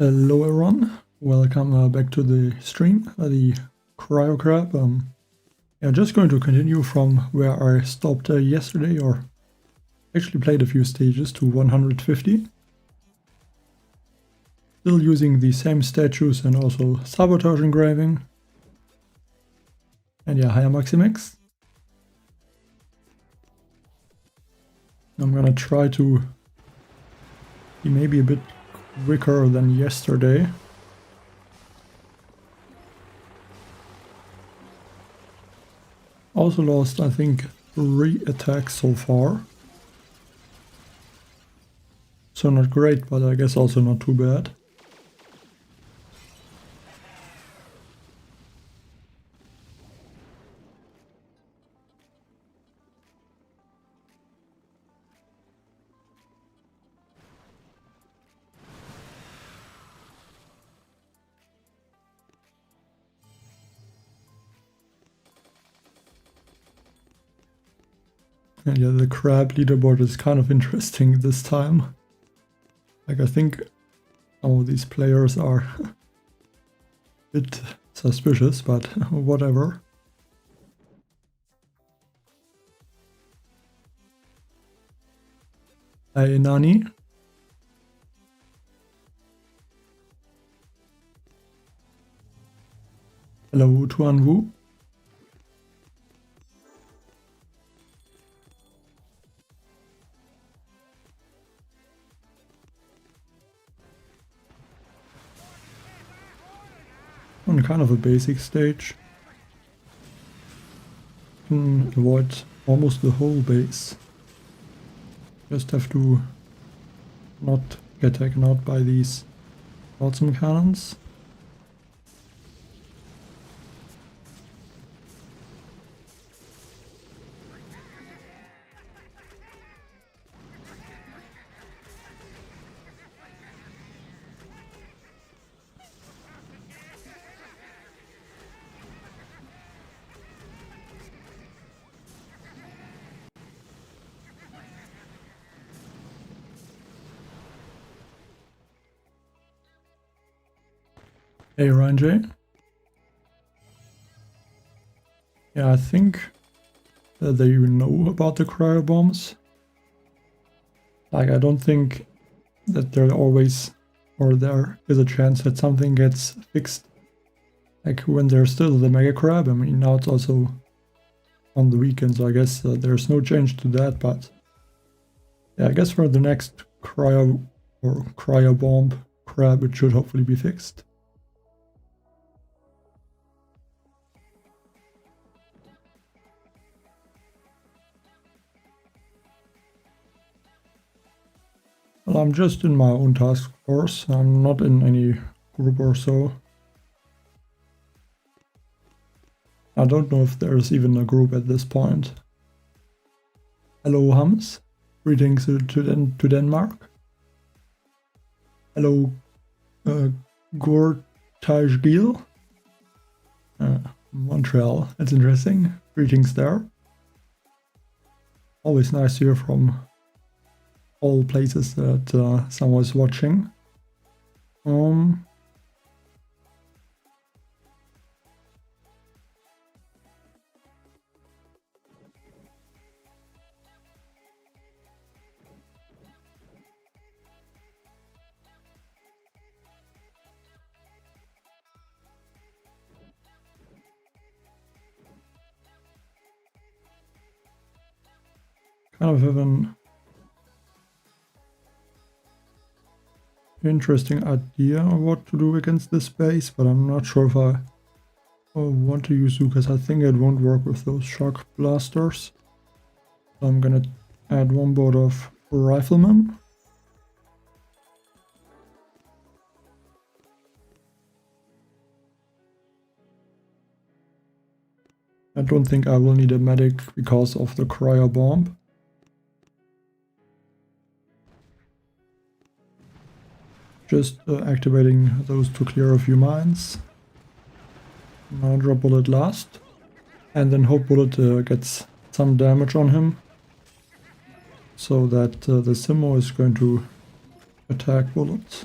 Hello everyone, welcome back to the stream, the Cryo Crab. Yeah, just going to continue from where I stopped yesterday, or actually played a few stages to 150. Still using the same statues and also sabotage engraving. And yeah, higher Maximex. I'm gonna try to be maybe a bit quicker than yesterday. Also lost, I think, 3 attacks so far. So not great, but I guess also not too bad. And yeah, the crab leaderboard is kind of interesting this time. Like, I think some of these players are a bit suspicious, but whatever. Hey, Nani. Hello, Tuan Wu. On kind of a basic stage. Can avoid almost the whole base. Just have to not get taken out by these awesome cannons. Hey, Ryan J. Yeah, I think that they know about the cryo bombs. Like, I don't think that there always, or there is a chance that something gets fixed. Like, when there's still the Mega Crab. I mean, now it's also on the weekend, so I guess there's no change to that, but yeah, I guess for the next cryo or cryo bomb crab, it should hopefully be fixed. Well, I'm just in my own task force. I'm not in any group or so. I don't know if there's even a group at this point. Hello, Hams. Greetings to Denmark. Hello, Gortajgil. Montreal. That's interesting. Greetings there. Always nice to hear from all places that someone's watching. Kind of have an interesting idea of what to do against this base, but I'm not sure if I want to use because I think it won't work with those shock blasters. So I'm gonna add one board of riflemen. I don't think I will need a medic because of the cryo bomb. Just activating those to clear a few mines. Now drop bullet last. And then hope bullet gets some damage on him. So that the Simo is going to attack bullets.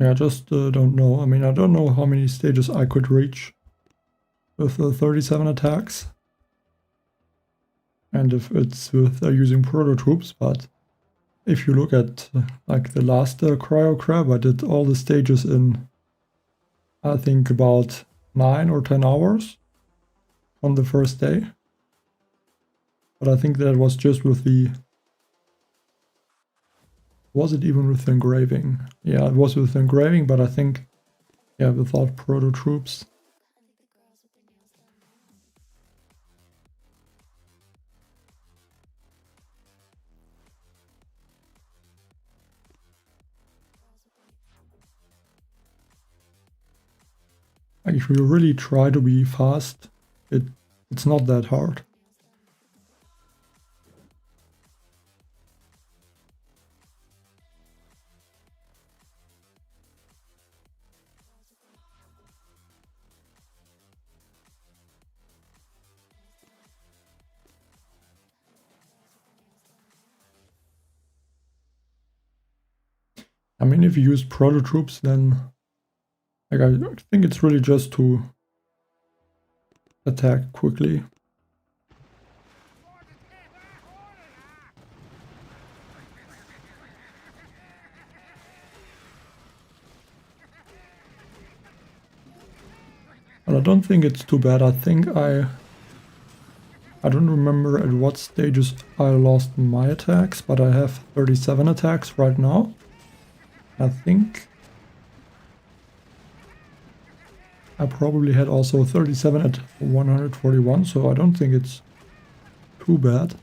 Yeah, I just don't know. I mean, I don't know how many stages I could reach with 37 attacks. And if it's with using proto troops, but if you look at like the last Cryo Crab, I did all the stages in, I think, about 9 or 10 hours on the first day. But I think that was just with the... Was it even with the engraving? Yeah, it was with the engraving, but I think, yeah, without proto troops. Like if you really try to be fast, it's not that hard. I mean, if you use proto troops, then like I think it's really just to attack quickly. But I don't think it's too bad. I think I don't remember at what stages I lost my attacks, but I have 37 attacks right now. I think I probably had also 37 at 141, so I don't think it's too bad.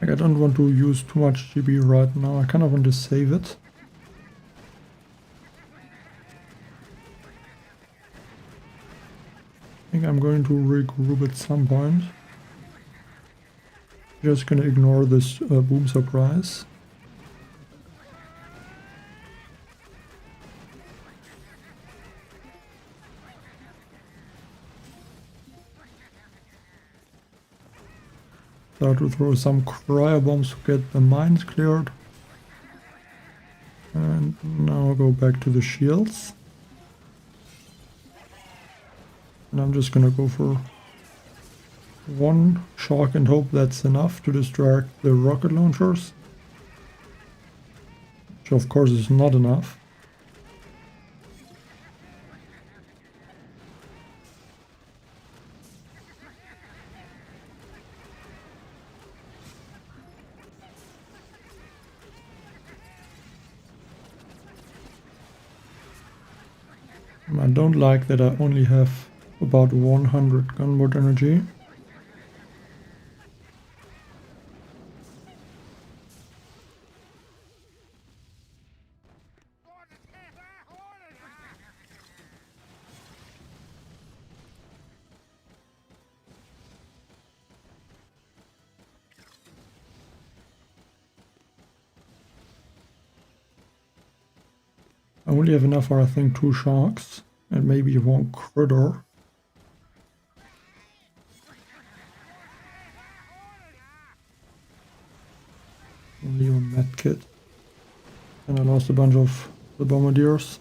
Like I don't want to use too much GB right now, I kind of want to save it. I think I'm going to regroup at some point. Just gonna ignore this boom surprise. Start to throw some cryo bombs to get the mines cleared. And now go back to the shields. And I'm just gonna go for one shock and hope that's enough to distract the rocket launchers. Which of course is not enough. I don't like that I only have about 100 gunboat energy. I only have enough for I think 2 sharks and maybe 1 critter. Only a medkit. And I lost a bunch of the bombardiers.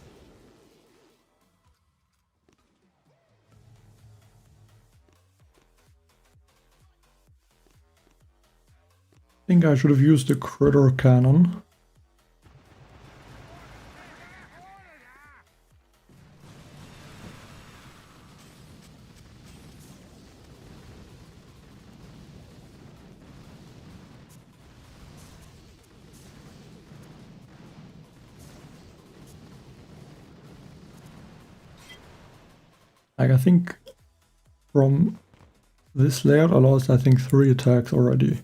I think I should have used the critter cannon. Like I think from this layout I lost I think 3 attacks already.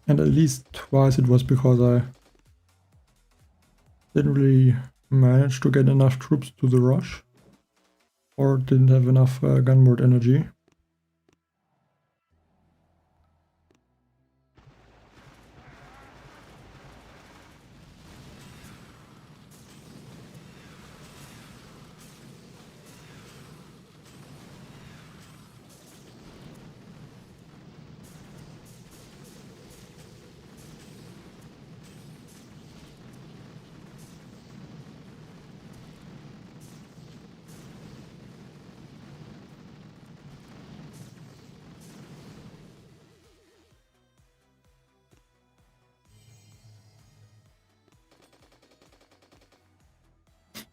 And at least twice it was because I didn't really manage to get enough troops to the rush. Or didn't have enough gunboat energy.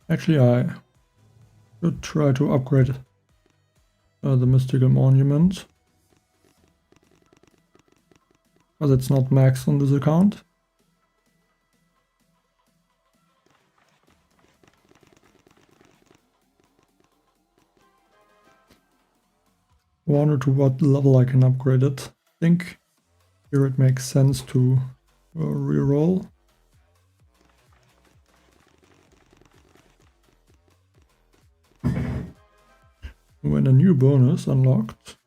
Actually, I should try to upgrade the Mystical Monument, because it's not maxed on this account. Wonder to what level I can upgrade it. I think here it makes sense to reroll. When a new bonus unlocked,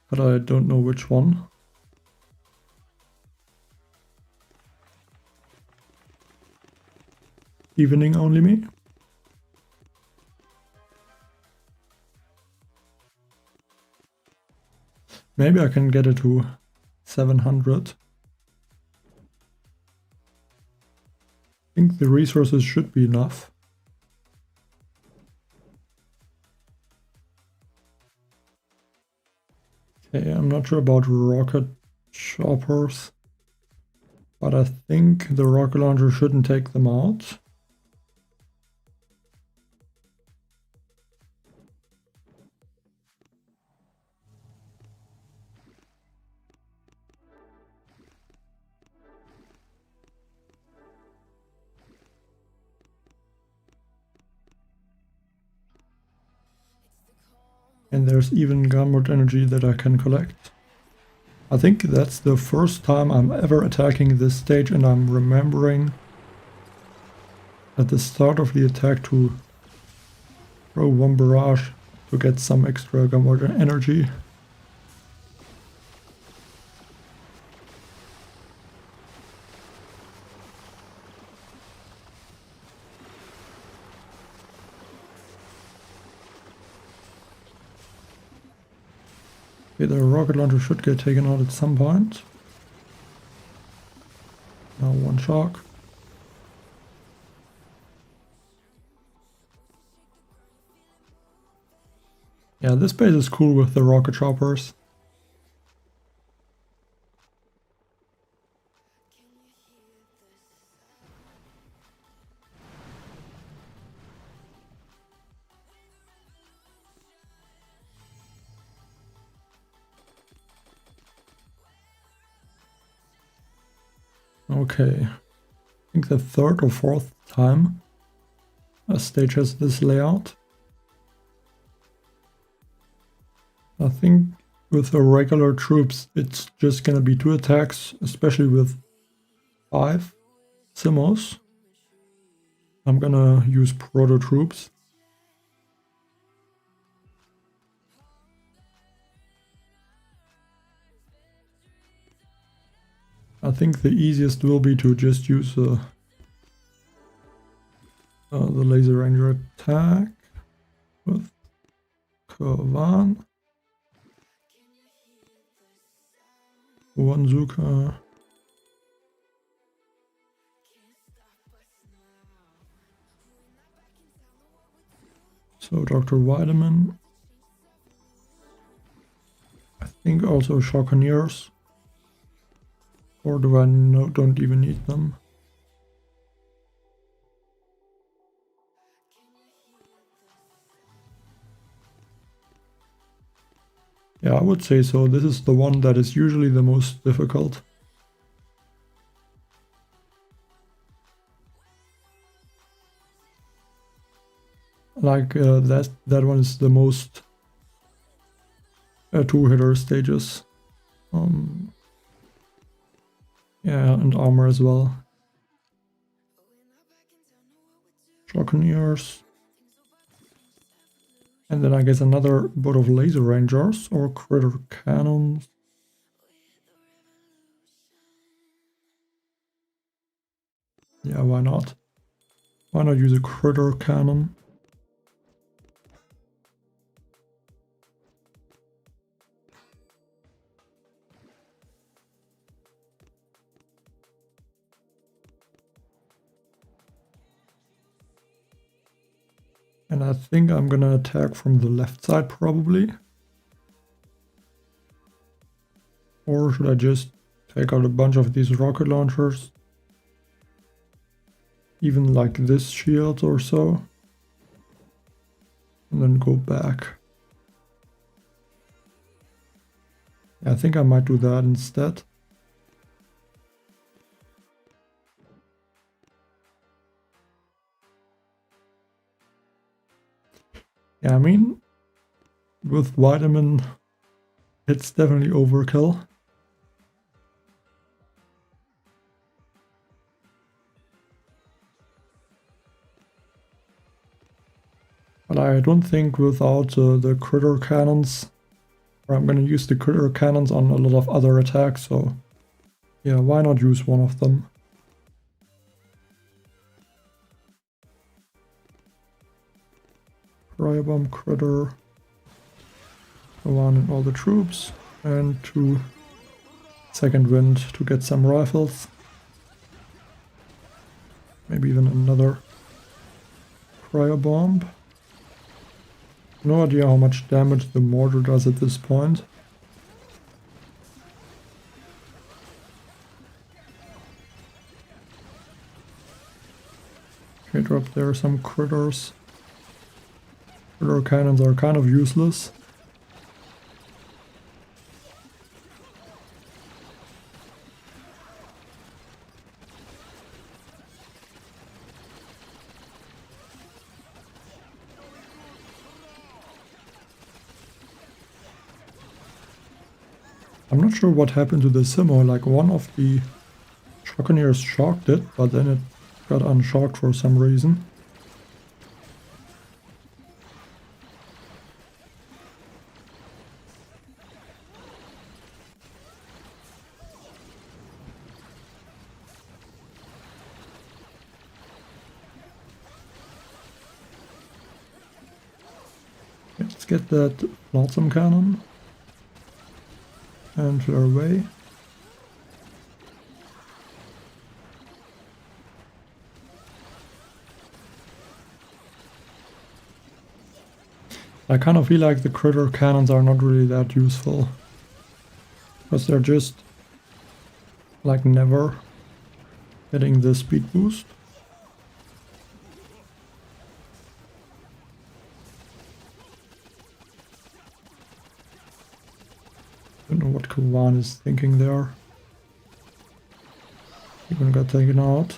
but I don't know which one. Evening only me. Maybe I can get it to 700. I think the resources should be enough. Okay, I'm not sure about rocket choppers, but I think the rocket launcher shouldn't take them out. And there's even Gunboard energy that I can collect. I think that's the first time I'm ever attacking this stage, and I'm remembering at the start of the attack to throw one barrage to get some extra Gunboard energy. Okay, the rocket launcher should get taken out at some point. Now one shock. Yeah, this base is cool with the rocket choppers. Okay, I think the third or fourth time a stage has this layout. I think with the regular troops it's just gonna be 2 attacks, especially with 5 Simmos. I'm gonna use proto troops. I think the easiest will be to just use the laser ranger attack with Kavan, Wanzuka, so Dr. Vitamin. I think also Shockoniers. Or do I don't even need them? Yeah, I would say so. This is the one that is usually the most difficult. Like that one is the most 2-hitter stages. Yeah, and armor as well. Shockoniers. And then I guess another boat of laser rangers or critter cannons. Yeah, why not? Why not use a critter cannon? And I think I'm gonna attack from the left side probably. Or should I just take out a bunch of these rocket launchers? even like this shield or so. And then go back. I think I might do that instead. Yeah, I mean, with vitamin, it's definitely overkill. But I don't think without the critter cannons, or I'm gonna use the critter cannons on a lot of other attacks, so yeah, why not use one of them? Cryo bomb, critter, go on and all the troops, and to second wind to get some rifles. Maybe even another cryo bomb. No idea how much damage the mortar does at this point. Okay, drop there some critters. Critter cannons are kind of useless. I'm not sure what happened to the Simo, like one of the Shockeneers shocked it, but then it got unshocked for some reason. Let's get that Flotsam Cannon and clear away. I kind of feel like the critter cannons are not really that useful, because they're just like never getting the speed boost. Don't know what Kavan is thinking there. Even got taken out.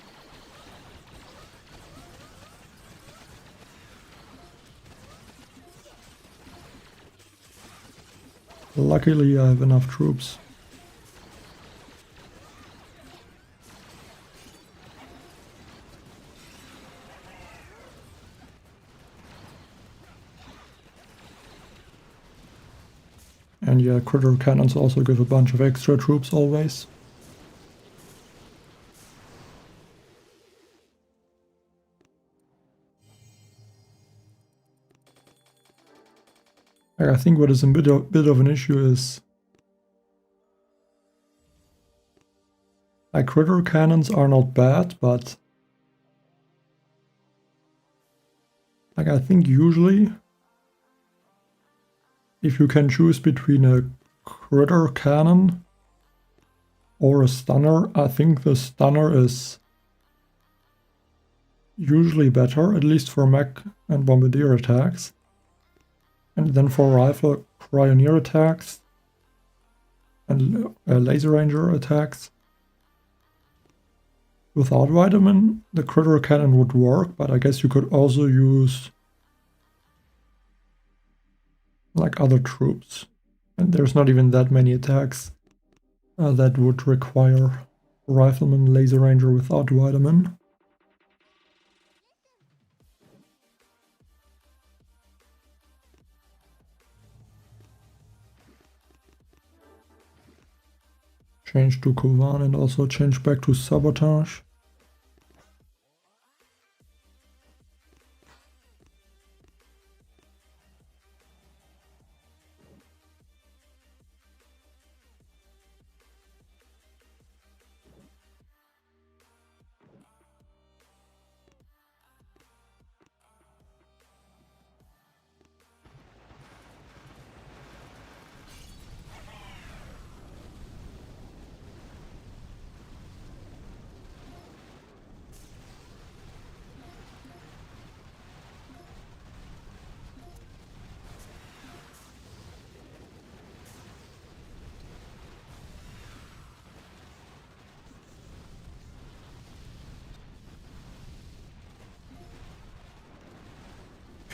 Luckily I have enough troops. And yeah, critter cannons also give a bunch of extra troops always. I think what is a bit of an issue is like critter cannons are not bad, but like I think usually if you can choose between a critter cannon or a stunner, I think the stunner is usually better, at least for mech and bombardier attacks. And then for rifle cryoneer attacks and laser ranger attacks. Without vitamin, the critter cannon would work, but I guess you could also use like other troops. And there's not even that many attacks that would require rifleman laser ranger without vitamin. Change to Kovan and also change back to Sabotage.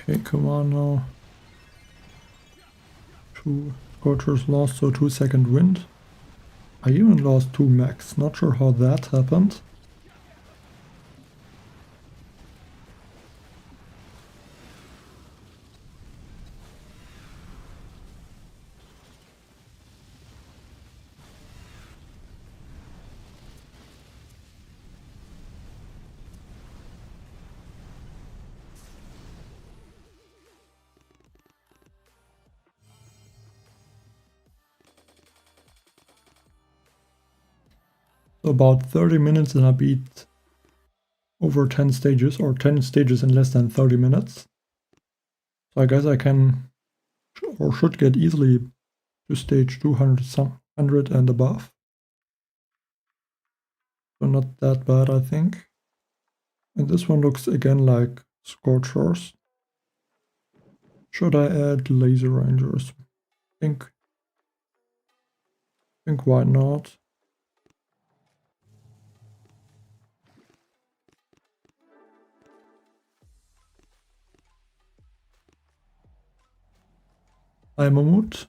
Okay, come on now. 2 Scorchers lost, so 2-second wind. I even lost 2 max, not sure how that happened. So about 30 minutes and I beat over 10 stages, or 10 stages in less than 30 minutes. So I guess I can, or should get easily to stage 200 and above. So not that bad, I think. And this one looks again like Scorchers. Should I add Laser Rangers? I think why not? Hi Mammut.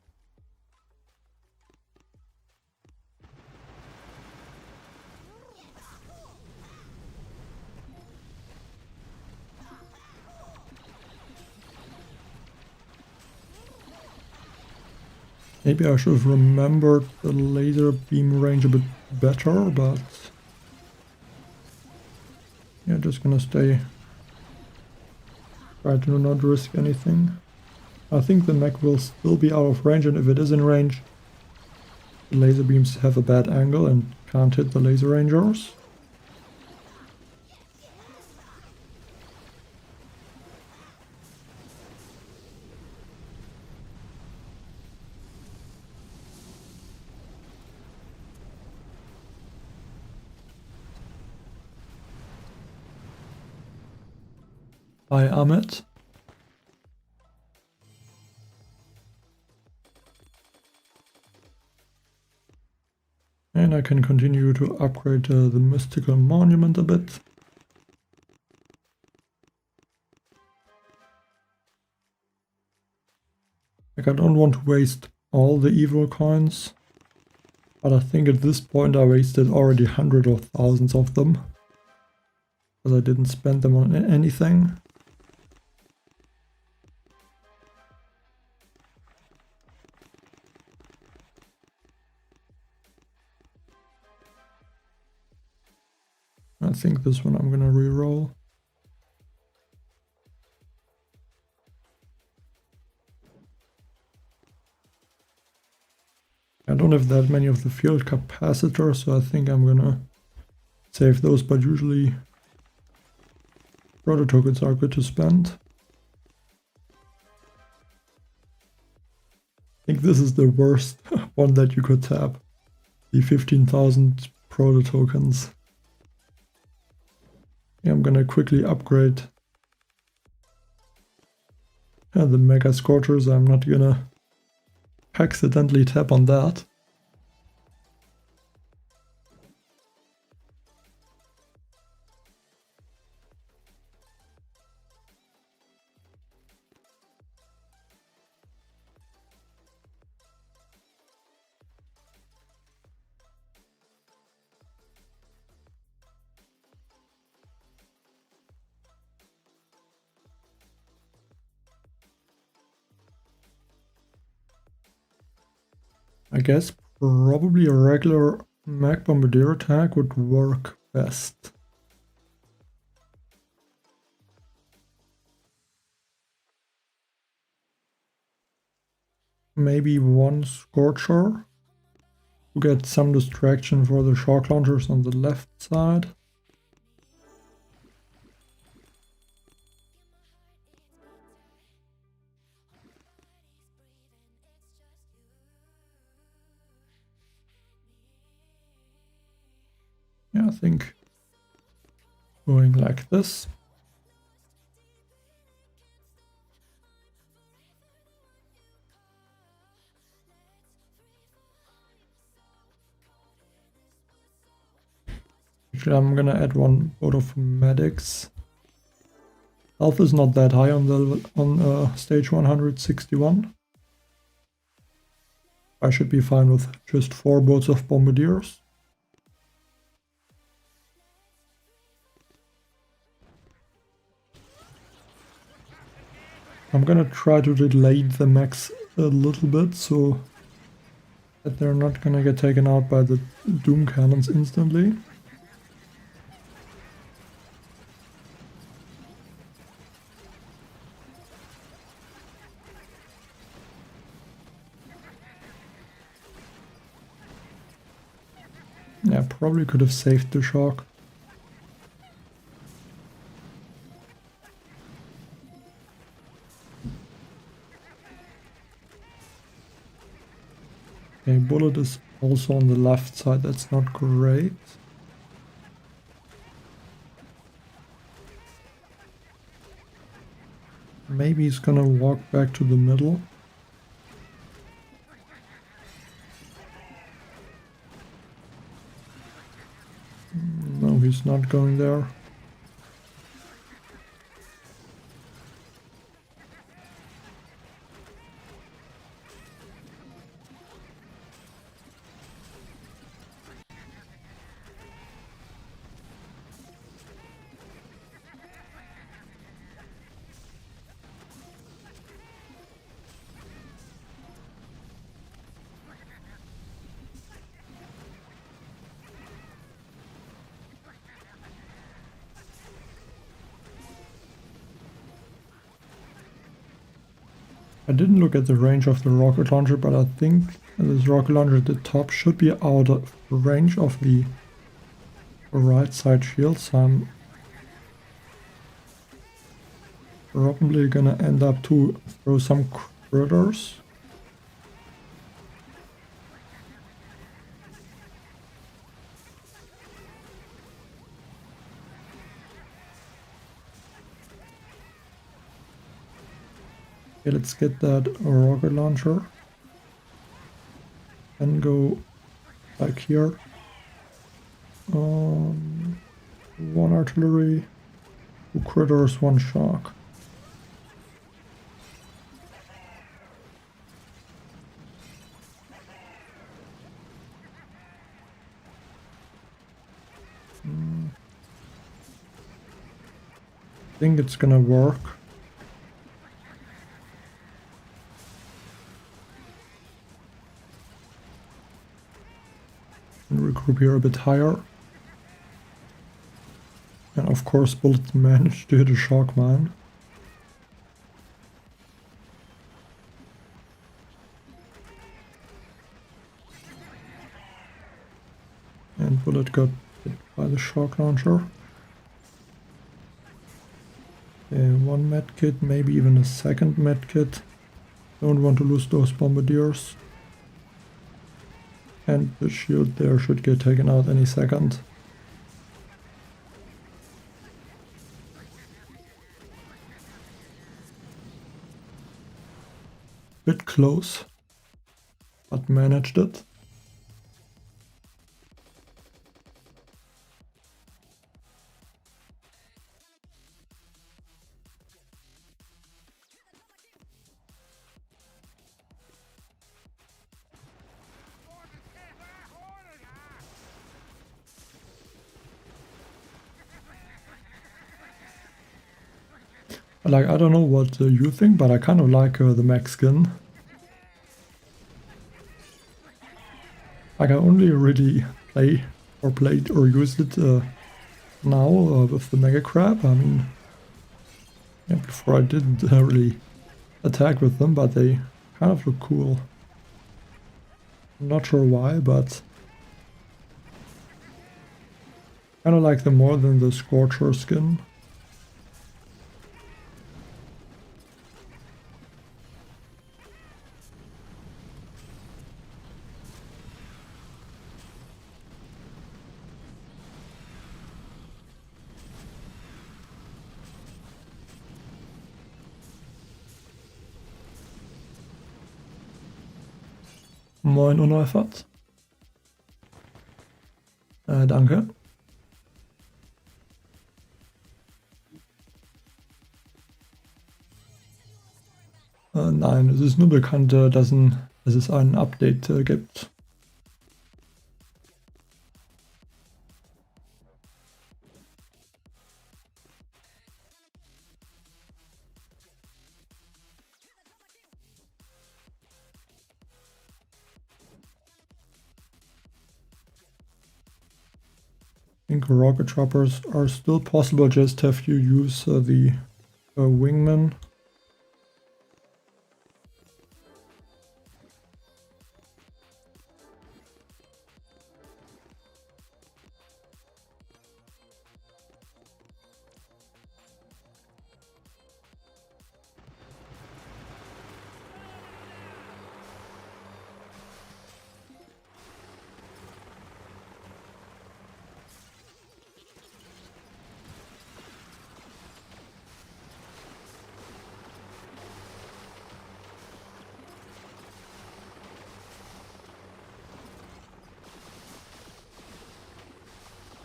Maybe I should have remembered the laser beam range a bit better, but yeah, just gonna stay. Try to not risk anything. I think the mech will still be out of range, and if it is in range, the laser beams have a bad angle and can't hit the laser rangers. Hi Ahmed. And I can continue to upgrade the mystical monument a bit. Like, I don't want to waste all the evil coins, but I think at this point I wasted already hundreds of thousands of them, because I didn't spend them on anything. I think this one I'm gonna re-roll. I don't have that many of the field capacitors, so I think I'm gonna save those, but usually proto tokens are good to spend. I think this is the worst one that you could tap. The 15,000 proto tokens. Yeah, I'm gonna quickly upgrade the Mega Scorchers. I'm not gonna accidentally tap on that. I guess probably a regular Mag Bombardier attack would work best. Maybe one Scorcher to get some distraction for the shock launchers on the left side. Yeah, I think going like this. Actually, I'm gonna add one boat of medics. Health is not that high on stage 161. I should be fine with just 4 boats of bombardiers. I'm gonna try to delay the mechs a little bit so that they're not gonna get taken out by the doom cannons instantly. Yeah, probably could have saved the shock. Okay, bullet is also on the left side, that's not great. Maybe he's gonna walk back to the middle. No, he's not going there. I didn't look at the range of the rocket launcher, but I think this rocket launcher at the top should be out of range of the right side shield, so I'm probably gonna end up to throw some critters. Okay, let's get that rocket launcher and go back here. 1 artillery, 2 critters, 1 shock. I think it's gonna work. And regroup here a bit higher. And of course bullets managed to hit a shock mine. And bullet got hit by the shock launcher. 1 medkit, maybe even a 2nd medkit. Don't want to lose those bombardiers. And the shield there should get taken out any second. Bit close, but managed it. Like, I don't know what you think, but I kind of like the mech skin. Like, I only really played or used it now with the Mega Crab. I mean, yeah, before I didn't really attack with them, but they kind of look cool. I'm not sure why, but kind of like them more than the Scorcher skin. Moin Unneufert. Danke. Nein, es ist nur bekannt, dass es ein Update gibt. I think rocket choppers are still possible, just have you use the wingman.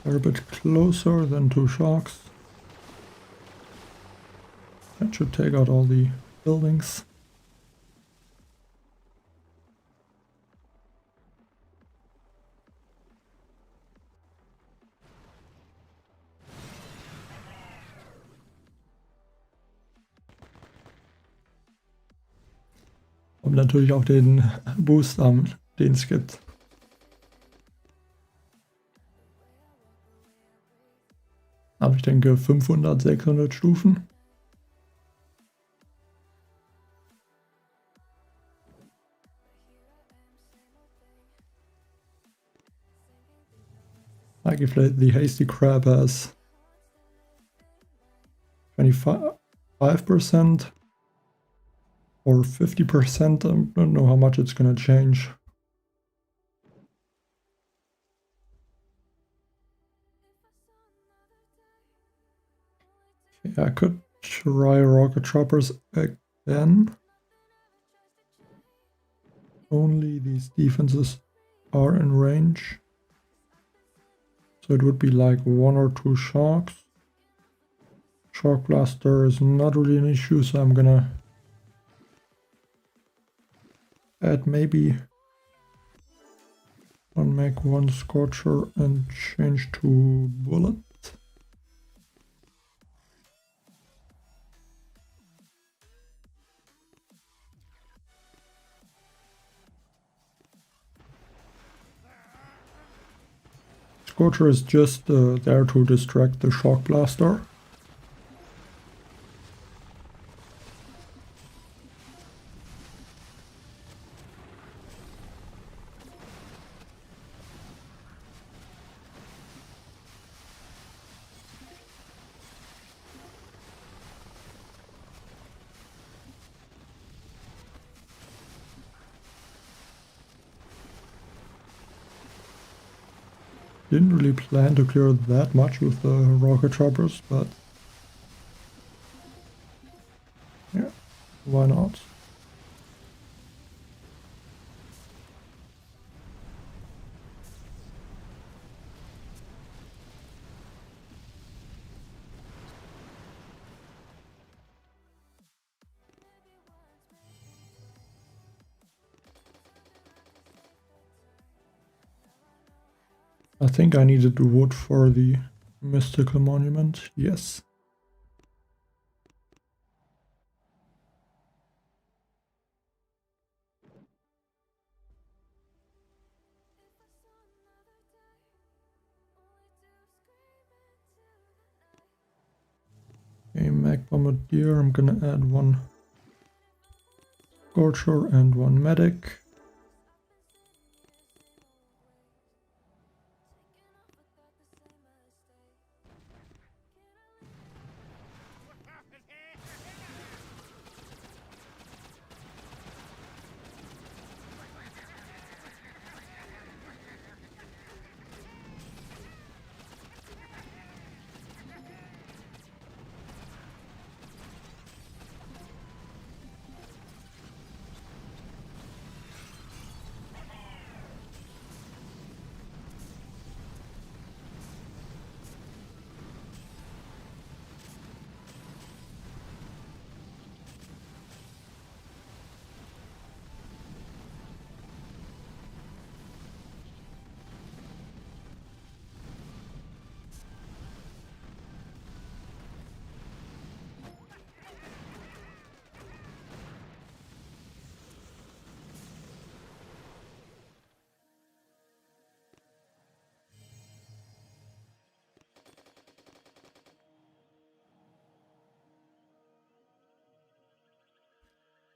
They're a bit closer than 2 sharks. That should take out all the buildings. Und natürlich auch den Boost, den es gibt. Aber ich denke 500, 600 Stufen. Like if the hasty crab has 25% or 50%, I don't know how much it's gonna change. Yeah, I could try rocket choppers again. Only these defenses are in range. So it would be like 1 or 2 sharks. Shark blaster is not really an issue, so I'm gonna add maybe one mag, 1 scorcher and change to bullet. Scorcher is just there to distract the shock blaster. Didn't really plan to clear that much with the rocket choppers, but yeah, why not? I think I needed the wood for the mystical monument, yes. Okay, mag bombardier, I'm gonna add 1 scorcher and 1 medic.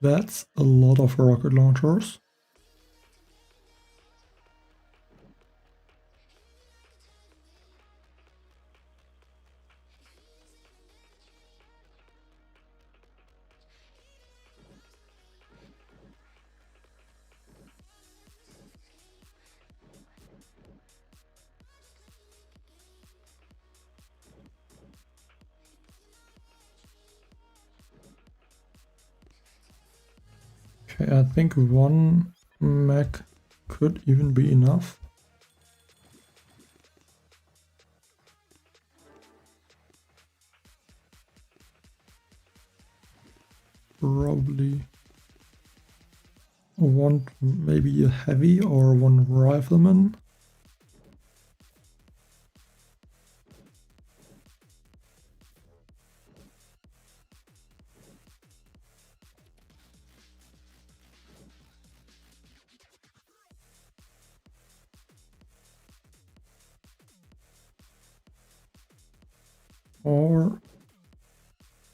That's a lot of rocket launchers. Okay, I think one mech could even be enough. Probably one, maybe a heavy or one rifleman. Or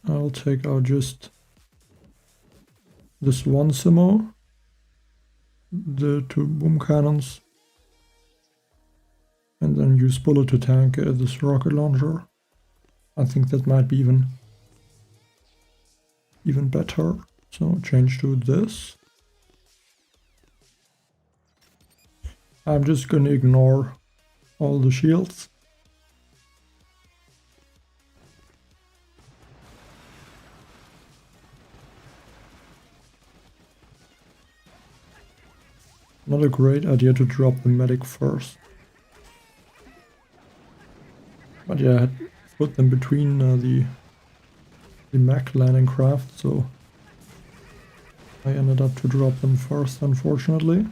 I'll take out just this one sumo, the two boom cannons, and then use bullet to tank this rocket launcher. I think that might be even better. So change to this. I'm just gonna ignore all the shields. Not a great idea to drop the medic first. But yeah, I had put them between the mech landing craft, so I ended up to drop them first, unfortunately.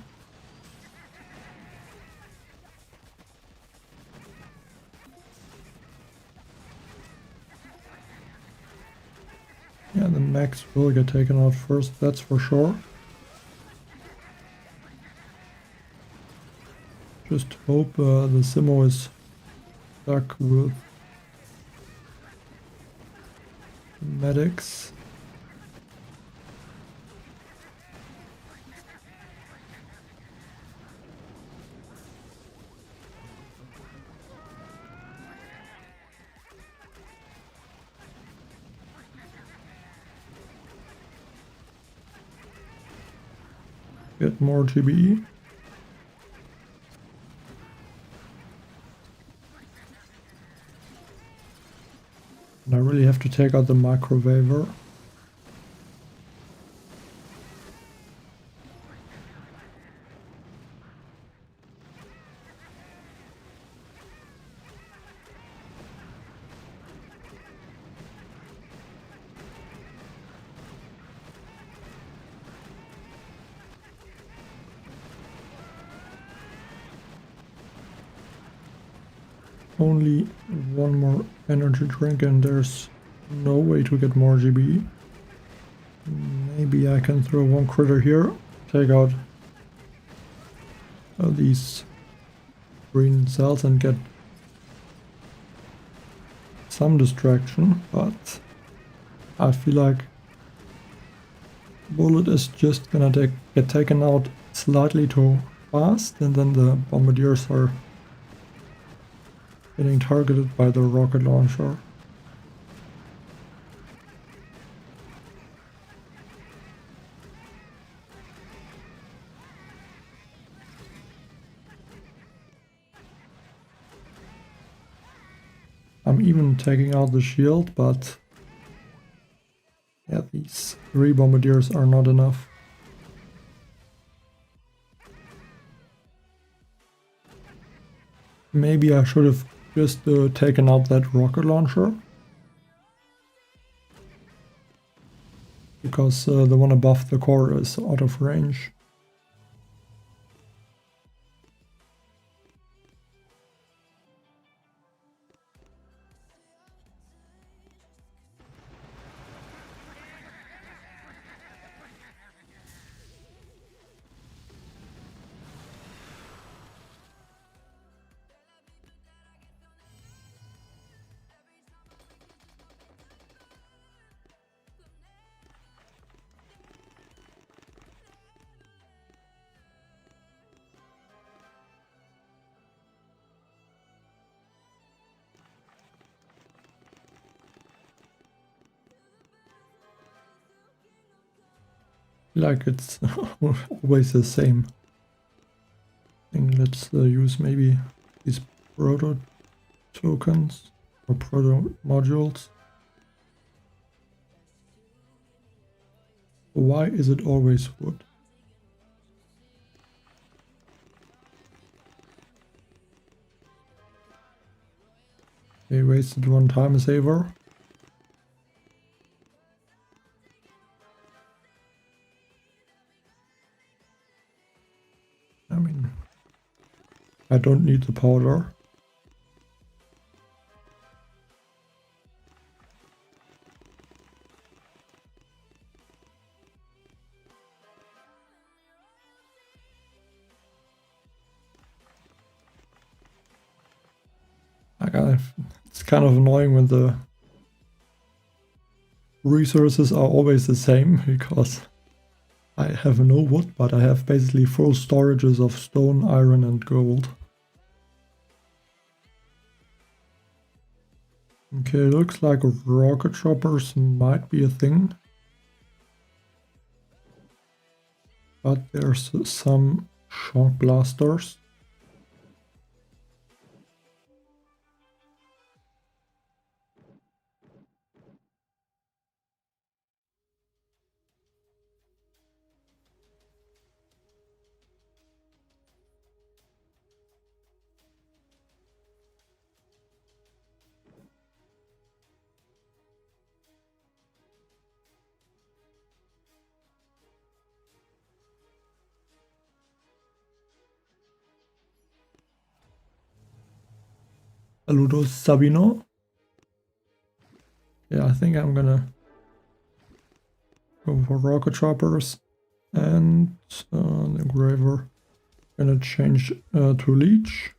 Yeah, the mechs will get taken out first, that's for sure. Just hope the Simo is stuck with medics. Get more GBE. And I really have to take out the microwaver. Only one more energy drink and there's no way to get more GB. Maybe I can throw one critter here, take out these green cells and get some distraction, but I feel like bullet is just gonna get taken out slightly too fast, and then the bombardiers are getting targeted by the rocket launcher. I'm even taking out the shield, but yeah, these 3 bombardiers are not enough. Maybe I should have just taken out that rocket launcher, because the one above the core is out of range. Like it's always the same thing. Let's use maybe these proto tokens or proto modules. Why is it always wood? They wasted one time saver. I mean, I don't need the powder. It's kind of annoying when the resources are always the same, because I have no wood, but I have basically full storages of stone, iron and gold. Okay, looks like rocket choppers might be a thing. But there's some shock blasters. Saludos Sabino. Yeah, I think I'm gonna go for rocket choppers and the engraver. Gonna change to leech.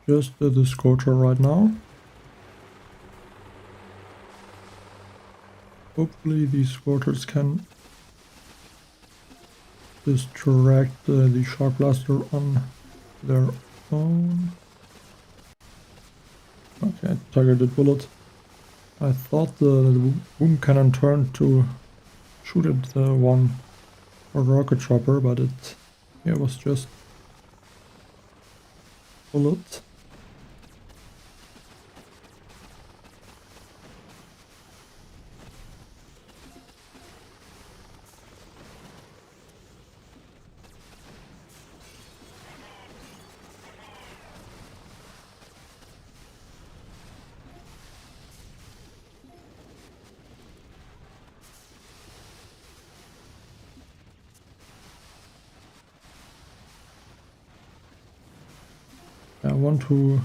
Just the scorcher right now. Hopefully these scorchers can distract the shock blaster on their own. Okay, targeted bullet. I thought the boom cannon turned to shoot at the one rocket chopper, but it was just bullet. I want to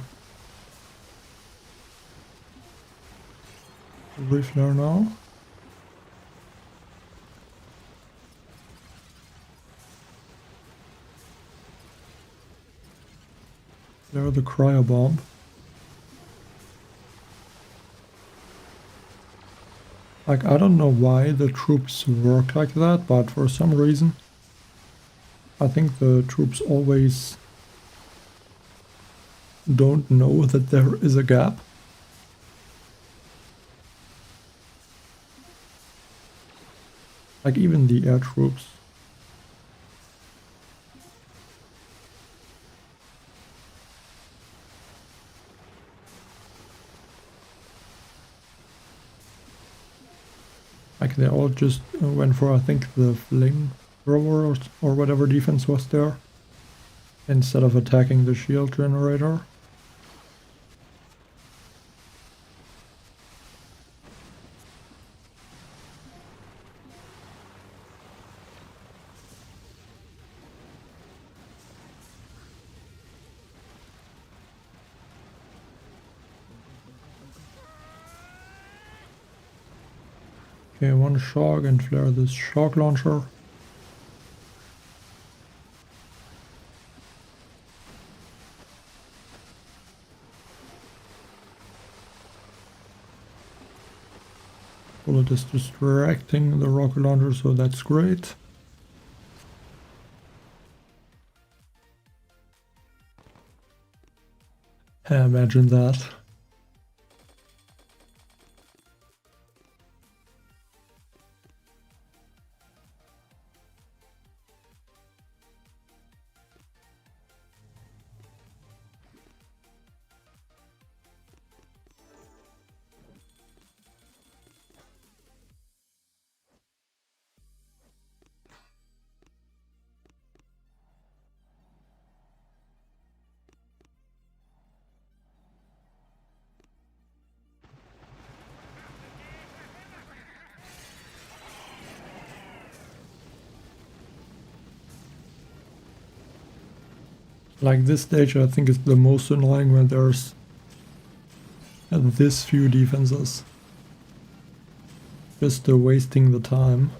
reflare now. There the cryo bomb. Like, I don't know why the troops work like that, but for some reason I think the troops always don't know that there is a gap. Like even the air troops. Like they all just went for, I think, the flamethrower or whatever defense was there, instead of attacking the shield generator. Okay, one shock and flare this shock launcher. bullet is distracting the rocket launcher, so that's great. Imagine that. Like this stage I think is the most annoying when there's this few defenses. Just wasting the time.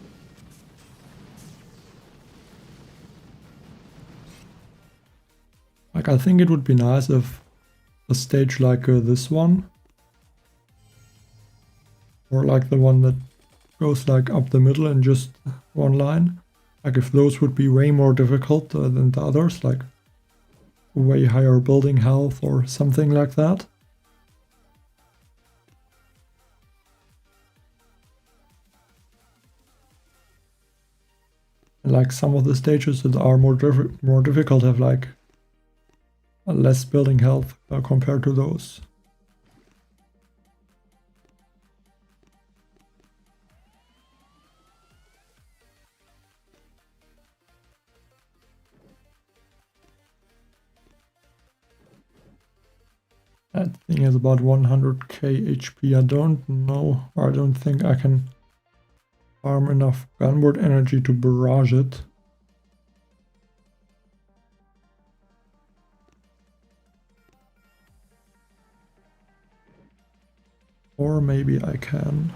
Like I think it would be nice if a stage like this one, or like the one that goes like up the middle in just one line, like if those would be way more difficult than the others, like way higher building health or something like that. And like some of the stages that are more difficult have like less building health compared to those. That thing is about 100k HP. I don't know, or I don't think I can farm enough gunboard energy to barrage it. Or maybe I can.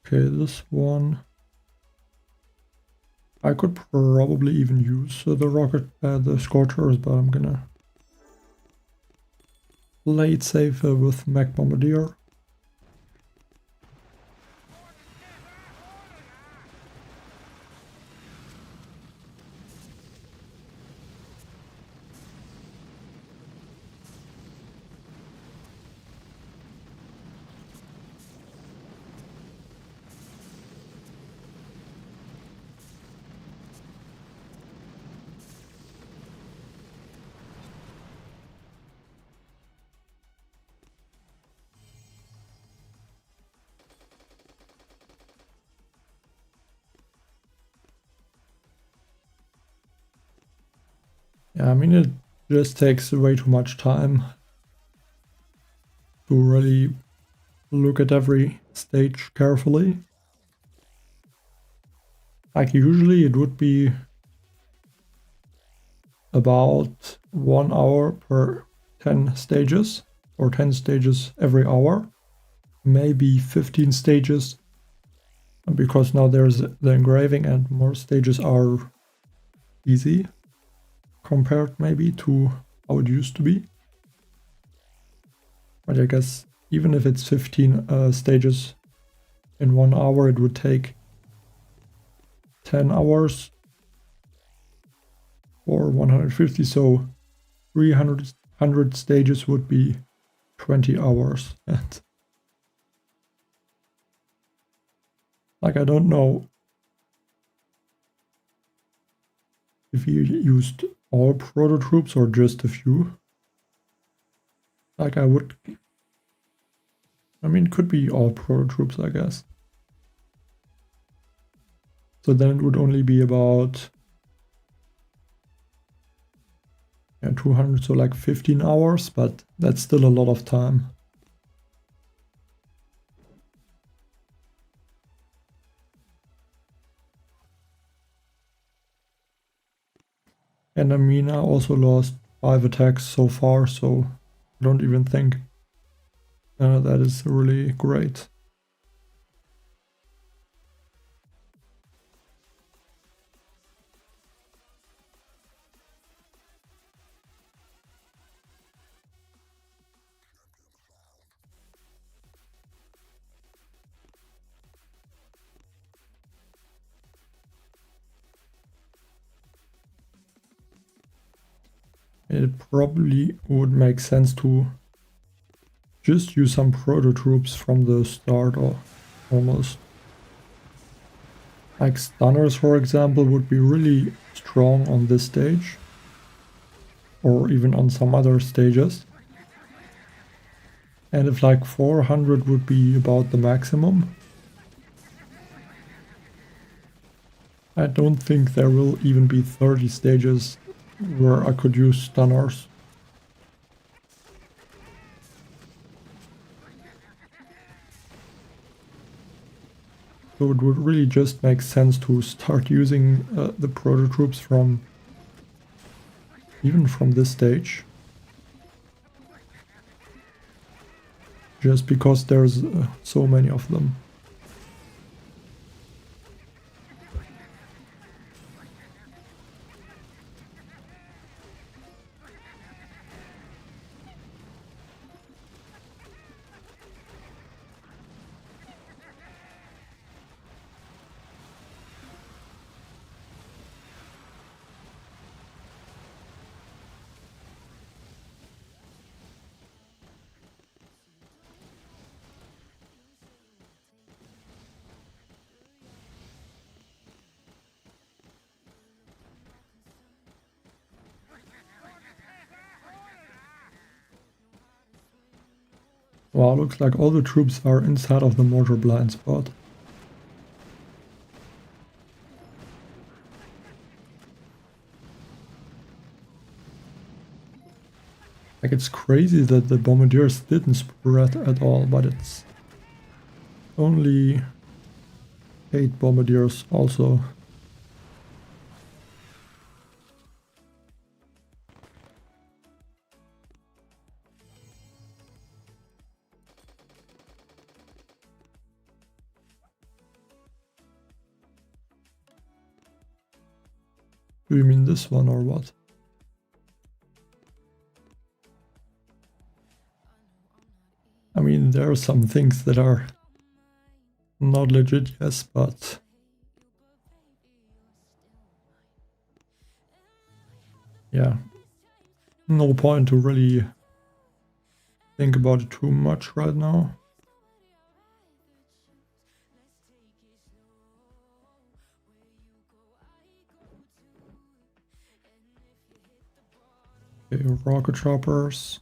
Okay, this one I could probably even use the Scorchers, but I'm gonna play it safe with Mech Bombardier. Yeah, I mean, it just takes way too much time to really look at every stage carefully. Like usually it would be about 1 hour per 10 stages, or 10 stages every hour, maybe 15 stages, because now there's the engraving and more stages are easy compared maybe to how it used to be. But I guess even if it's 15 stages in 1 hour, it would take 10 hours or 150, so 300 stages would be 20 hours. And like, I don't know if he used all proto troops or just a few. Like, I mean, it could be all proto troops, I guess. So then it would only be about 200, so like 15 hours, but that's still a lot of time. And Amina also lost 5 attacks so far, so I don't even think that is really great. It probably would make sense to just use some proto troops from the start, or almost. Like stunners, for example, would be really strong on this stage, or even on some other stages. And if like 400 would be about the maximum, I don't think there will even be 30 stages where I could use stunners. So it would really just make sense to start using the proto troops from even from this stage. Just because there's so many of them. Wow, looks like all the troops are inside of the mortar blind spot. Like, it's crazy that the bombardiers didn't spread at all, but it's only 8 bombardiers also. Do you mean this one or what? I mean, there are some things that are not legit, yes, but yeah, no point to really think about it too much right now. Okay, rocket choppers.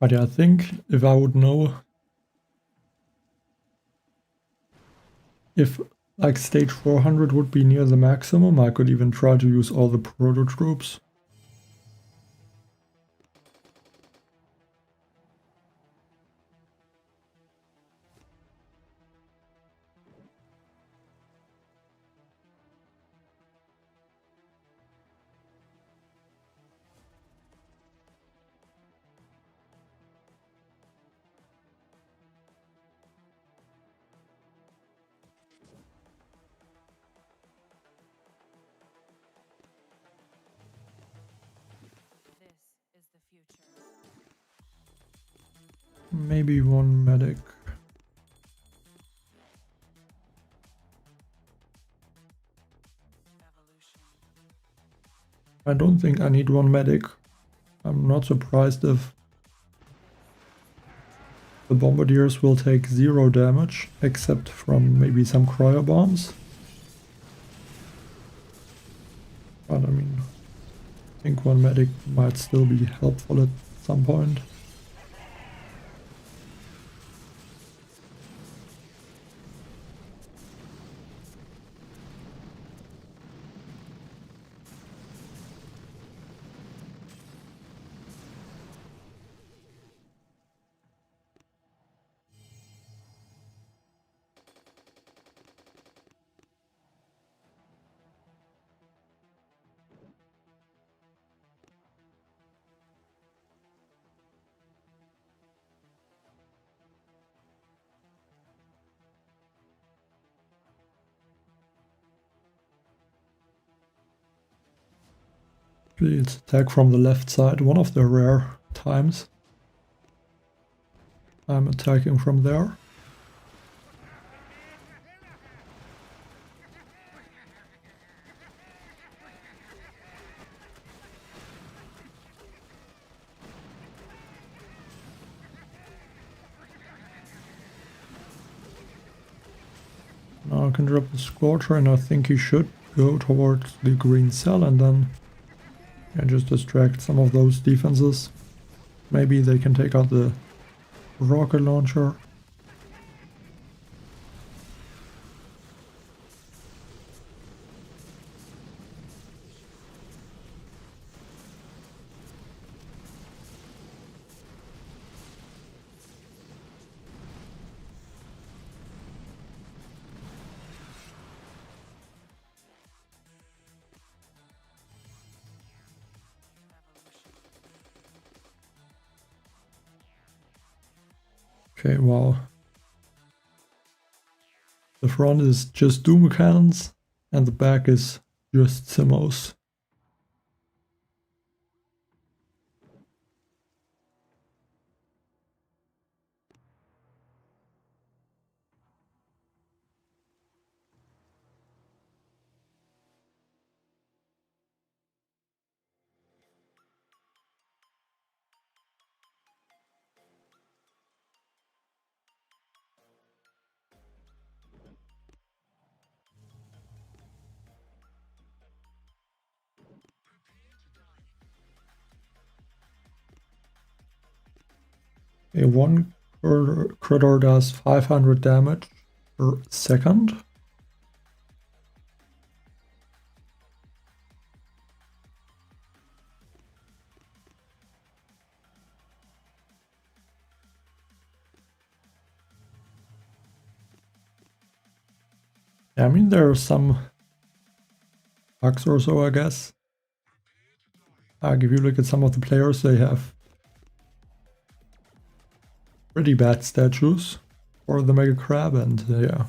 But yeah, I think if I would know if like stage 400 would be near the maximum, I could even try to use all the proto troops. Maybe one medic. I don't think I need one medic. I'm not surprised if the bombardiers will take 0 damage, except from maybe some cryo bombs. But I mean, I think one medic might still be helpful at some point. Please attack from the left side, one of the rare times I'm attacking from there. Now I can drop the Scorcher and I think he should go towards the green cell and then just distract some of those defenses. Maybe they can take out the rocket launcher. Okay, wow. The front is just Doom cannons and the back is just Simmos. A one critter does 500 damage per second. Yeah, I mean, there are some bugs or so, I guess. Like, if you look at some of the players, they have pretty bad statues for the Mega Crab, and yeah.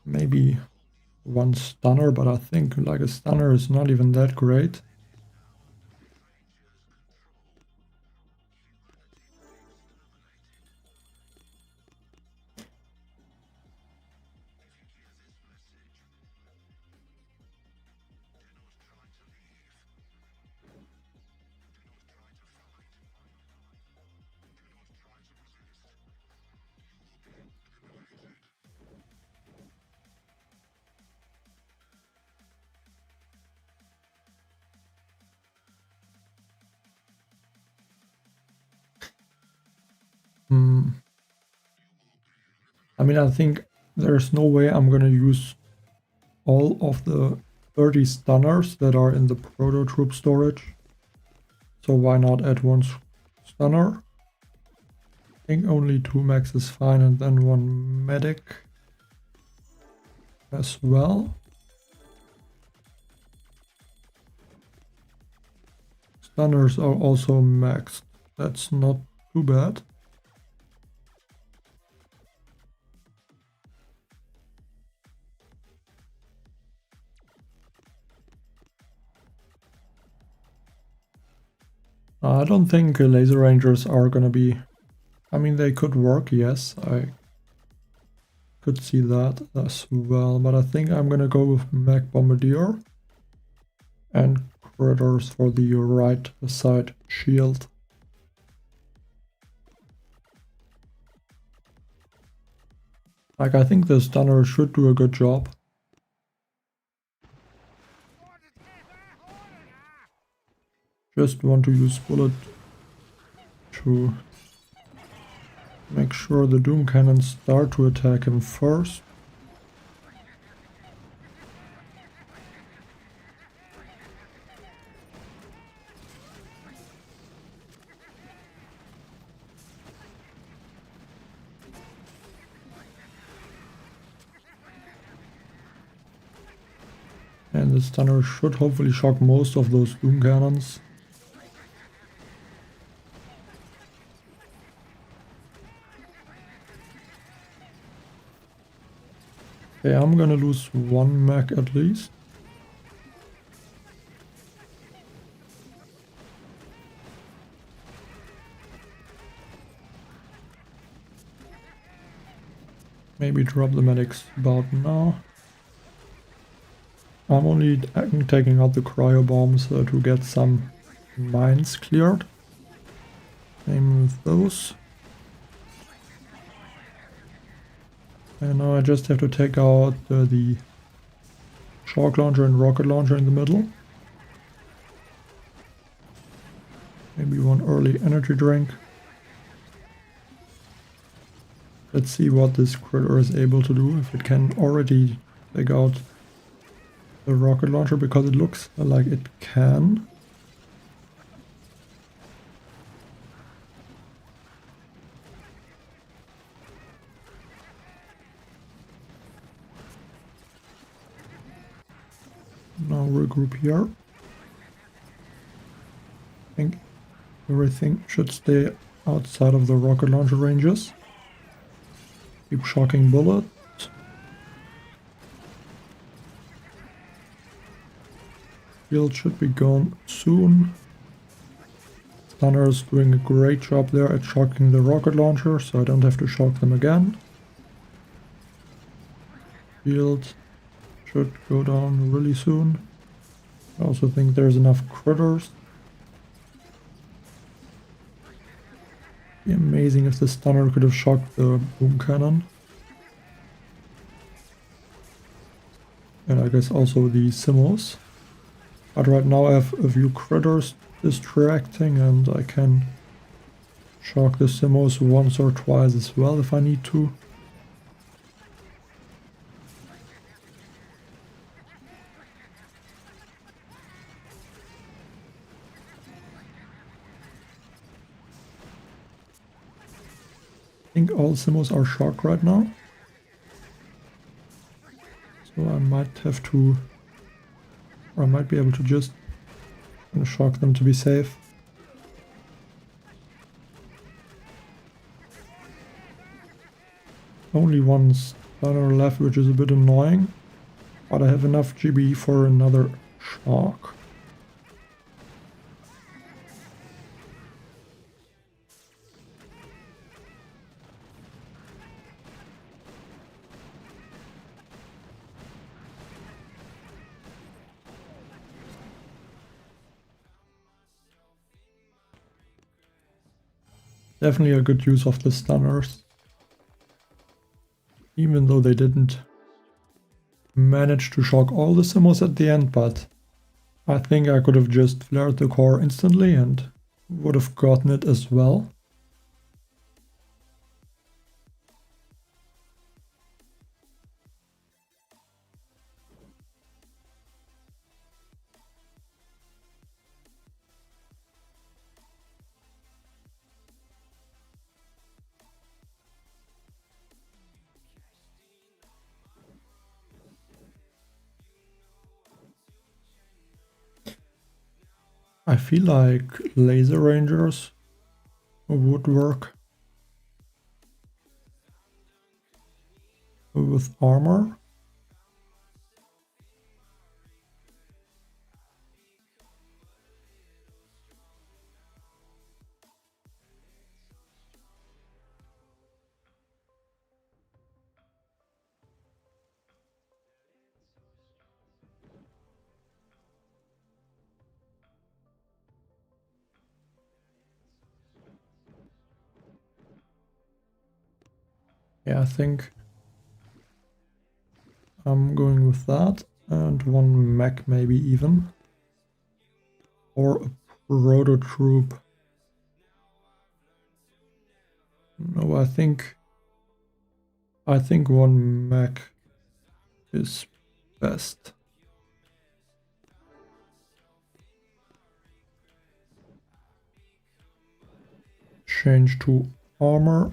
Maybe one stunner, but I think like a stunner is not even that great. I mean, I think there's no way I'm gonna use all of the 30 stunners that are in the proto troop storage. So why not add one stunner? I think only 2 max is fine, and then 1 medic as well. Stunners are also maxed. That's not too bad. I don't think laser rangers are gonna be... I mean, they could work, yes. I could see that as well. But I think I'm gonna go with Mech Bombardier and critters for the right side shield. Like, I think the stunner should do a good job. Just want to use bullet to make sure the doom cannons start to attack him first. And the stunner should hopefully shock most of those doom cannons. Okay, I'm gonna lose 1 mech at least. Maybe drop the medics about now. I'm only taking out the cryo bombs to get some mines cleared. Same with those. And now I just have to take out the shock launcher and rocket launcher in the middle. Maybe 1 early energy drink. Let's see what this critter is able to do, if it can already take out the rocket launcher, because it looks like it can. Now regroup here. I think everything should stay outside of the rocket launcher ranges. Keep shocking bullet. Shield should be gone soon. Stunner is doing a great job there at shocking the rocket launcher, so I don't have to shock them again. Shield should go down really soon. I also think there's enough critters. Be amazing if the stunner could have shocked the boom cannon. And I guess also the Simos. But right now I have a few critters distracting, and I can shock the Simos once or twice as well if I need to. I think all Simos are shocked right now. So I might have to, or I might be able to just shock them to be safe. Only 1 stunner left, which is a bit annoying, but I have enough GB for another shock. Definitely a good use of the stunners. Even though they didn't manage to shock all the Simos at the end, but I think I could have just flared the core instantly and would have gotten it as well. I feel like laser rangers would work with armor. Yeah, I think I'm going with that, and one mech maybe even, or a proto troop. No, I think one mech is best. Change to armor.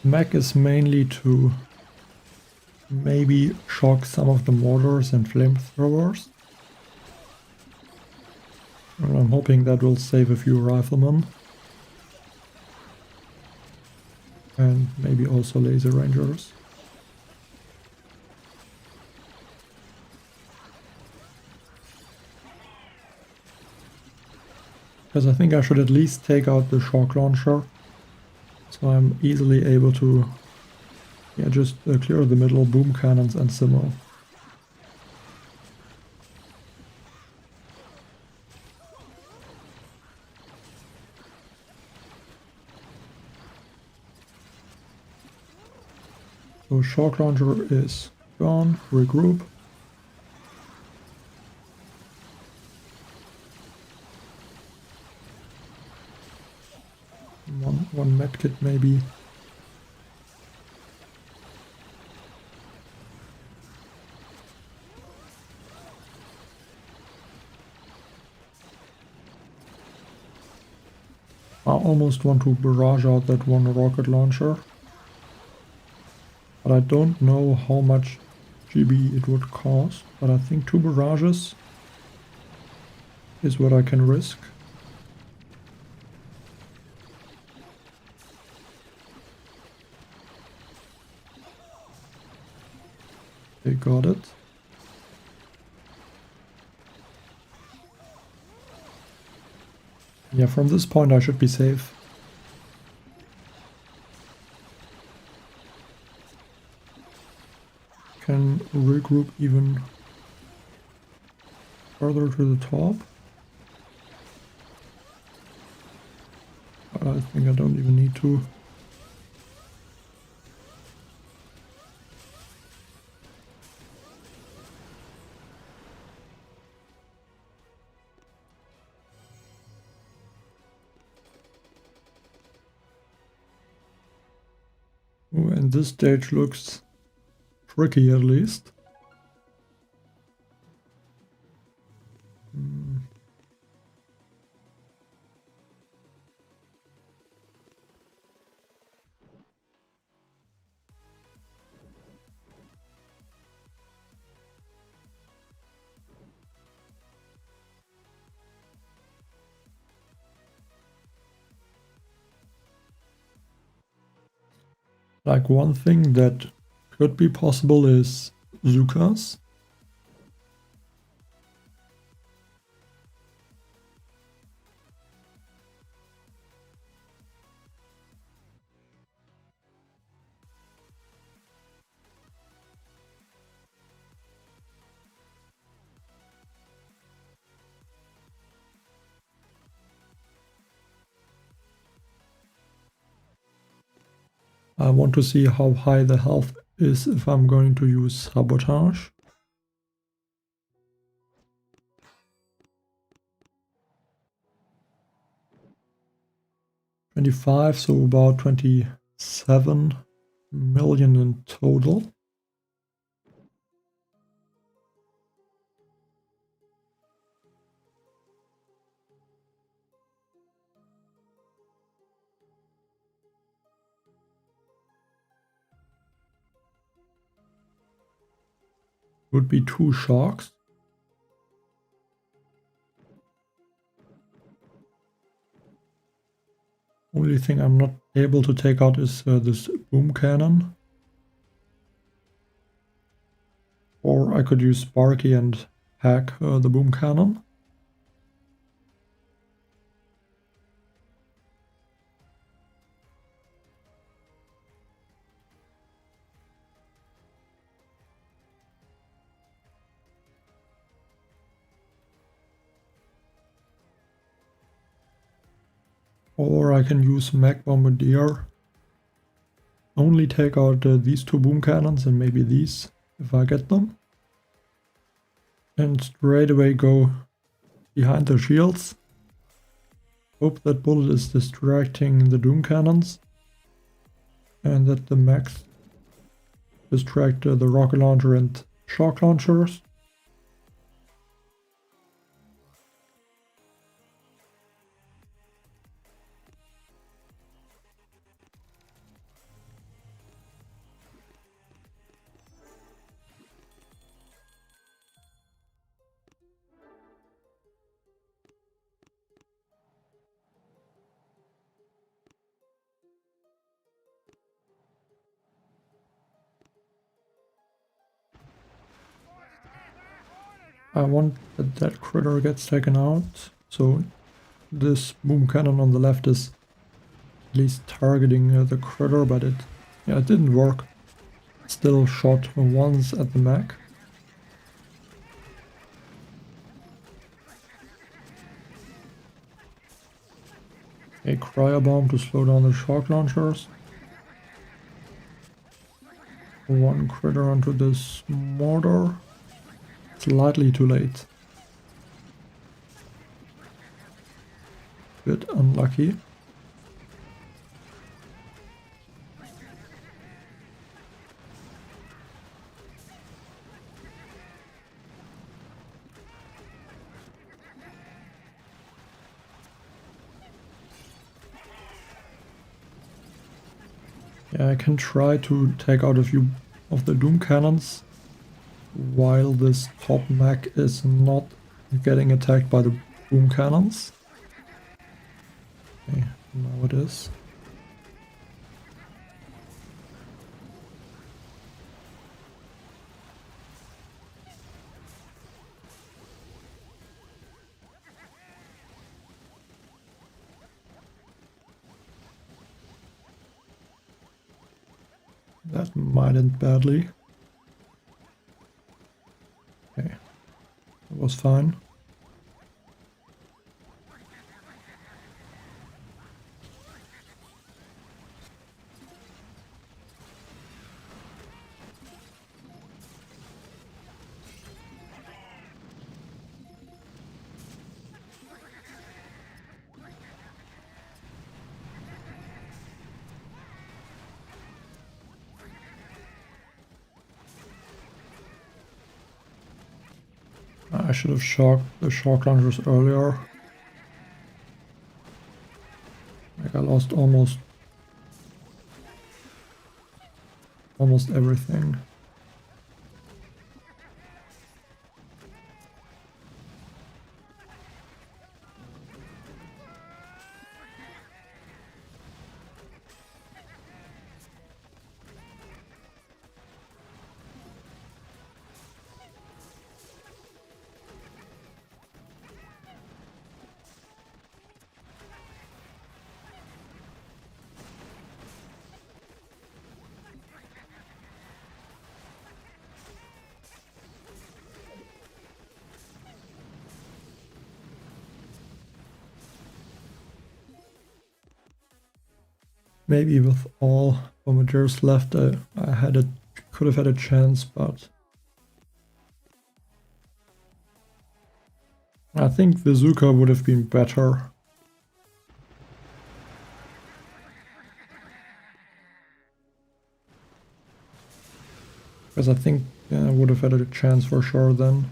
Mech is mainly to maybe shock some of the mortars and flamethrowers. And I'm hoping that will save a few riflemen. And maybe also laser rangers. Because I think I should at least take out the shock launcher. So I'm easily able to just clear the middle, boom cannons and simmer. So shock launcher is gone, regroup. One medkit maybe. I almost want to barrage out that one rocket launcher. But I don't know how much GB it would cost. But I think 2 barrages is what I can risk. They got it. Yeah, from this point I should be safe. Can regroup even further to the top. But I think I don't even need to. Ooh, and this stage looks tricky at least. Like one thing that could be possible is Zukas. I want to see how high the health is if I'm going to use Sabotage. $25, so about 27 million in total. Would be 2 sharks. Only thing I'm not able to take out is this boom cannon. Or I could use Sparky and hack the boom cannon. Or I can use Mag Bombardier. Only take out these 2 boom cannons and maybe these, if I get them. And straight away go behind the shields. Hope that bullet is distracting the doom cannons. And that the mags distract the rocket launcher and shock launchers. I want that that critter gets taken out, so this boom cannon on the left is at least targeting the critter, but it didn't work. Still shot once at the mag. A cryo bomb to slow down the shock launchers. One critter onto this mortar. Slightly too late. Bit unlucky. Yeah, I can try to take out a few of the doom cannons while this top mag is not getting attacked by the boom cannons. Okay, now it is. That might end badly. Okay, that was fine. I should have shocked the shock launchers earlier. Like I lost almost everything. Maybe with all Bombardiers left, I could have had a chance, but I think the Zuka would have been better. Because I think I would have had a chance for sure then.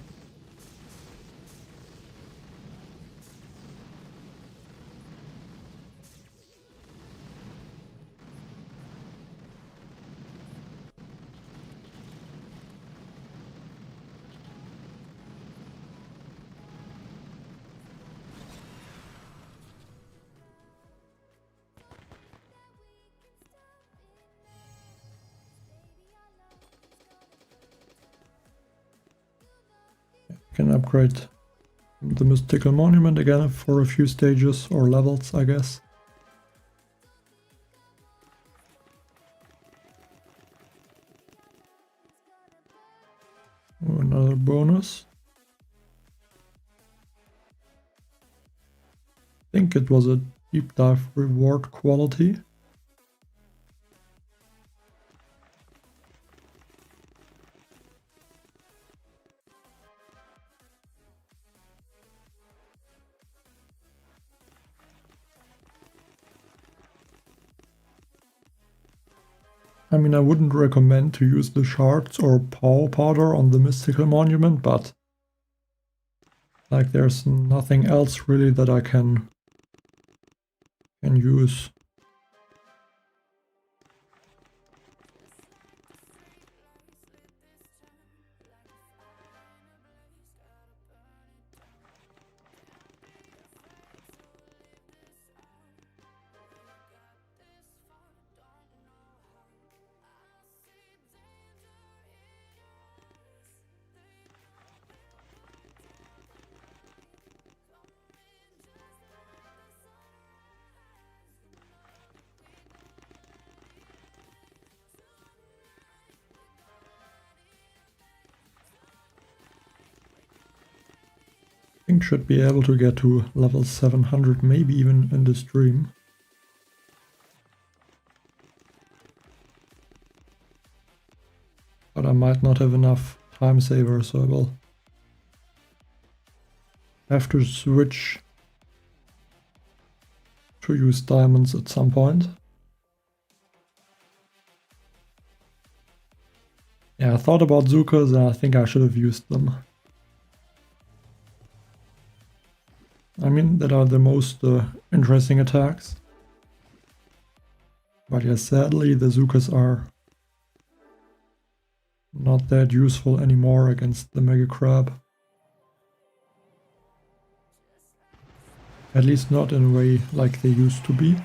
Can upgrade the mystical monument again for a few stages or levels, I guess. Another bonus. I think it was a deep dive reward quality. I mean, I wouldn't recommend to use the shards or power powder on the mystical monument, but like there's nothing else really that I can use. I think should be able to get to level 700, maybe even in the stream. But I might not have enough time saver, so I will have to switch to use diamonds at some point. Yeah, I thought about Zukas and I think I should have used them. I mean, that are the most interesting attacks. But yeah, sadly the Zukas are not that useful anymore against the Mega Crab. At least not in a way like they used to be.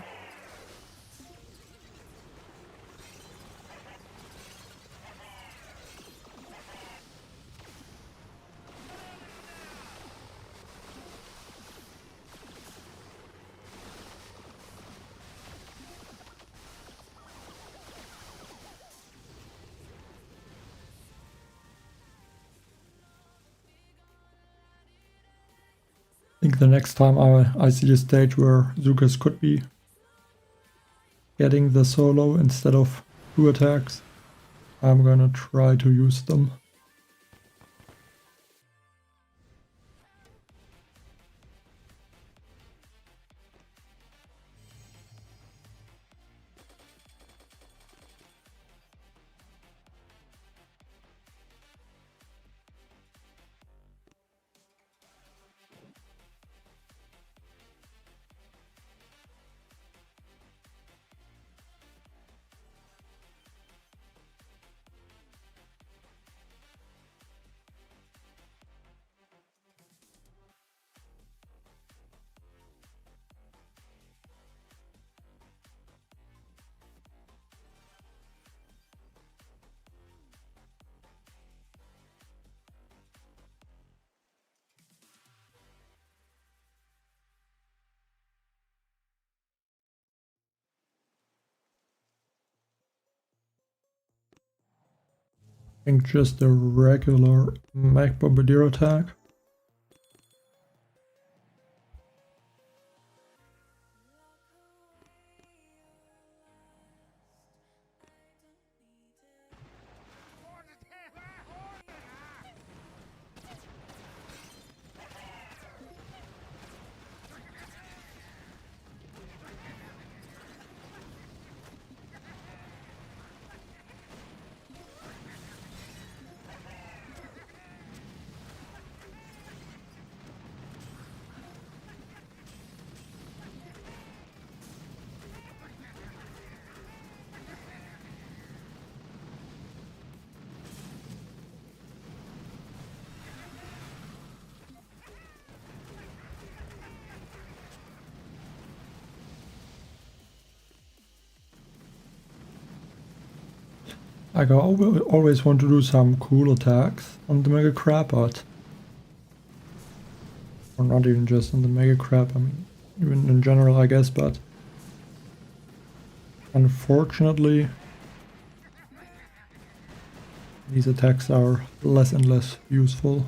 I think the next time I see a stage where Zukas could be getting the solo instead of 2 attacks, I'm gonna try to use them. I think just a regular Mag Bombardier attack. Like I always want to do some cool attacks on the Mega Crab, but... Or not even just on the Mega Crab, I mean, even in general I guess, but... Unfortunately... These attacks are less and less useful.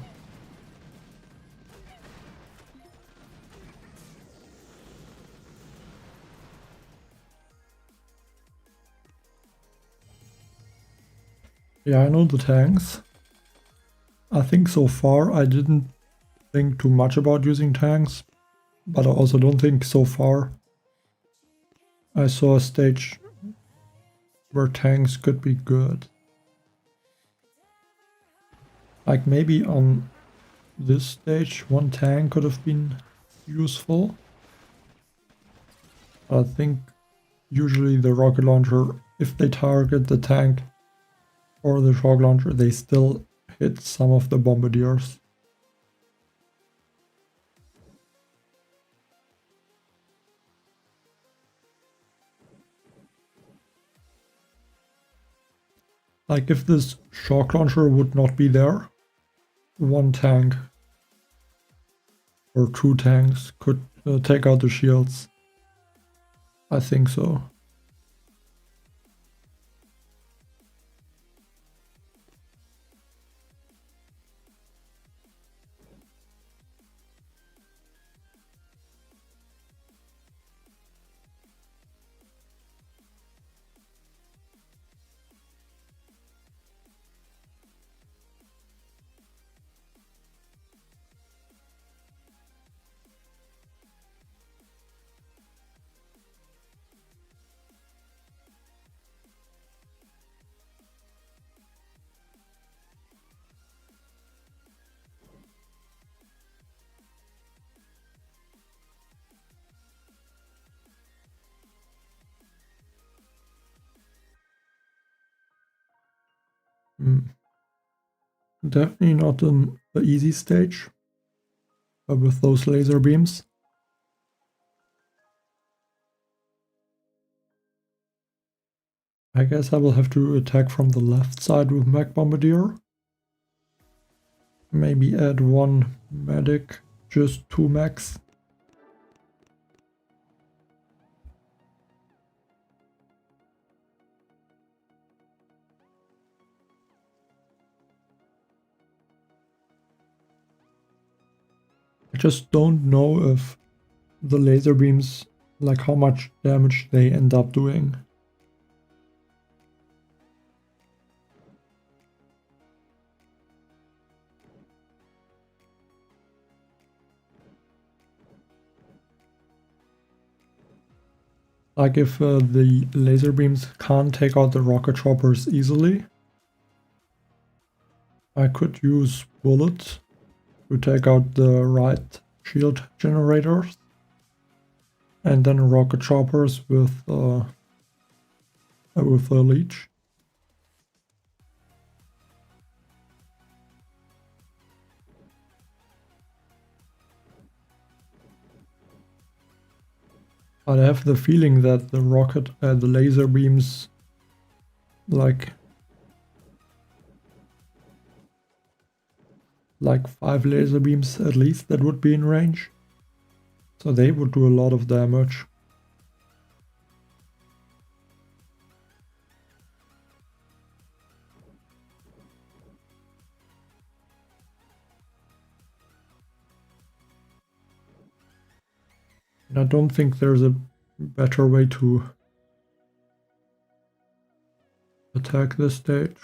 Yeah, I know the tanks. I think so far I didn't think too much about using tanks, but I also don't think so far I saw a stage where tanks could be good. Like maybe on this stage one tank could have been useful. I think usually the rocket launcher, if they target the tank or the shock launcher, they still hit some of the bombardiers. Like if this shock launcher would not be there, one tank or two tanks could take out the shields. I think so. Definitely not the easy stage with those laser beams. I guess I will have to attack from the left side with Mech Bombardier. Maybe add one medic, just two mechs. I just don't know if the laser beams, like how much damage they end up doing. Like if the laser beams can't take out the rocket choppers easily, I could use bullets to take out the right shield generators, and then rocket choppers with a leech. But I have the feeling that the laser beams, like 5 laser beams at least that would be in range. So they would do a lot of damage. And I don't think there's a better way to attack this stage.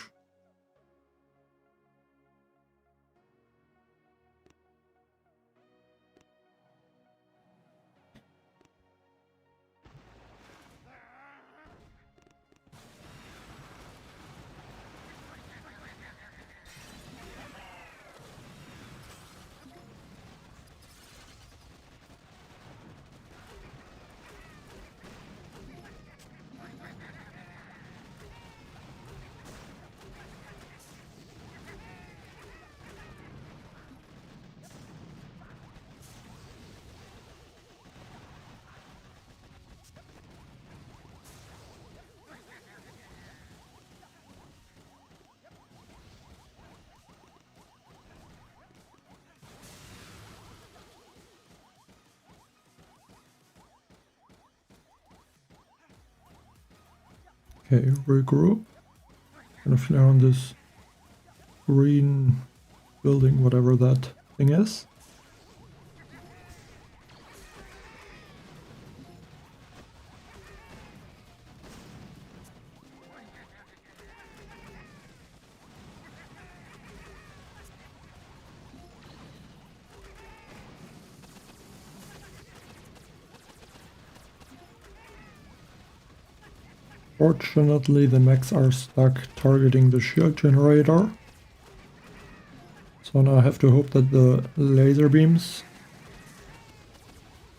Okay, regroup. Gonna flare on this green building, whatever that thing is. Fortunately, the mechs are stuck targeting the shield generator. So now I have to hope that the laser beams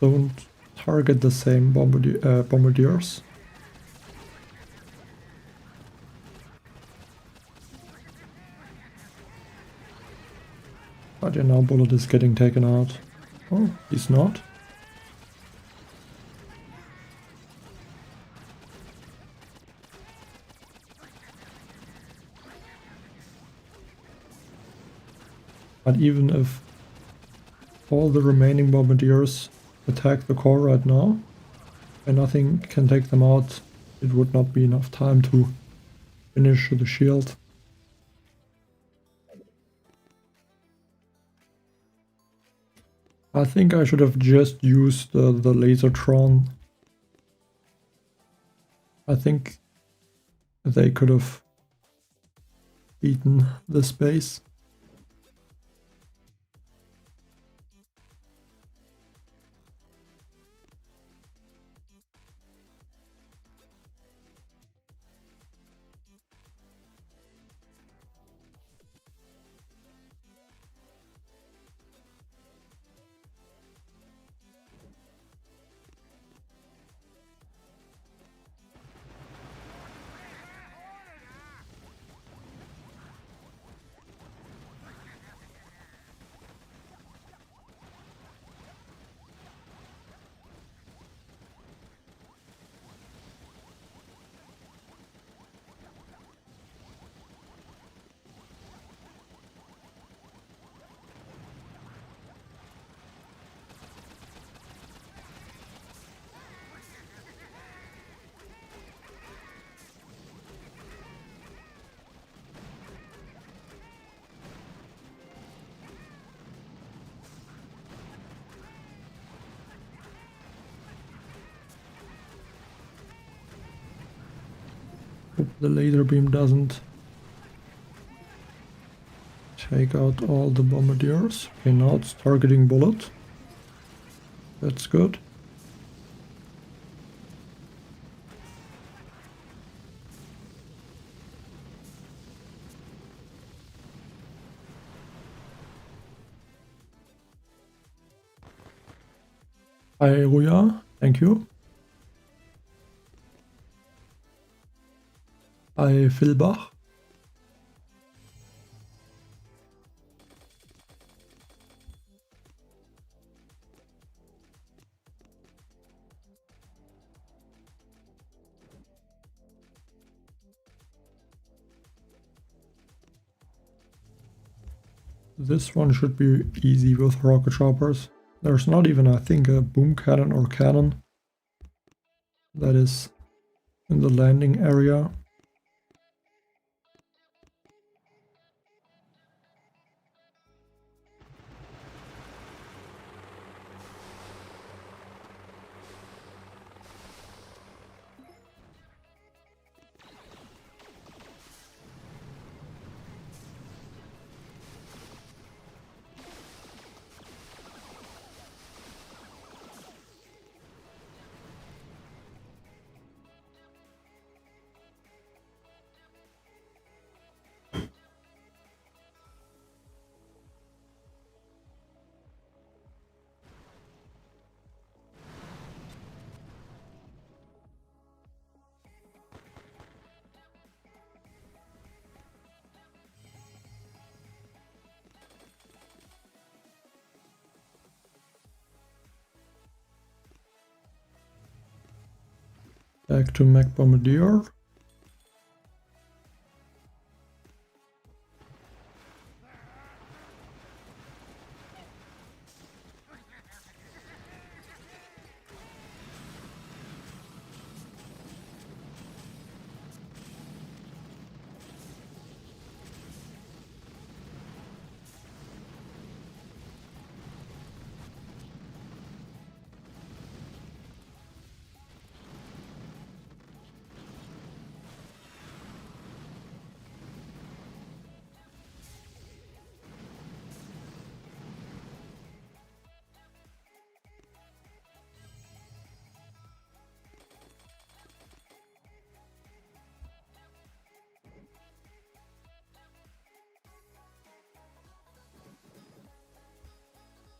don't target the same bombardiers. But yeah, now Bullet is getting taken out. Oh, he's not. But even if all the remaining bombardiers attack the core right now, and nothing can take them out, it would not be enough time to finish the shield. I think I should have just used the Lasertron. I think they could have beaten this base. Hope the laser beam doesn't take out all the bombardiers. Okay, now it's targeting Bullet. That's good. Hi, Ruya. Thank you. Hi, Philbach. This one should be easy with rocket choppers. There's not even, I think, a boom cannon or cannon that is in the landing area. Back to Mech Bombardier.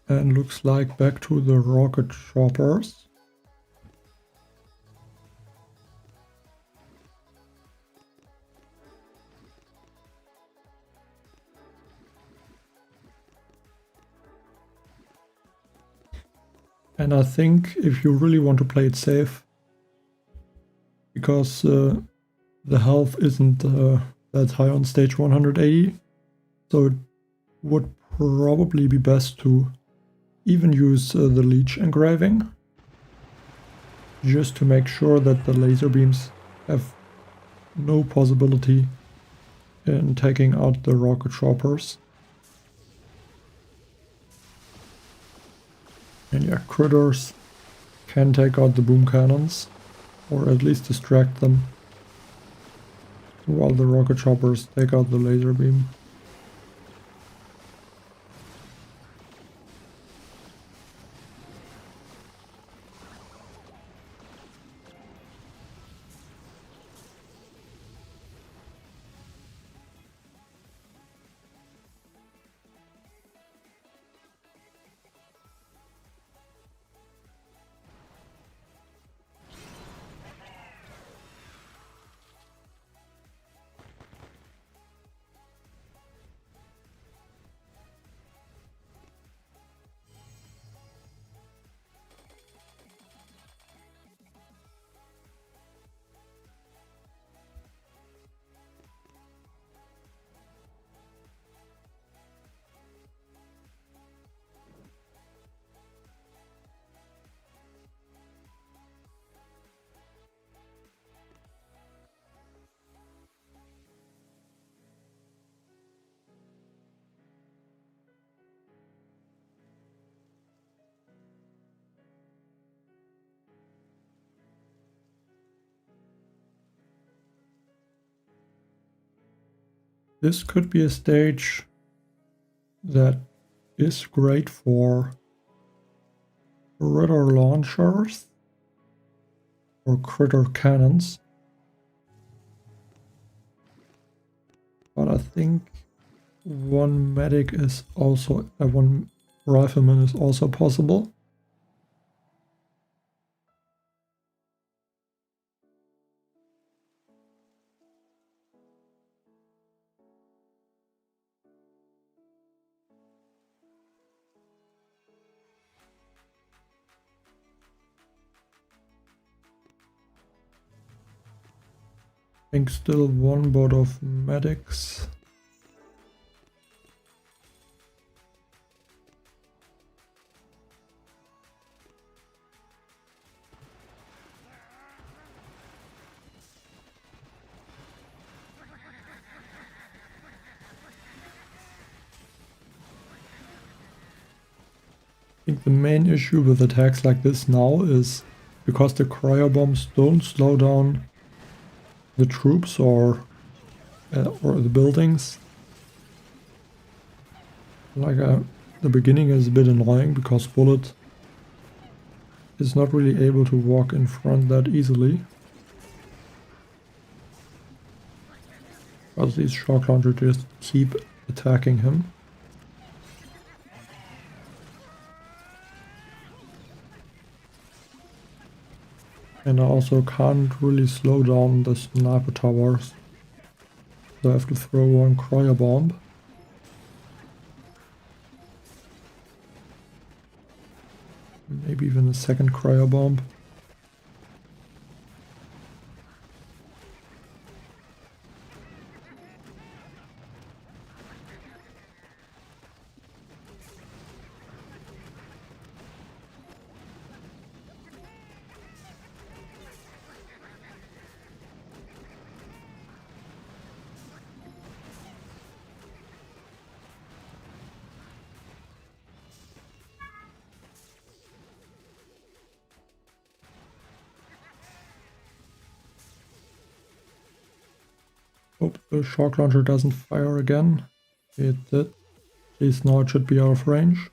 And looks like back to the rocket choppers. And I think if you really want to play it safe, because the health isn't that high on stage 180, so it would probably be best to even use the leech engraving, just to make sure that the laser beams have no possibility in taking out the rocket choppers. And yeah, critters can take out the boom cannons, or at least distract them, while the rocket choppers take out the laser beam. This could be a stage that is great for critter launchers or critter cannons. But I think one medic is also, one rifleman is also possible. I think still one boat of medics. I think the main issue with attacks like this now is because the cryo bombs don't slow down the troops or the buildings. Like the beginning is a bit annoying because Bullet is not really able to walk in front that easily. Because these shock launchers just keep attacking him. And I also can't really slow down the sniper towers. So I have to throw one cryo bomb. Maybe even a second cryo bomb. Hope the shock launcher doesn't fire again. It did. At least now it should be out of range.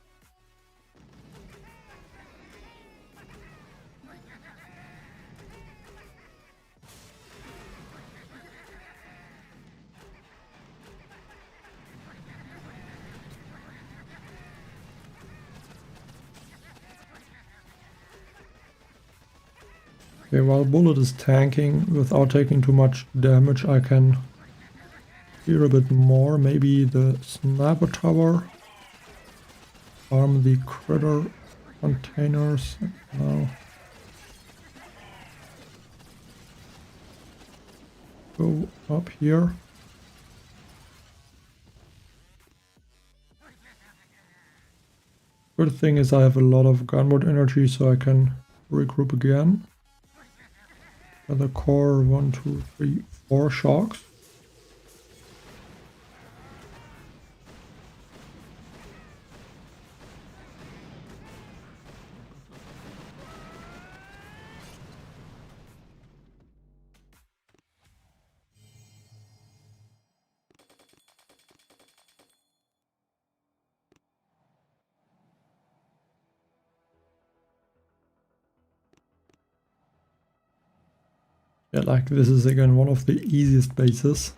Okay, while Bullet is tanking without taking too much damage, I can clear a bit more. Maybe the sniper tower. Farm the critter containers. No. Go up here. Good thing is I have a lot of gunboat energy, so I can regroup again. Another core, 1, 2, 3, 4 sharks. Yeah, like this is again one of the easiest bases.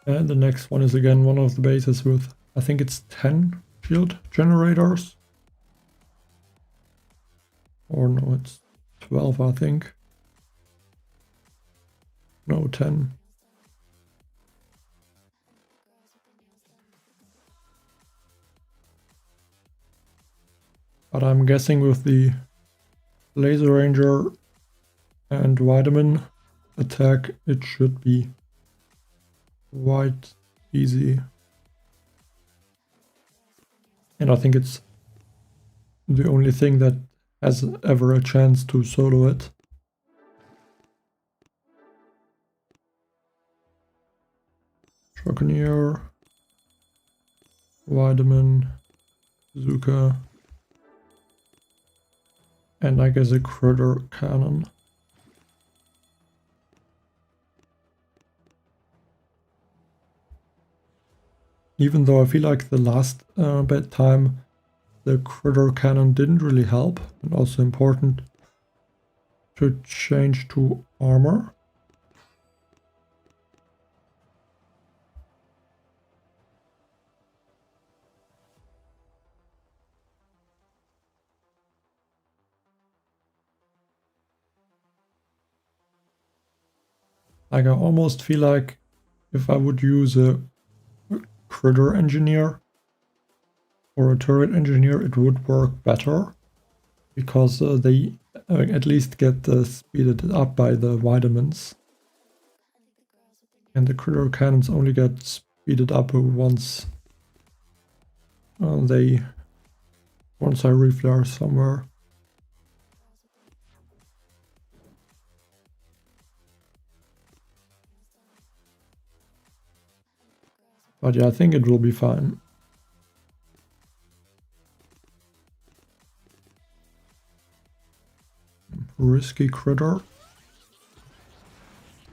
And the next one is again one of the bases with, I think it's 10 shield generators. Or no, it's 12, I think. No, 10. But I'm guessing with the Laser Ranger and Vitamin attack, it should be quite easy. And I think it's the only thing that has ever a chance to solo it. Shockneer, Vitamin, Zuka, and I guess a critter cannon. Even though I feel like the last bad time the critter cannon didn't really help, and also important to change to armor. Like I almost feel like if I would use a critter engineer or a turret engineer, it would work better, because they at least get speeded up by the vitamins, and the critter cannons only get speeded up once I reflare somewhere. But yeah, I think it will be fine. Risky critter.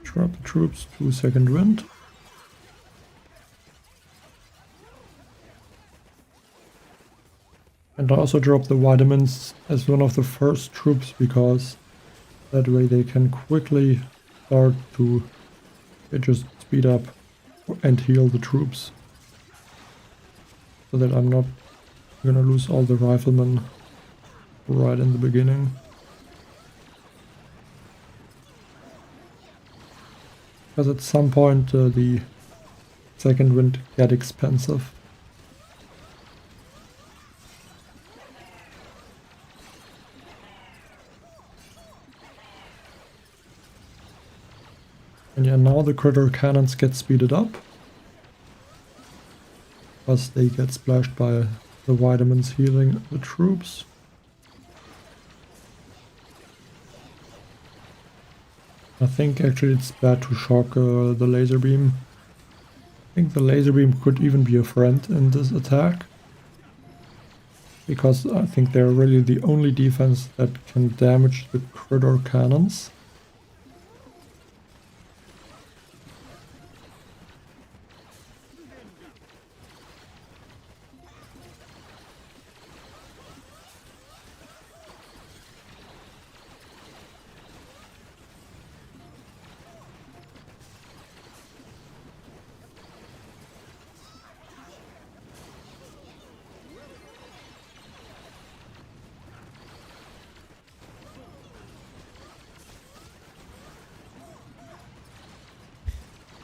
Trap the troops to second wind. And I also drop the vitamins as one of the first troops, because that way they can quickly start to just speed up and heal the troops, so that I'm not gonna lose all the riflemen right in the beginning. Because at some point the second wind get expensive. And yeah, now the critter cannons get speeded up, because they get splashed by the vitamins healing the troops. I think actually it's bad to shock the laser beam. I think the laser beam could even be a friend in this attack. because I think they're really the only defense that can damage the critter cannons.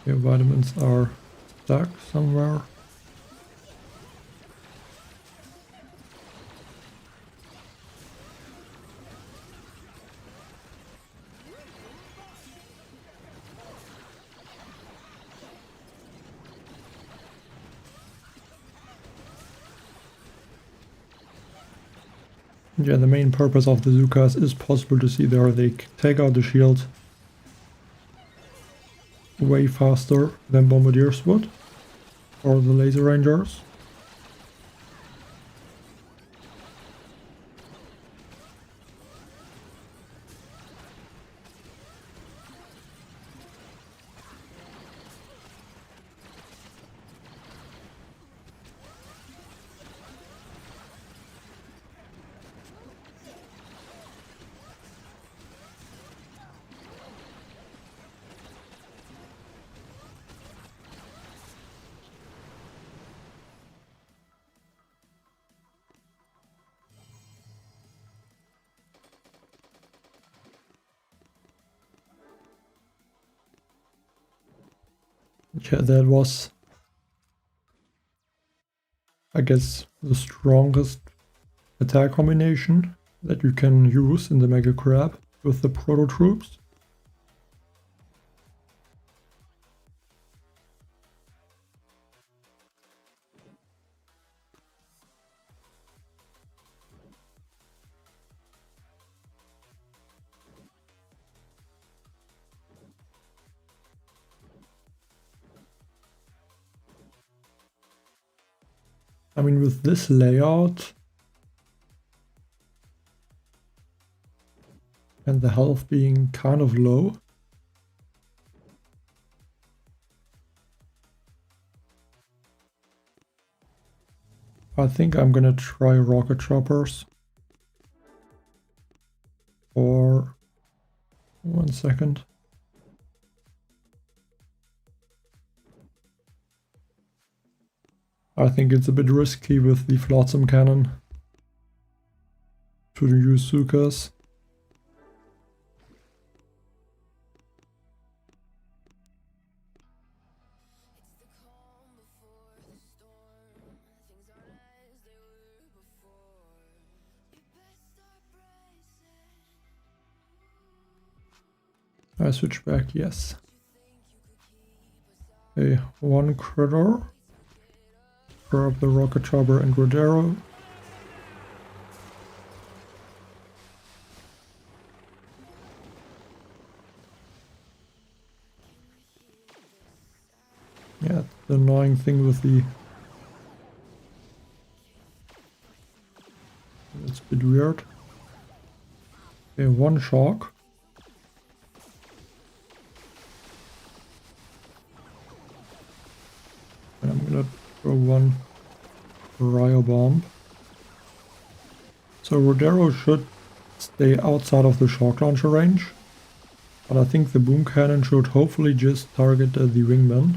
Your vitamins are stuck somewhere. Yeah, the main purpose of the Zukas is possible to see there. They take out the shield way faster than Bombardiers would, or the Laser Rangers. Yeah, that was, I guess, the strongest attack combination that you can use in the Mega Crab with the Proto Troops. I mean, with this layout and the health being kind of low, I think I'm gonna try rocket choppers. For 1 second. I think it's a bit risky with the Flotsam cannon to use Zukas. I switch back, yes. Okay, one critter. Grab the rocket chopper and Rodero. Yeah, the annoying thing with the... It's a bit weird. Okay, one shock. And I'm gonna throw one Cryo bomb. So Rodero should stay outside of the shock launcher range. But I think the boom cannon should hopefully just target the wingman.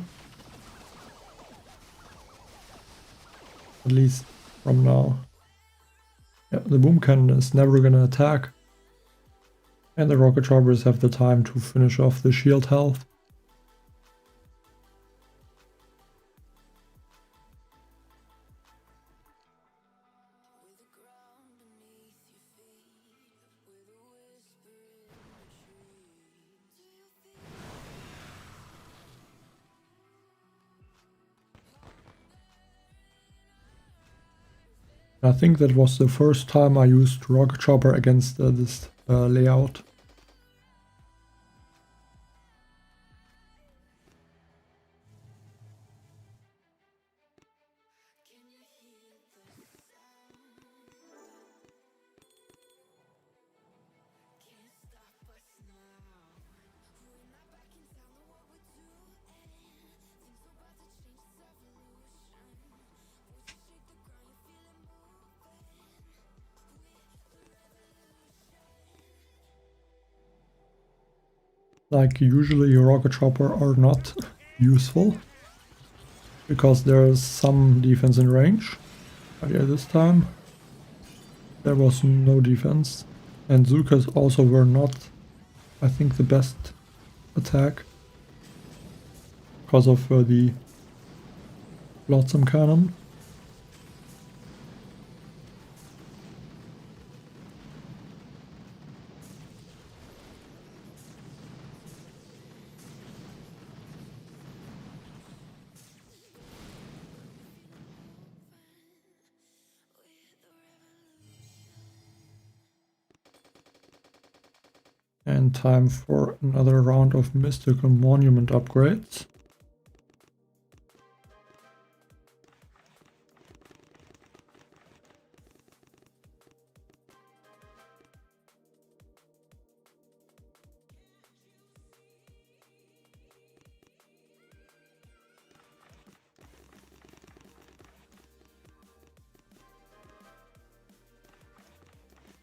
At least from now. Yeah, the boom cannon is never gonna attack. And the rocket choppers have the time to finish off the shield health. I think that was the first time I used rocket chopper against this layout. Like usually rocket chopper are not useful because there's some defense in range. But yeah, this time there was no defense. And Zukas also were not, I think, the best attack because of the Flotsam cannon. And time for another round of mystical monument upgrades.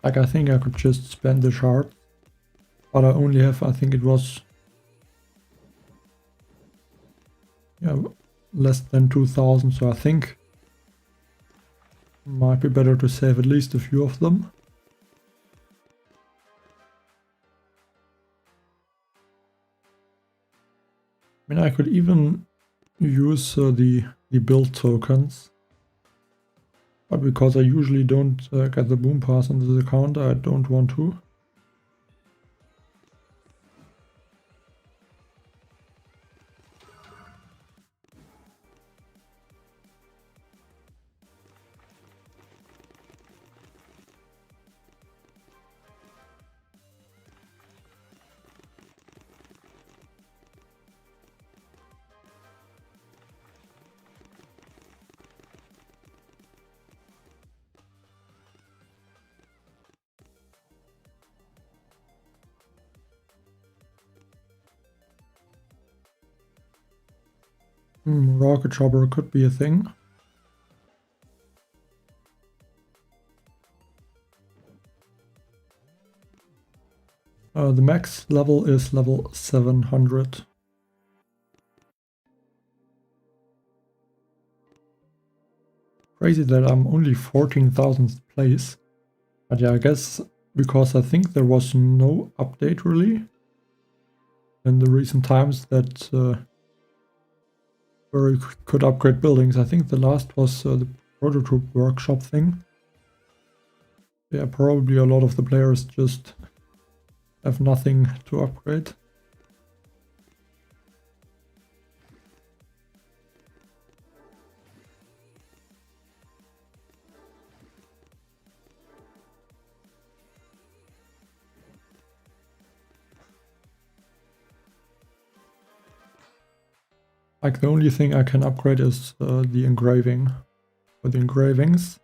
Like, I think I could just spend the shard, but I only have, I think it was, yeah, less than 2000, so I think might be better to save at least a few of them. I mean, I could even use the build tokens, but because I usually don't get the boom pass on this account, I don't want to. Rocket chopper could be a thing. The max level is level 700. Crazy that I'm only 14,000th place. But yeah, I guess because I think there was no update really in the recent times that where you could upgrade buildings. I think the last was the prototype workshop thing. Yeah, probably a lot of the players just have nothing to upgrade. Like the only thing I can upgrade is the engraving, or the engravings.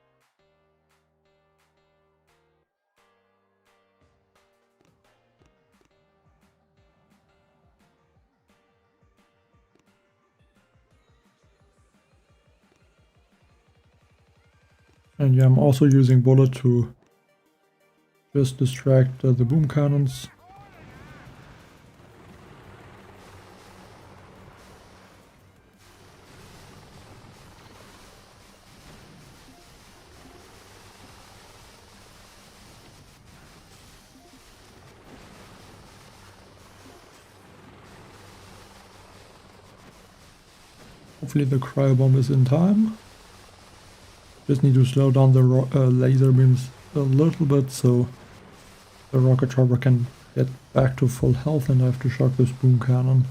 And yeah, I'm also using bullet to just distract the boom cannons. Hopefully the cryo bomb is in time. Just need to slow down the laser beams a little bit so the rocket chopper can get back to full health, and I have to shock this boom cannon.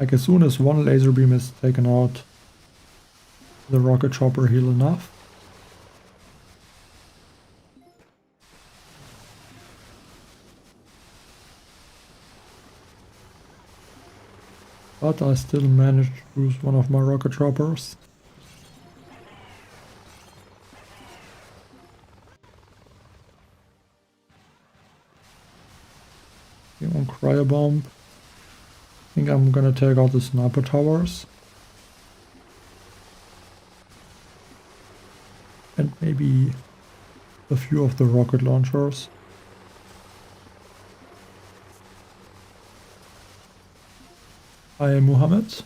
Like as soon as one laser beam is taken out, the rocket chopper heal enough. But I still managed to lose one of my rocket choppers. Okay, one cryo bomb. I think I'm gonna take out the sniper towers. And maybe a few of the rocket launchers. Hi, Mohammed.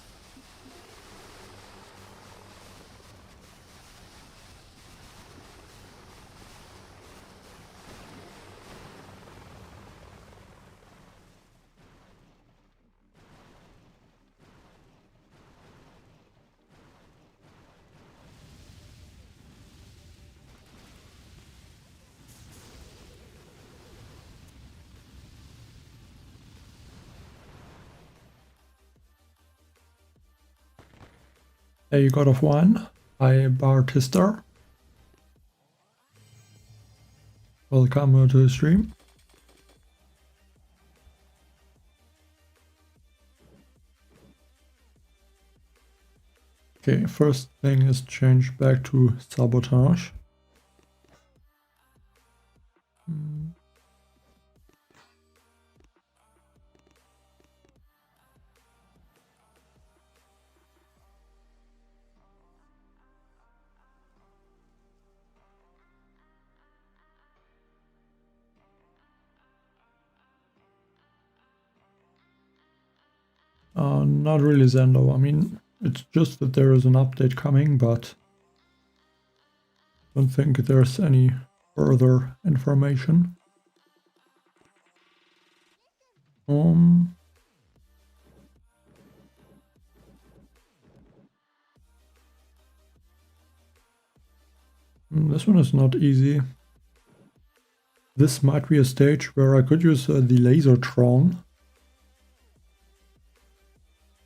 Hey, God of Wine. Hi, Bartister. Welcome to the stream. Okay, first thing is change back to sabotage. Not really, Zendo. I mean, it's just that there is an update coming, but I don't think there's any further information. This one is not easy. This might be a stage where I could use the Lasertron.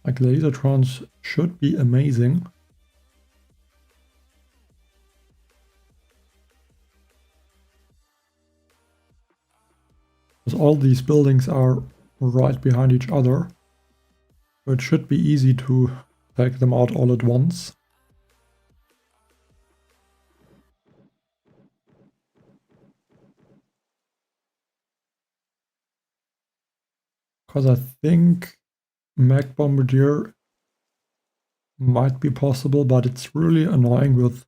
Like, Lasertrons should be amazing. Because all these buildings are right behind each other. So it should be easy to take them out all at once. Because I think Mech Bombardier might be possible, but it's really annoying with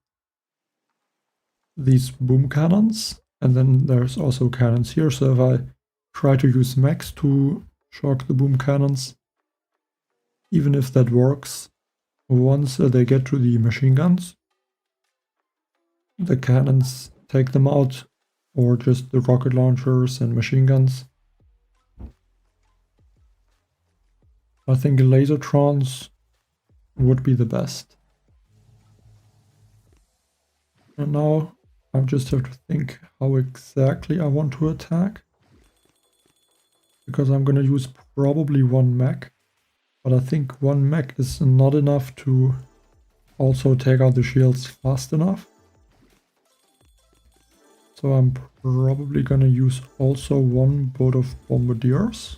these boom cannons. And then there's also cannons here, so if I try to use mechs to shock the boom cannons, even if that works, once they get to the machine guns, the cannons take them out, or just the rocket launchers and machine guns. I think Lasertrons would be the best. And now I just have to think how exactly I want to attack. Because I'm gonna use probably one mech. But I think one mech is not enough to also take out the shields fast enough. So I'm probably gonna use also one boat of bombardiers.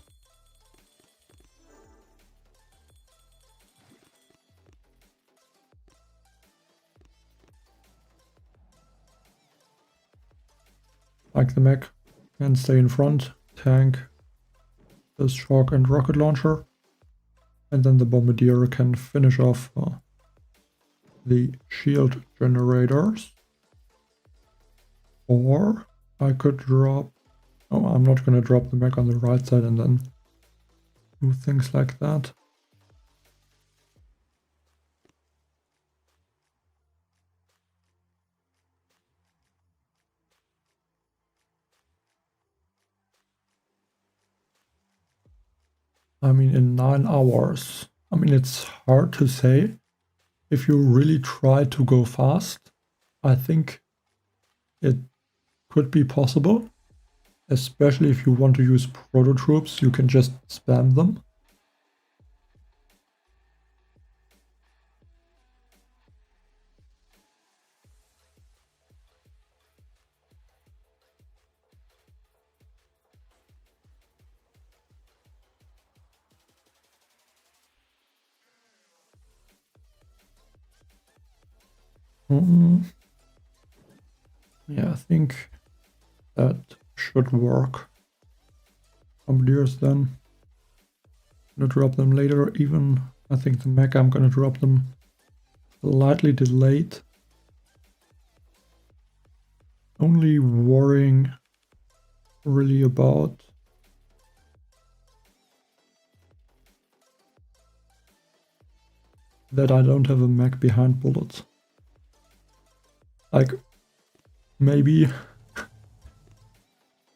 Like, the mech can stay in front, tank the shock and rocket launcher, and then the bombardier can finish off the shield generators. Or I could drop... Oh, I'm not going to drop the mech on the right side and then do things like that. I mean, in 9 hours. I mean, it's hard to say. If you really try to go fast, I think it could be possible. Especially if you want to use proto troops, you can just spam them. Yeah, I think that should work. Bombardiers then. I'm gonna drop them later. Even I think the mech, I'm gonna drop them slightly delayed. only worrying really about that I don't have a mech behind bullets. Like, maybe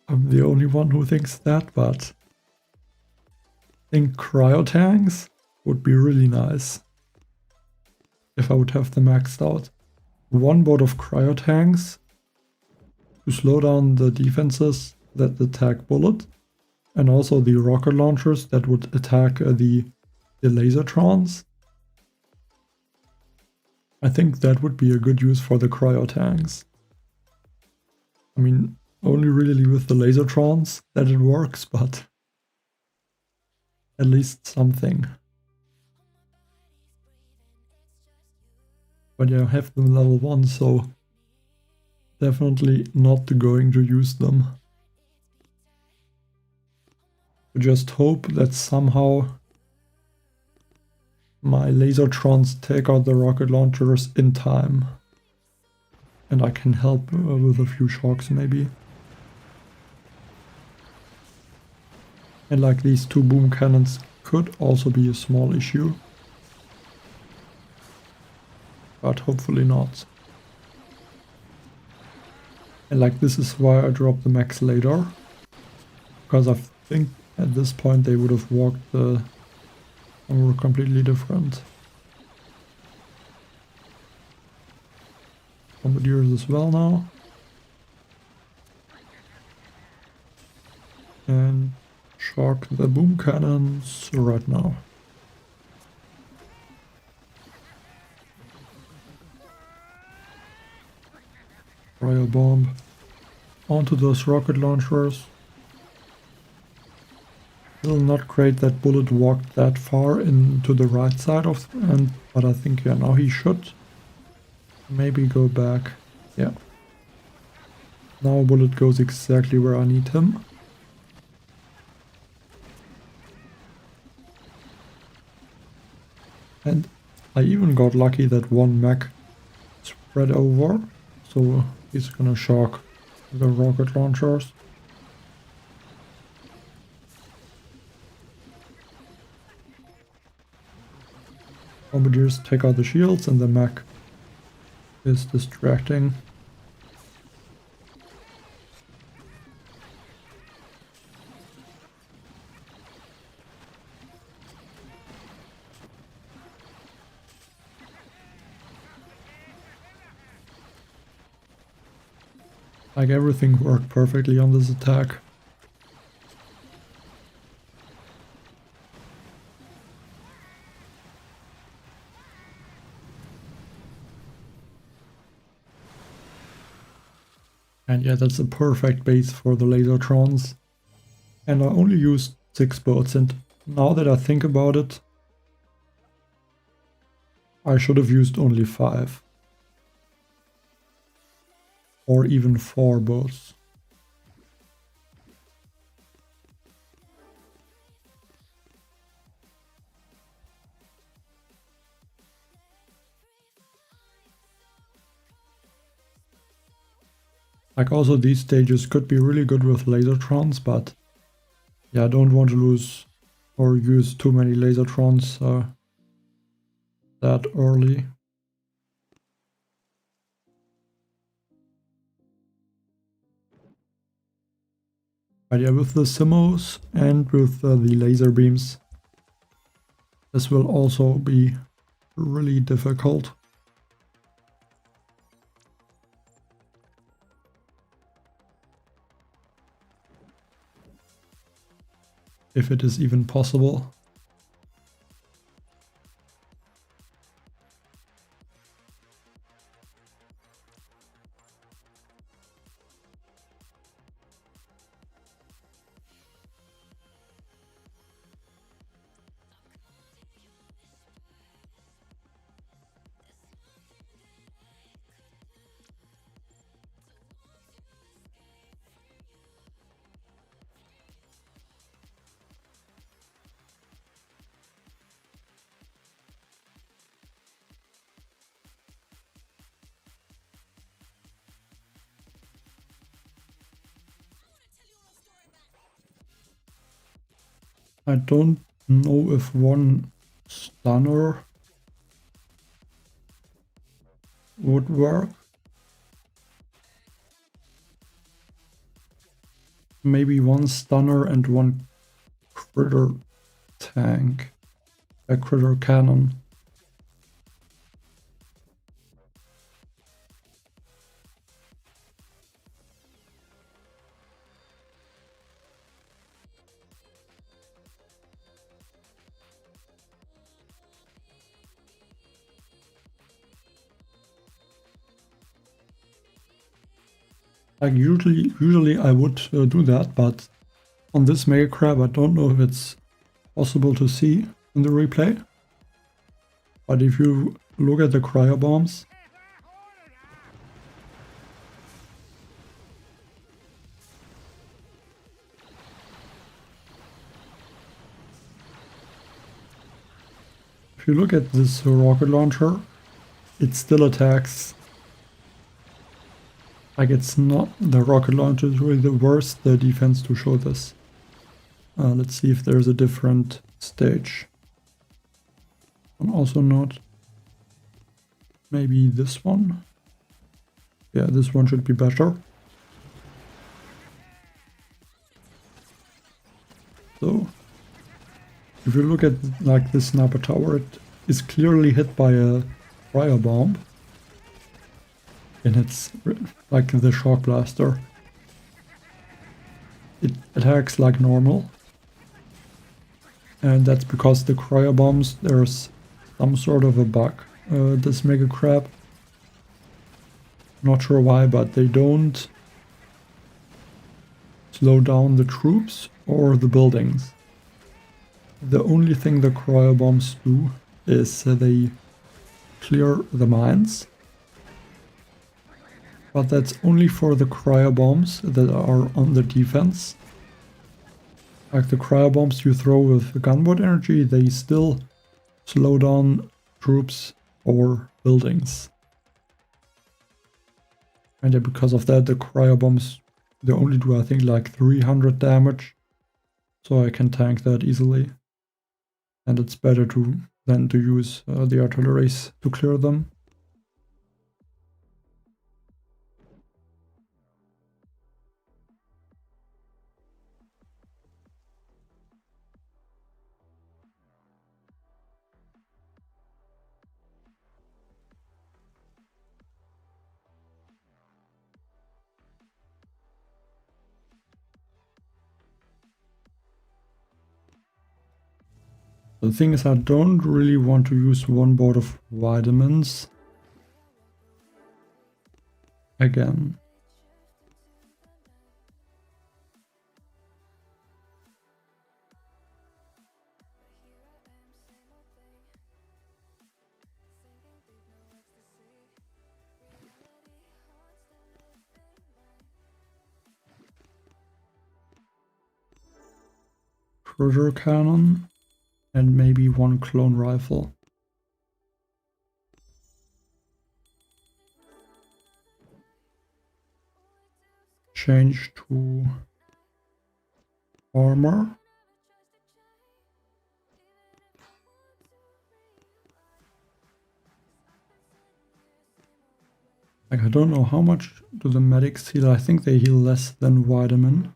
I'm the only one who thinks that, but I think cryo tanks would be really nice if I would have them maxed out. One board of cryo tanks to slow down the defenses that attack bullet, and also the rocket launchers that would attack the lasertrons. I think that would be a good use for the cryo tanks. I mean, only really with the lasertrons that it works, but at least something. But yeah, I have them level 1, so definitely not going to use them. I just hope that somehow my lasertrons take out the rocket launchers in time. And I can help with a few shocks maybe. And like these 2 boom cannons could also be a small issue. But hopefully not. And like this is why I dropped the max later. Because I think at this point they would have walked somewhere completely different. Bombardiers as well now. And shock the boom cannons right now. Cryo bomb onto those rocket launchers. Still not great that bullet walked that far into the right side of the end, but I think yeah, now he should maybe go back. Yeah. Now bullet goes exactly where I need him. And I even got lucky that one mech spread over, so he's gonna shock the rocket launchers. Bombardiers take out the shields and the mech is distracting. Like everything worked perfectly on this attack. And yeah, that's a perfect base for the lasertrons. And I only used 6 boats, and now that I think about it, I should have used only 5. Or even 4 boats. Like also these stages could be really good with lasertrons, but yeah, I don't want to lose or use too many lasertrons that early. But yeah, with the simmos and with the laser beams, this will also be really difficult. If it is even possible. I don't know if one stunner would work. Maybe one stunner and one critter tank. A critter cannon. Like usually I would do that, but on this Mega Crab I don't know if it's possible to see in the replay. But if you look at the cryo bombs, if you look at this rocket launcher, it still attacks. Like it's not, the rocket launcher is really the worst defense to show this. Let's see if there's a different stage. And also not. Maybe this one. Yeah, this one should be better. So, if you look at like this sniper tower, it is clearly hit by a cryo bomb. And it's like the shock blaster. It attacks like normal. And that's because the cryo bombs, there's some sort of a bug. This Mega Crab. Not sure why, but they don't slow down the troops or the buildings. The only thing the cryo bombs do is they clear the mines. But that's only for the cryo bombs that are on the defense. Like the cryo bombs you throw with gunboat energy, they still slow down troops or buildings. And yeah, because of that, the cryo bombs, they only do I think like 300 damage. So I can tank that easily. And it's better than to use the artilleries to clear them. The thing is, I don't really want to use one board of vitamins again. Critter cannon. And maybe one clone rifle. Change to armor. Like I don't know how much do the medics heal. I think they heal less than vitamin.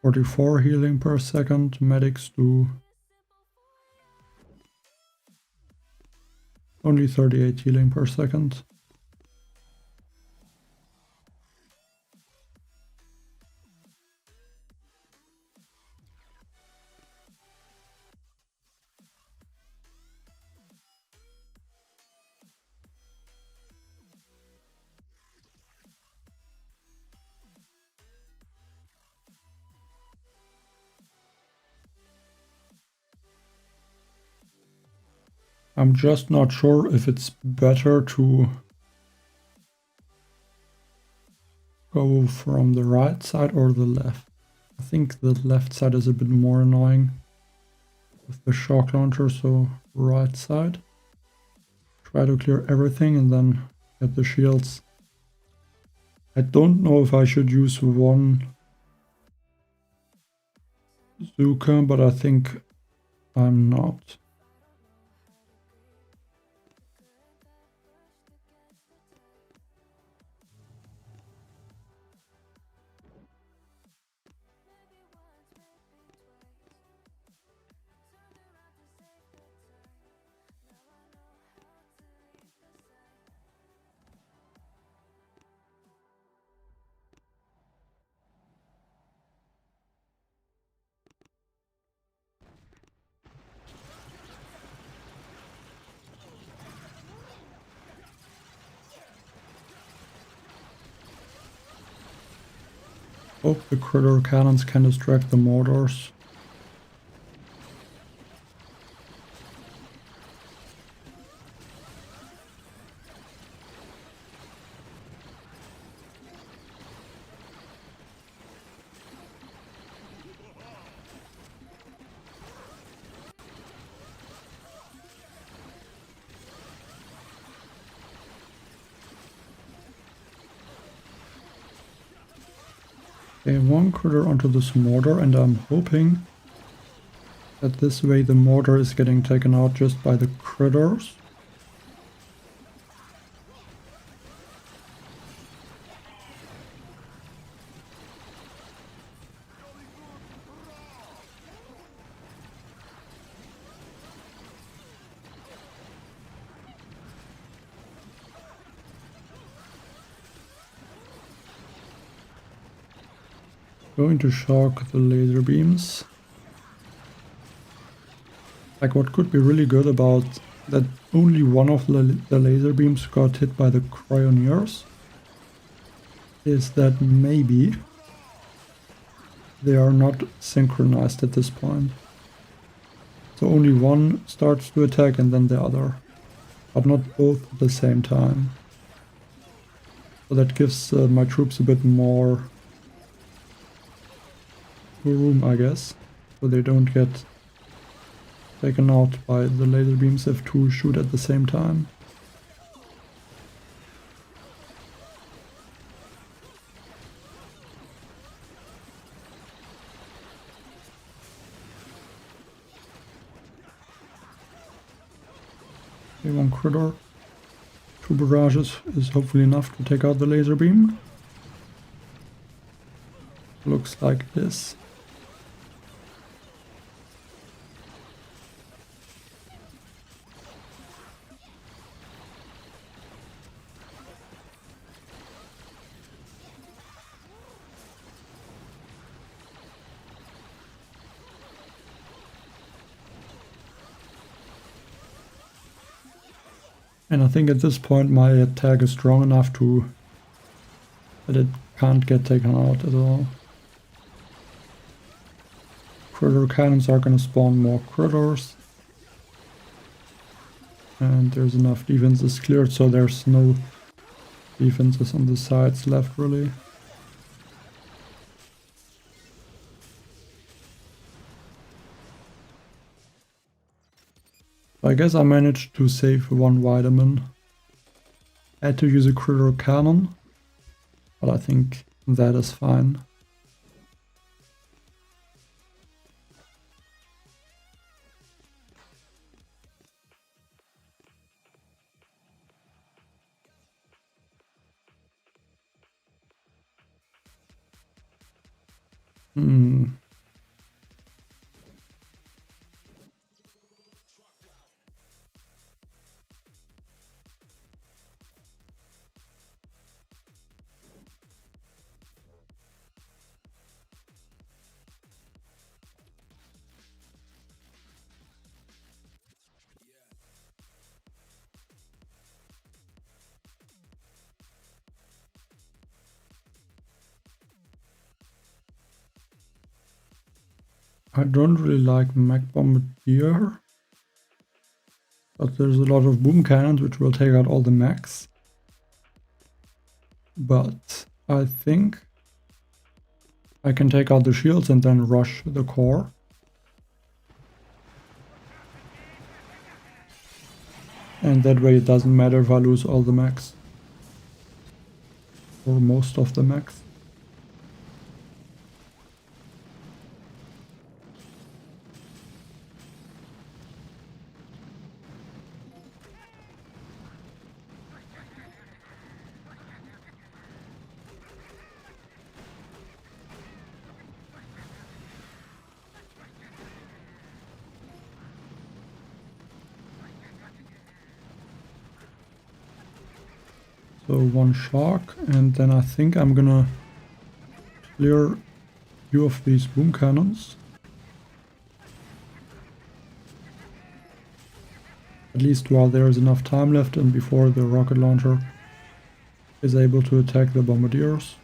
44 healing per second. Medics do only 38 healing per second. I'm just not sure if it's better to go from the right side or the left. I think the left side is a bit more annoying with the shock launcher, so right side. Try to clear everything and then get the shields. I don't know if I should use one bazooka, but I think I'm not. Hope the critter cannons can distract the mortars. Okay, one critter onto this mortar, and I'm hoping that this way the mortar is getting taken out just by the critters. Going to shock the laser beams. Like, what could be really good about that only one of the laser beams got hit by the cryoneers is that maybe they are not synchronized at this point. So only one starts to attack and then the other, but not both at the same time. So that gives my troops a bit more room, I guess, so they don't get taken out by the laser beams if two shoot at the same time. Okay, one critter. Two barrages is hopefully enough to take out the laser beam. Looks like this. And I think at this point my attack is strong enough to that it can't get taken out at all. Critter cannons are gonna spawn more critters. And there's enough defenses cleared, so there's no defenses on the sides left really. I guess I managed to save one vitamin. I had to use a critter cannon, but I think that is fine. I don't really like mech bombardier, but there's a lot of boom cannons which will take out all the mechs. But I think I can take out the shields and then rush the core. And that way it doesn't matter if I lose all the mechs. Or most of the mechs. So one shock, and then I think I'm gonna clear a few of these boom cannons. At least while there is enough time left and before the rocket launcher is able to attack the bombardiers.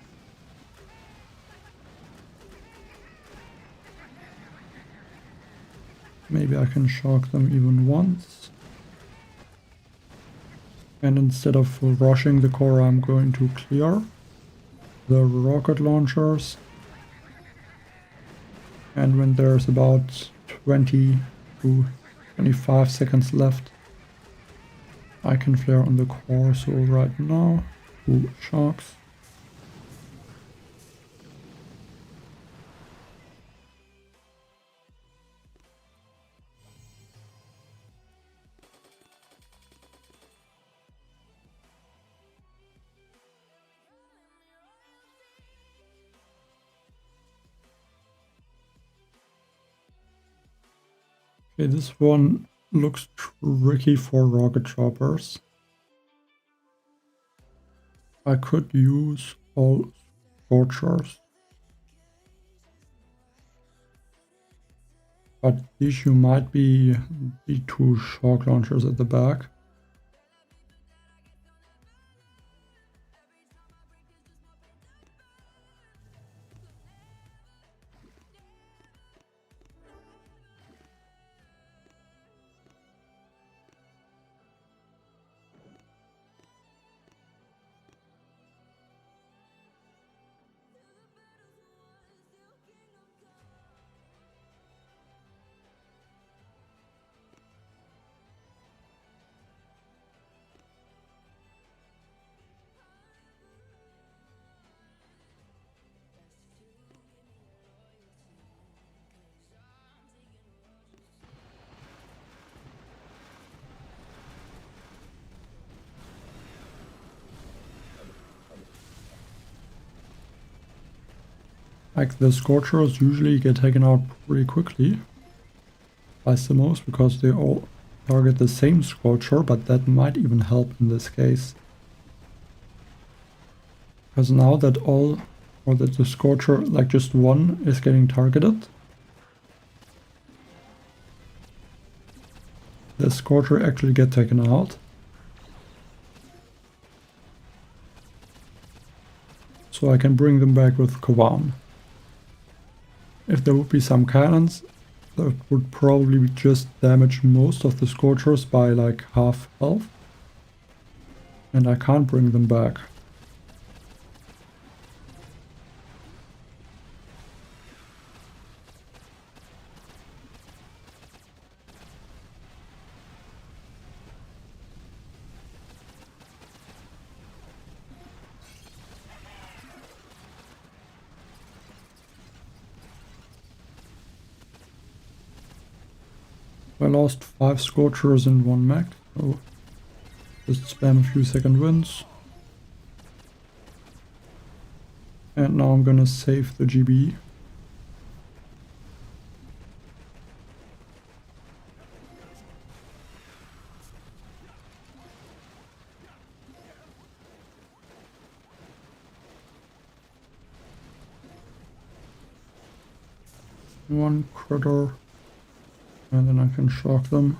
Maybe I can shock them even once. And instead of rushing the core, I'm going to clear the rocket launchers. And when there's about 20 to 25 seconds left, I can flare on the core. So right now, 2 shocks. Okay, this one looks tricky for rocket choppers. I could use all scorchers. But the issue might be the 2 shock launchers at the back. Like the scorchers usually get taken out pretty quickly by simmos because they all target the same scorcher, but that might even help in this case. Because now that the scorcher, like just one, is getting targeted, the scorcher actually get taken out. So I can bring them back with Kawan. If there would be some cannons, that would probably just damage most of the scorchers by like half health. And I can't bring them back. I lost 5 scorchers in 1 mech, so just spam a few second wins. And now I'm gonna save the GB. One critter. And then I can shock them.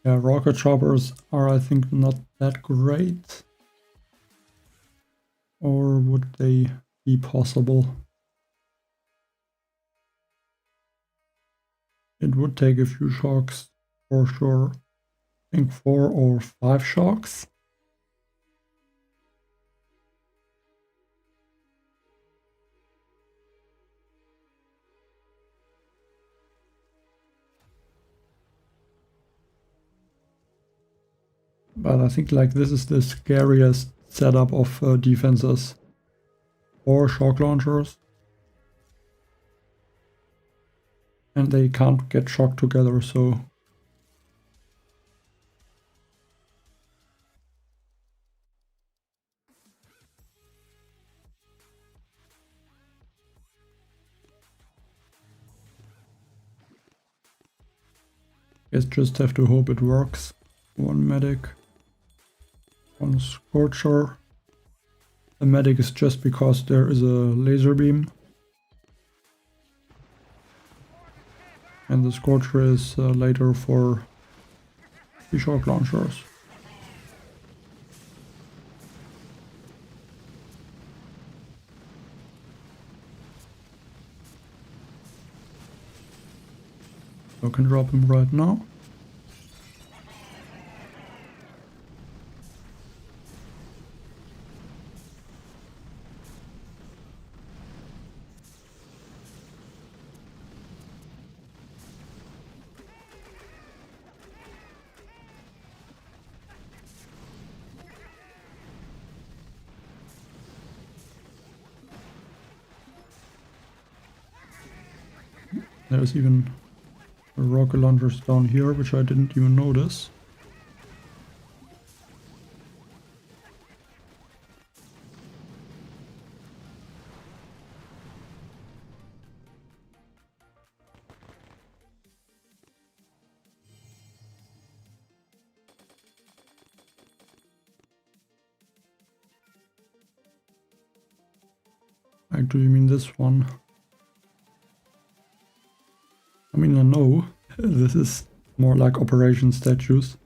Yeah, rocket choppers are, I think, not that great. Or would they be possible? It would take a few shocks for sure. I think 4 or 5 shocks. But I think like this is the scariest setup of defenses. 4 shock launchers. And they can't get shocked together, so... Guess just have to hope it works. 1 medic. 1 scorcher. The medic is just because there is a laser beam. And the scorcher is later for the shock launchers. So I can drop him right now. There's even rocket launchers down here, which I didn't even notice. Like, do you mean this one? I mean, I know this is more like operation statues.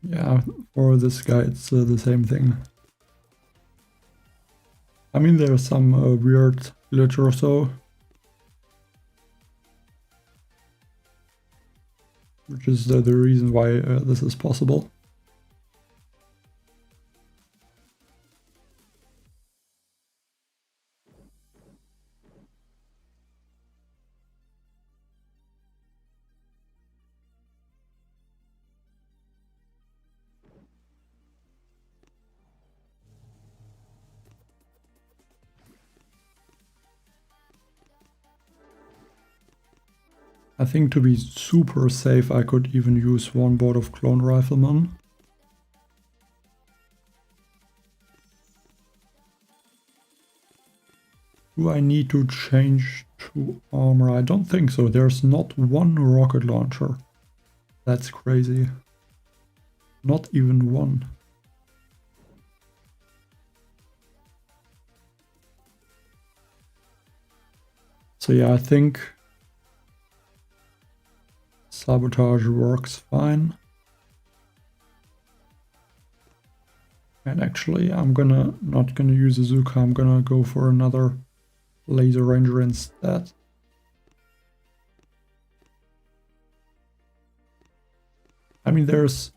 Yeah, for this guy it's the same thing. I mean, there's some weird glitch or so, which is the reason why this is possible. I think to be super safe I could even use 1 board of clone riflemen. Do I need to change to armor? I don't think so. There's not 1 rocket launcher. That's crazy. Not even 1. So yeah, I think sabotage works fine. And actually I'm not gonna use a Zuka, I'm gonna go for another laser ranger instead. I mean, there's,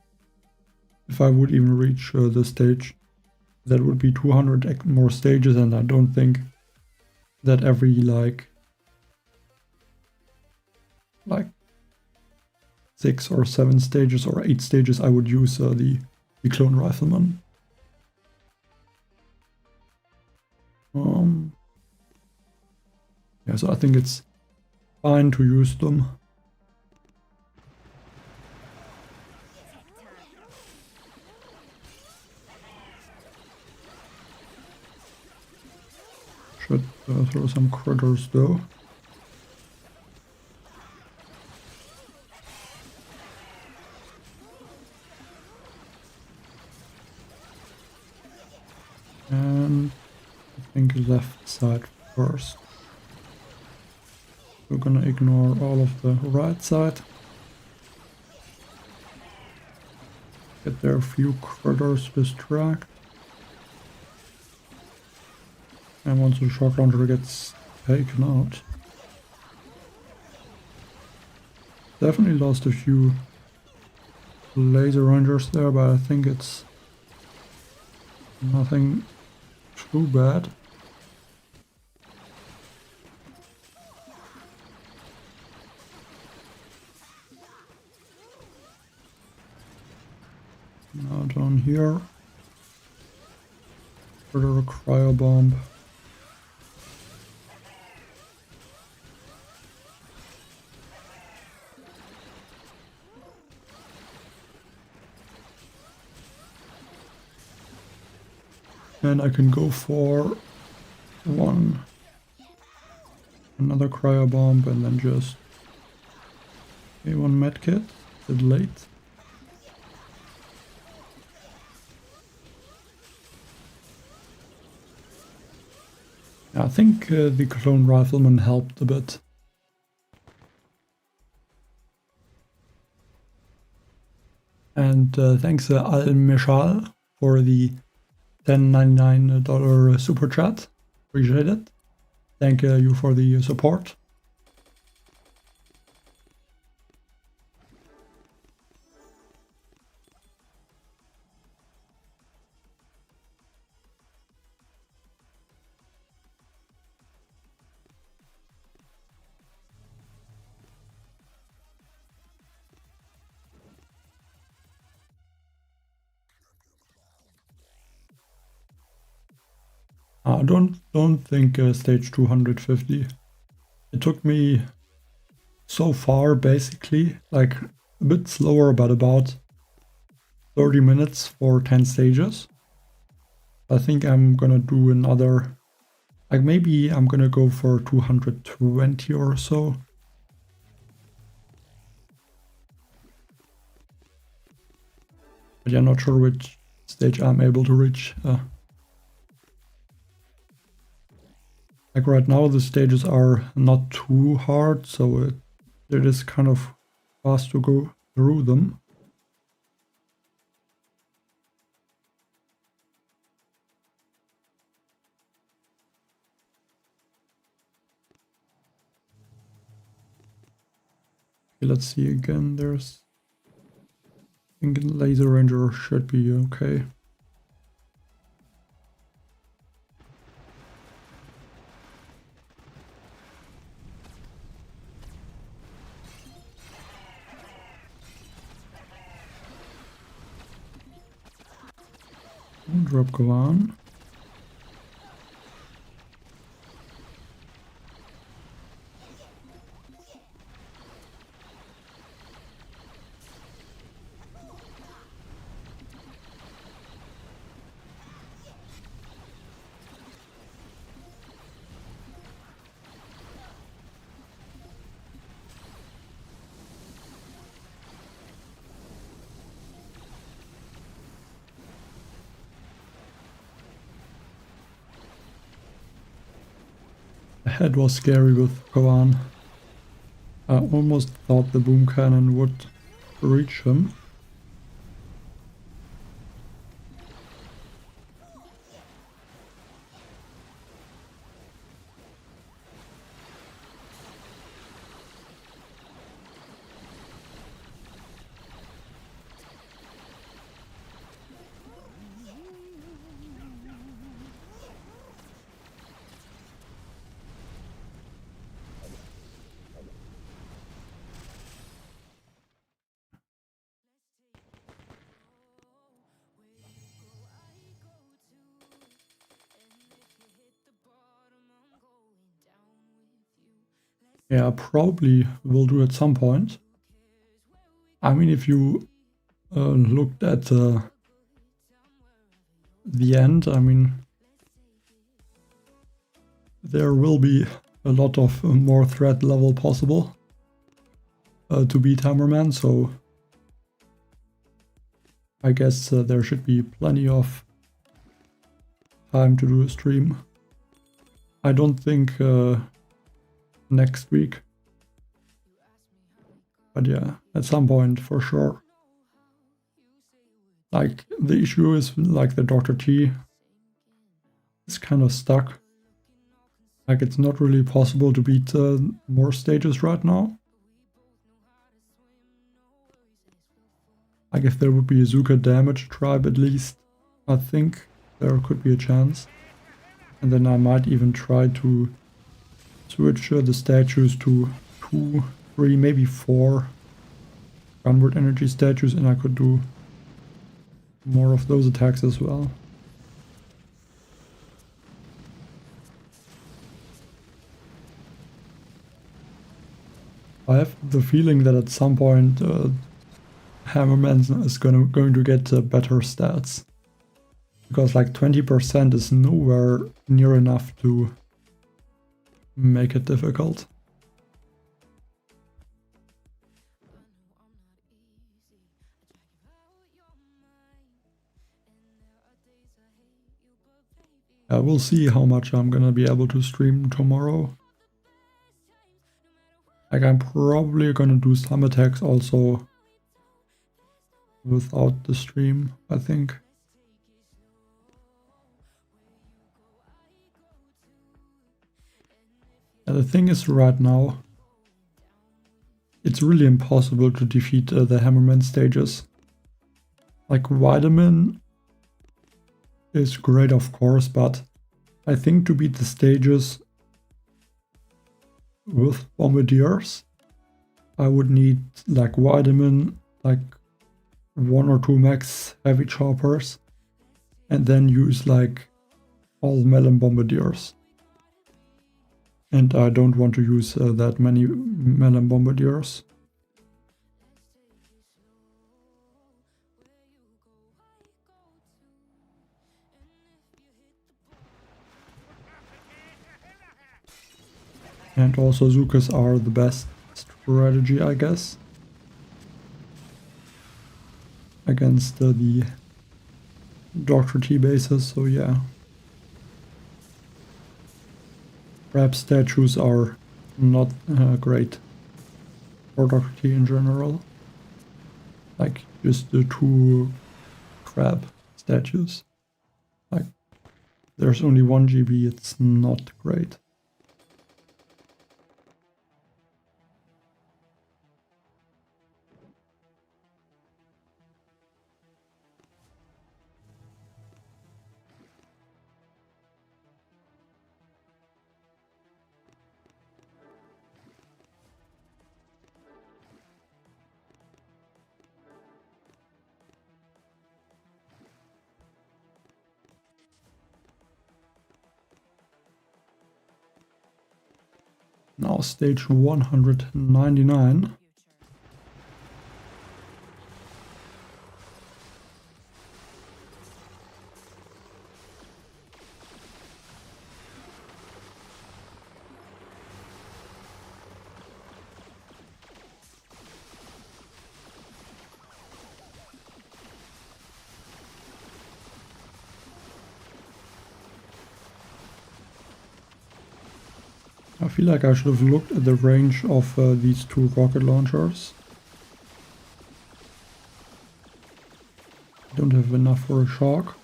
if I would even reach the stage, that would be 200 more stages, and I don't think that every like 6 or 7 stages or 8 stages I would use the clone rifleman. Yeah, so I think it's fine to use them. Should throw some critters though. And I think left side first. We're gonna ignore all of the right side. Get there a few critters distract. And once the shock launcher gets taken out. Definitely lost a few laser rangers there, but I think it's nothing too bad. Now down here. Further a cryo bomb. And I can go for another cryo bomb and then just one medkit. A bit late. I think the clone rifleman helped a bit. And thanks Al-Mishal for the $10.99 super chat. Appreciate it. Thank you for the support. I don't think stage 250. It took me so far basically, like a bit slower, but about 30 minutes for 10 stages. I think I'm gonna do another, like maybe I'm gonna go for 220 or so. But yeah, not sure which stage I'm able to reach. Like right now the stages are not too hard, so it is kind of fast to go through them. Okay, let's see again, there's... I think Laser Ranger should be okay. Drop Govan. The head was scary with Govan. I almost thought the boom cannon would reach him. Yeah, probably will do at some point. I mean, if you looked at the end, I mean, there will be a lot of more threat level possible to beat Hammerman, so I guess there should be plenty of time to do a stream. I don't think next week, but yeah, at some point for sure. Like, the issue is, like, the Dr. T is kind of stuck. Like, it's not really possible to beat more stages right now. Like, if there would be a Zuka damage tribe at least, I think there could be a chance. And then I might even try to switch the statues to 2, 3, maybe 4 Gunward energy statues, and I could do more of those attacks as well. I have the feeling that at some point Hammerman is going to get better stats. Because like 20% is nowhere near enough to make it difficult. We'll see how much I'm gonna be able to stream tomorrow. Like I'm probably gonna do some attacks also without the stream, I think. And the thing is right now, it's really impossible to defeat the Hammerman stages. Like Vitamin is great of course, but I think to beat the stages with Bombardiers, I would need like Vitamin, like 1 or 2 max heavy choppers, and then use like all melon Bombardiers. And I don't want to use that many melon Bombardiers. And also Zukas are the best strategy, I guess, against the Dr. T bases, so yeah. Perhaps statues are not great for Dr. T in general. Like just the 2 crab statues. Like there's only 1 GB, it's not great. Now stage 199. I feel like I should have looked at the range of these 2 rocket launchers. I don't have enough for a shock.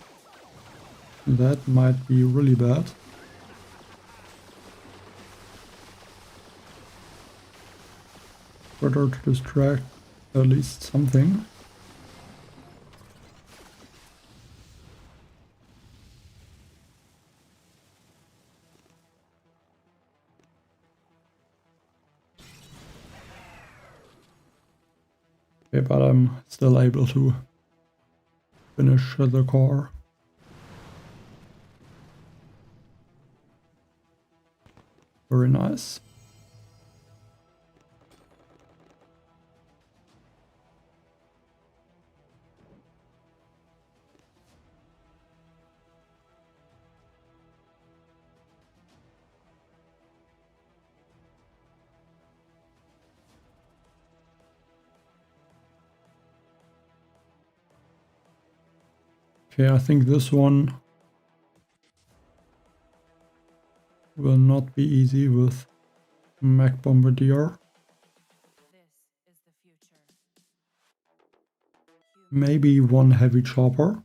That might be really bad. Better to distract at least something. Okay, but I'm still able to finish the core. Very nice. Okay, I think this one will not be easy with Mech Bombardier. Maybe 1 heavy chopper.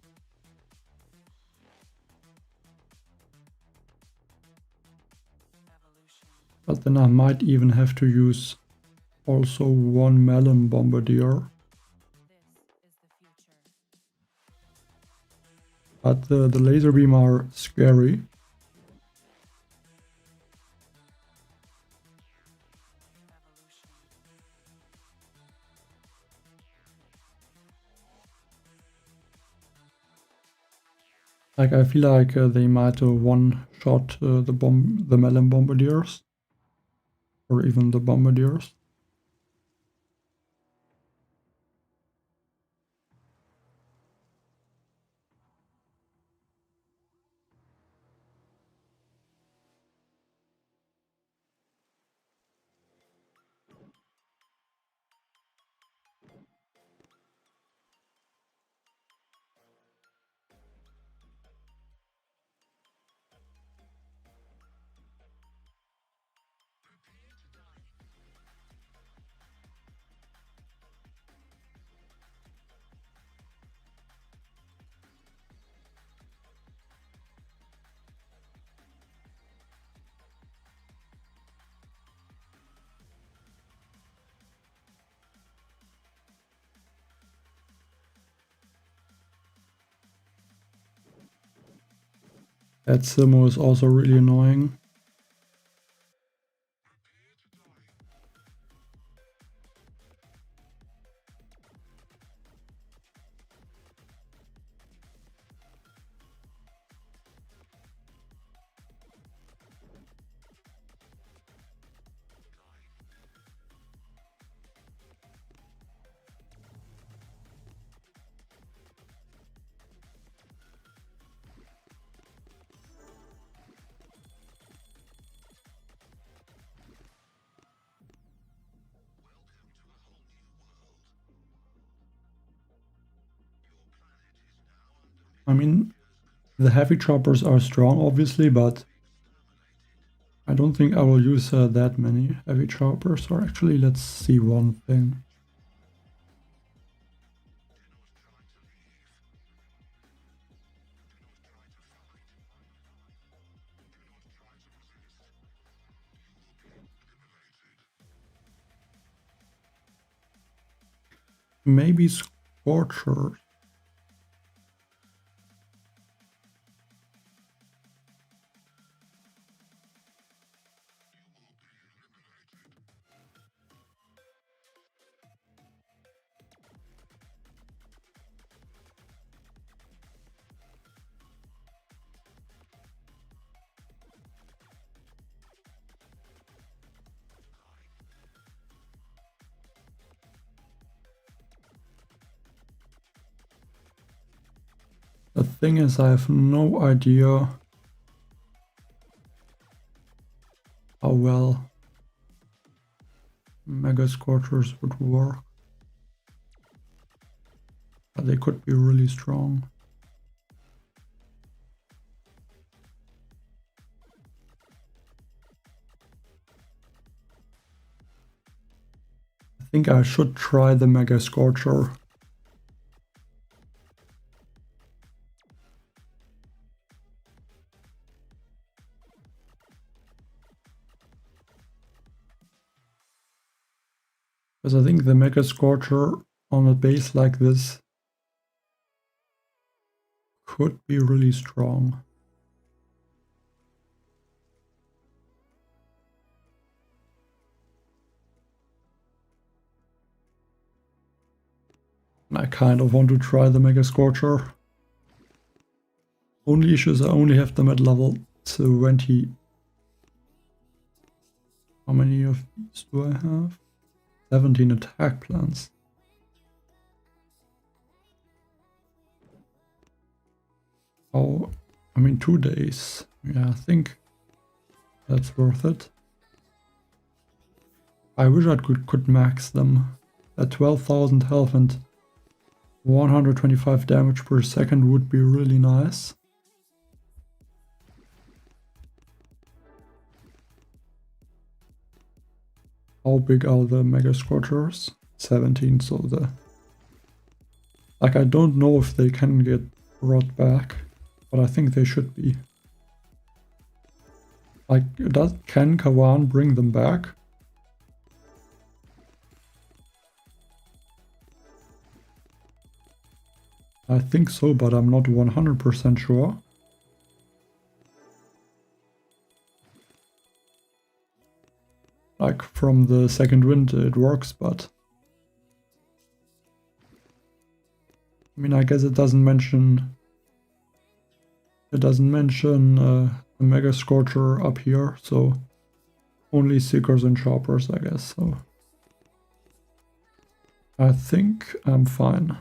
But then I might even have to use also 1 melon Bombardier. But the laser beam are scary. Like I feel like they might one-shot the melon bombardiers, or even the bombardiers. That Simo is also really annoying. I mean, the heavy choppers are strong, obviously, but I don't think I will use that many heavy choppers. Or actually, let's see one thing. Maybe Scorcher. The thing is, I have no idea how well Mega Scorchers would work. But they could be really strong. I think I should try the Mega Scorcher. Because I think the Mega Scorcher on a base like this could be really strong. And I kind of want to try the Mega Scorcher. Only issue is I only have them at level 20. How many of these do I have? 17 attack plans. Oh, I mean 2 days. Yeah, I think that's worth it. I wish I could max them. At 12,000 health and 125 damage per second would be really nice. How big are the Mega Scorchers? 17, so like I don't know if they can get brought back, but I think they should be. Like, can Kawan bring them back? I think so, but I'm not 100% sure. Like, from the second wind it works, but... I mean, I guess it doesn't mention It doesn't mention the Mega Scorcher up here, so only Seekers and Choppers, I guess. So I think I'm fine.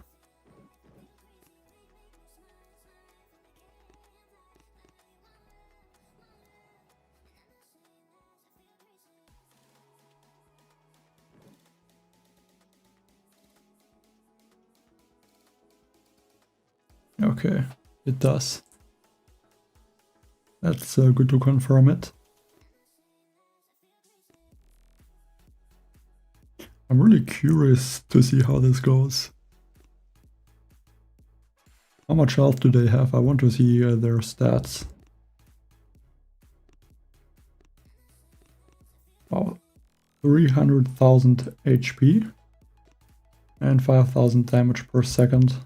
Okay, it does. That's good to confirm it. I'm really curious to see how this goes. How much health do they have? I want to see their stats. Wow, 300,000 HP and 5,000 damage per second.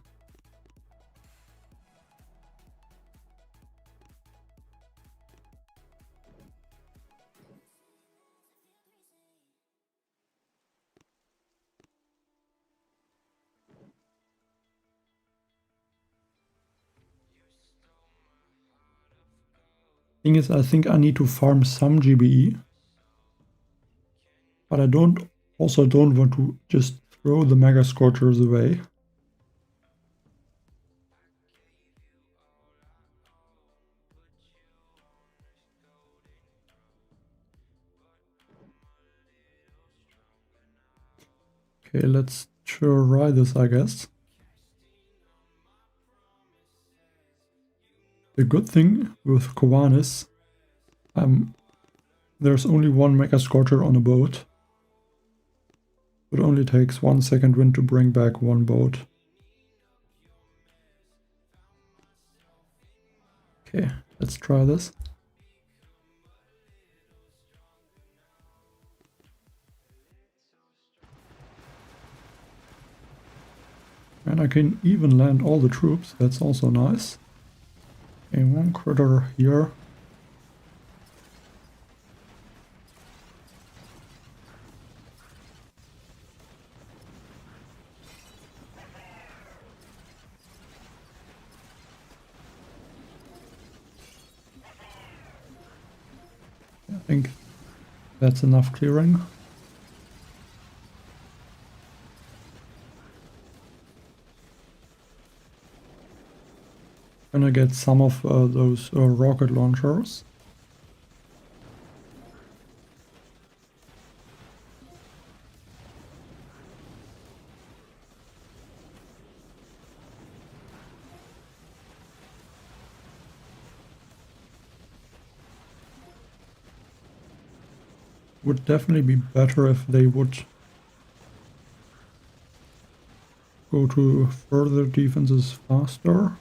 Thing is, I think I need to farm some GBE, but I don't want to just throw the Mega Scorchers away. Okay, let's try this, I guess. The good thing with Kovan is there's only one Mega Scorcher on a boat. It only takes 1 second wind to bring back one boat. Okay, let's try this. And I can even land all the troops, that's also nice. Okay, one critter here. I think that's enough clearing. Gonna get some of those rocket launchers. Would definitely be better if they would go to further defenses faster.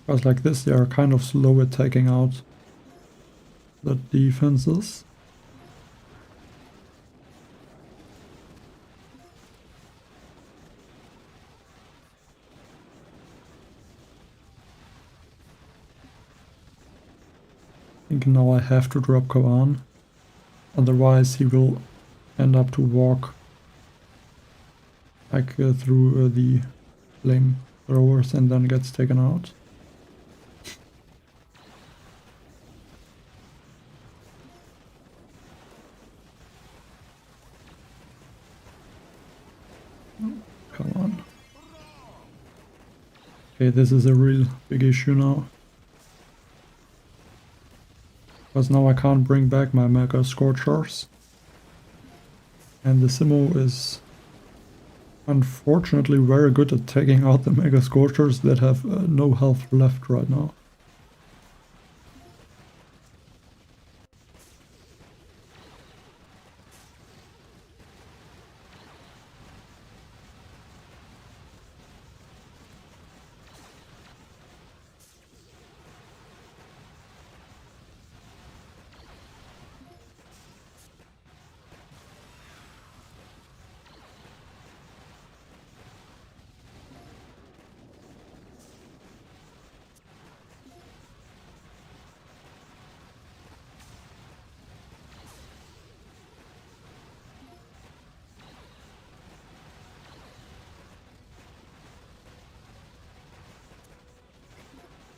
Because like this, they are kind of slow at taking out the defenses. I think now I have to drop Kovan, otherwise he will end up to walk like through the flamethrowers and then gets taken out. Come on. Okay, this is a real big issue now. Because now I can't bring back my Mega Scorchers. And the Simo is unfortunately very good at taking out the Mega Scorchers that have no health left right now.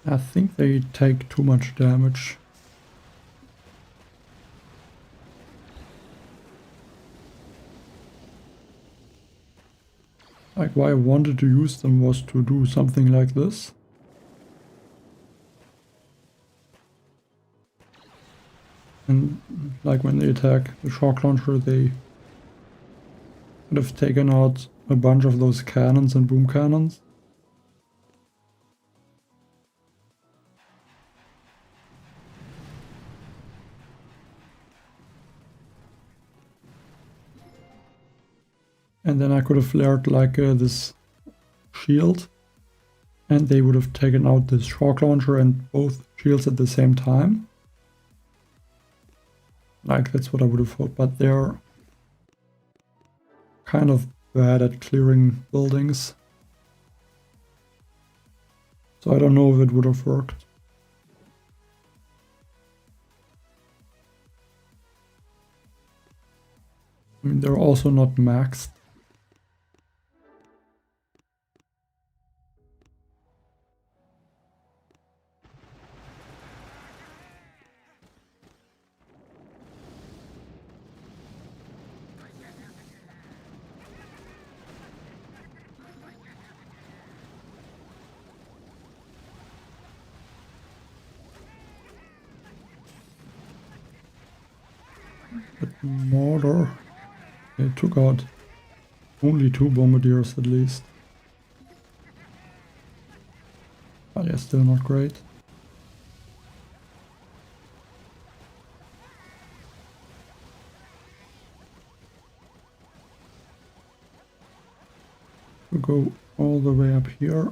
I think they take too much damage. Like, why I wanted to use them was to do something like this. And like when they attack the shock launcher, they would have taken out a bunch of those cannons and boom cannons. And then I could have flared like this shield, and they would have taken out this shock launcher and both shields at the same time. Like, that's what I would have thought, but they're kind of bad at clearing buildings. So I don't know if it would have worked. I mean, they're also not maxed. But mortar, they took out only 2 bombardiers at least. But yeah, still not great. To go all the way up here,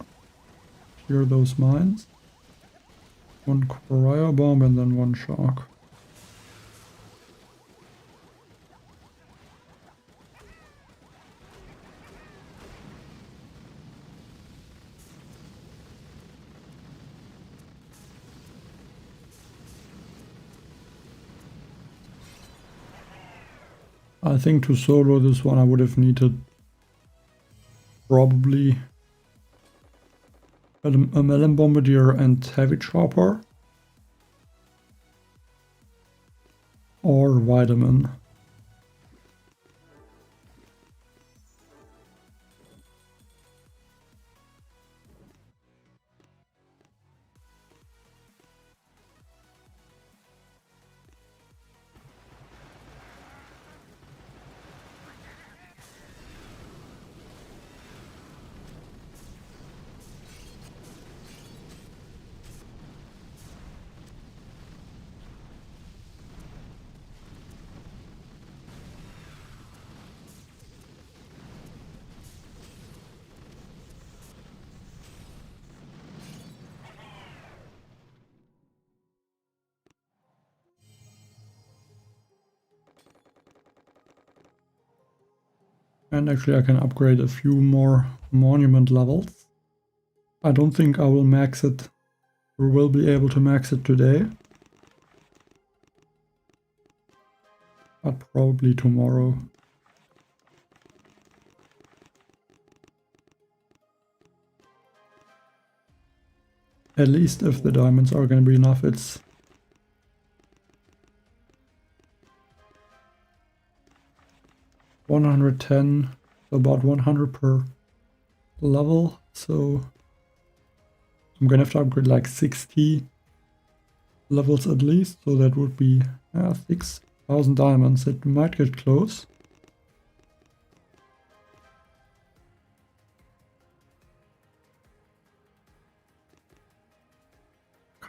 clear those mines. 1 cryo bomb and then 1 shock. I think to solo this one I would have needed probably a melon bombardier and heavy chopper. Or vitamin. And actually I can upgrade a few more monument levels. I don't think I will max it, or will be able to max it today. But probably tomorrow. At least if the diamonds are going to be enough, it's $110, about 100 per level, so I'm gonna have to upgrade like 60 levels at least, so that would be 6,000 diamonds. It might get close.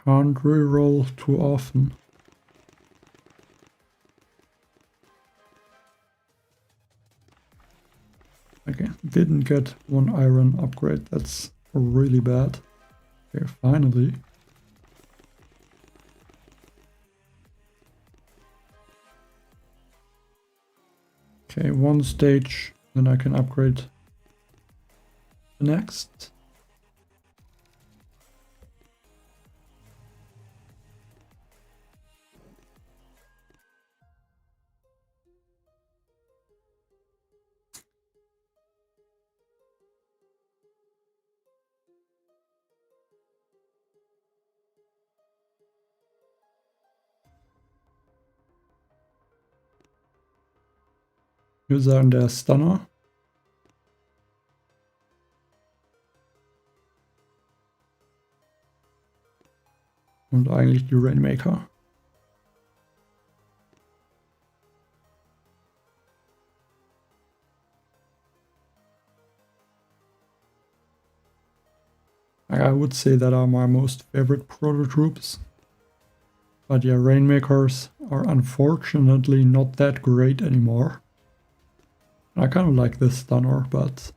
Can't reroll too often. Okay, didn't get 1 iron upgrade, that's really bad. Okay, finally. Okay, 1 stage, then I can upgrade the next. User and der Stunner. Und eigentlich die Rainmaker. I would say that are my most favorite proto troops. But yeah, Rainmakers are unfortunately not that great anymore. I kind of like this Stunner, but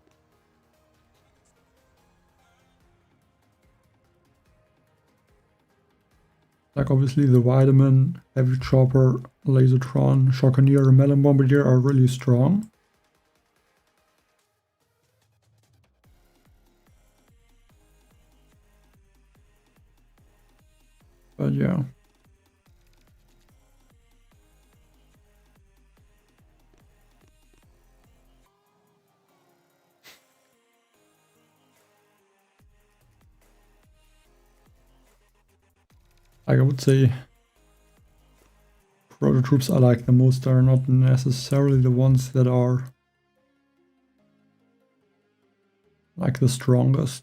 like obviously the Vitamin, Heavy Chopper, Lasertron, Shockeneer, and Melon Bombardier are really strong. But yeah. Like I would say proto troops I like the most are not necessarily the ones that are like the strongest.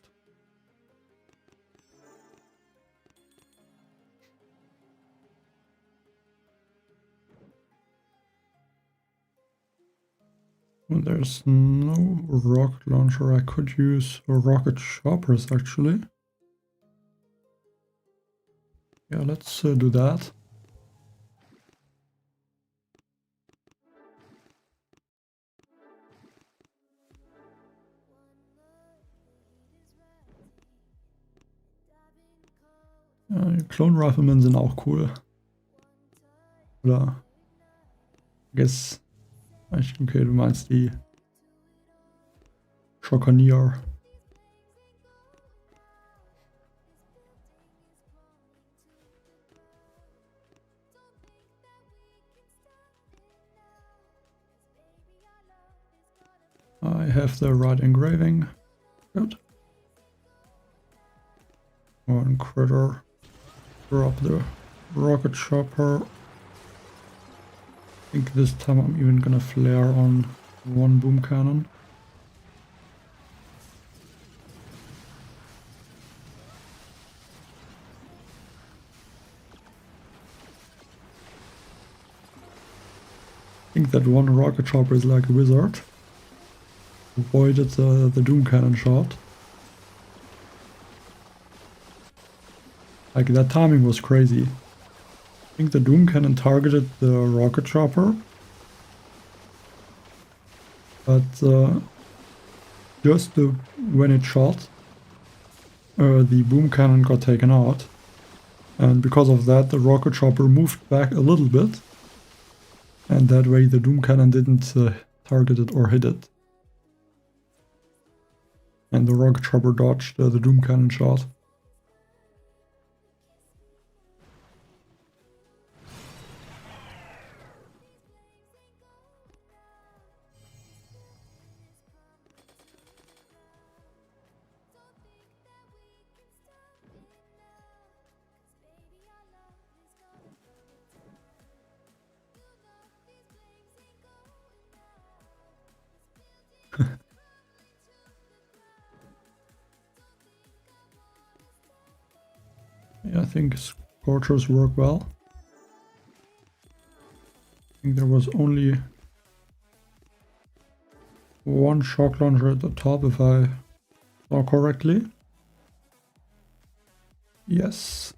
And there's no rocket launcher. I could use rocket choppers actually. Yeah, let's do that. Clone Riflemen sind auch cool. Oder? I guess. Okay, du meinst die Shockeneer. I have the right engraving. Good. One critter. Drop the rocket chopper. I think this time I'm even gonna flare on one boom cannon. I think that one rocket chopper is like a wizard. Avoided the doom cannon shot. Like that timing was crazy. I think the doom cannon targeted the rocket chopper. But just when it shot, the boom cannon got taken out. And because of that, the rocket chopper moved back a little bit. And that way the doom cannon didn't target it or hit it. And the rocket chopper dodged the doom cannon shot. Yeah, I think Scorchers work well. I think there was only one shock launcher at the top, if I saw correctly. Yes.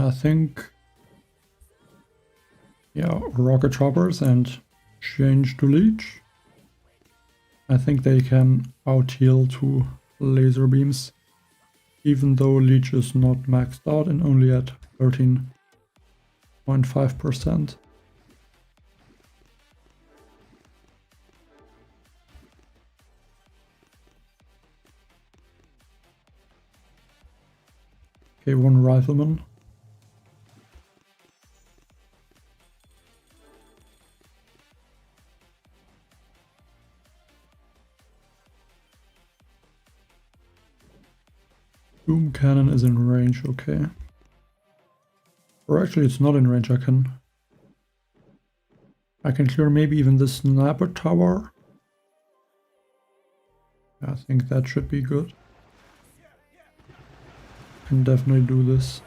I think, yeah, rocket choppers and change to leech. I think they can out-heal to laser beams, even though leech is not maxed out and only at 13.5%. Okay, one rifleman. Boom cannon is in range, okay. Or actually it's not in range, I can clear maybe even the sniper tower. I think that should be good. Can definitely do this.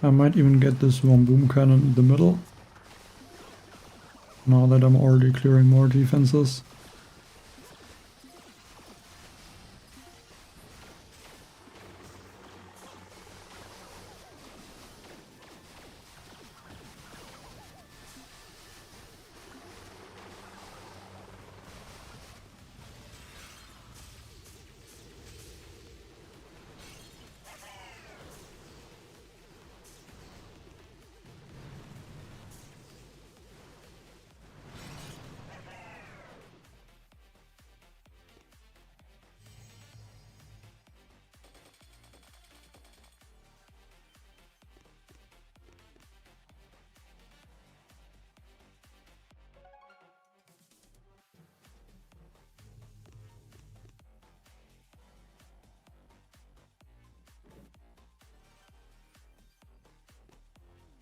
I might even get this one boom cannon in the middle. Now that I'm already clearing more defenses.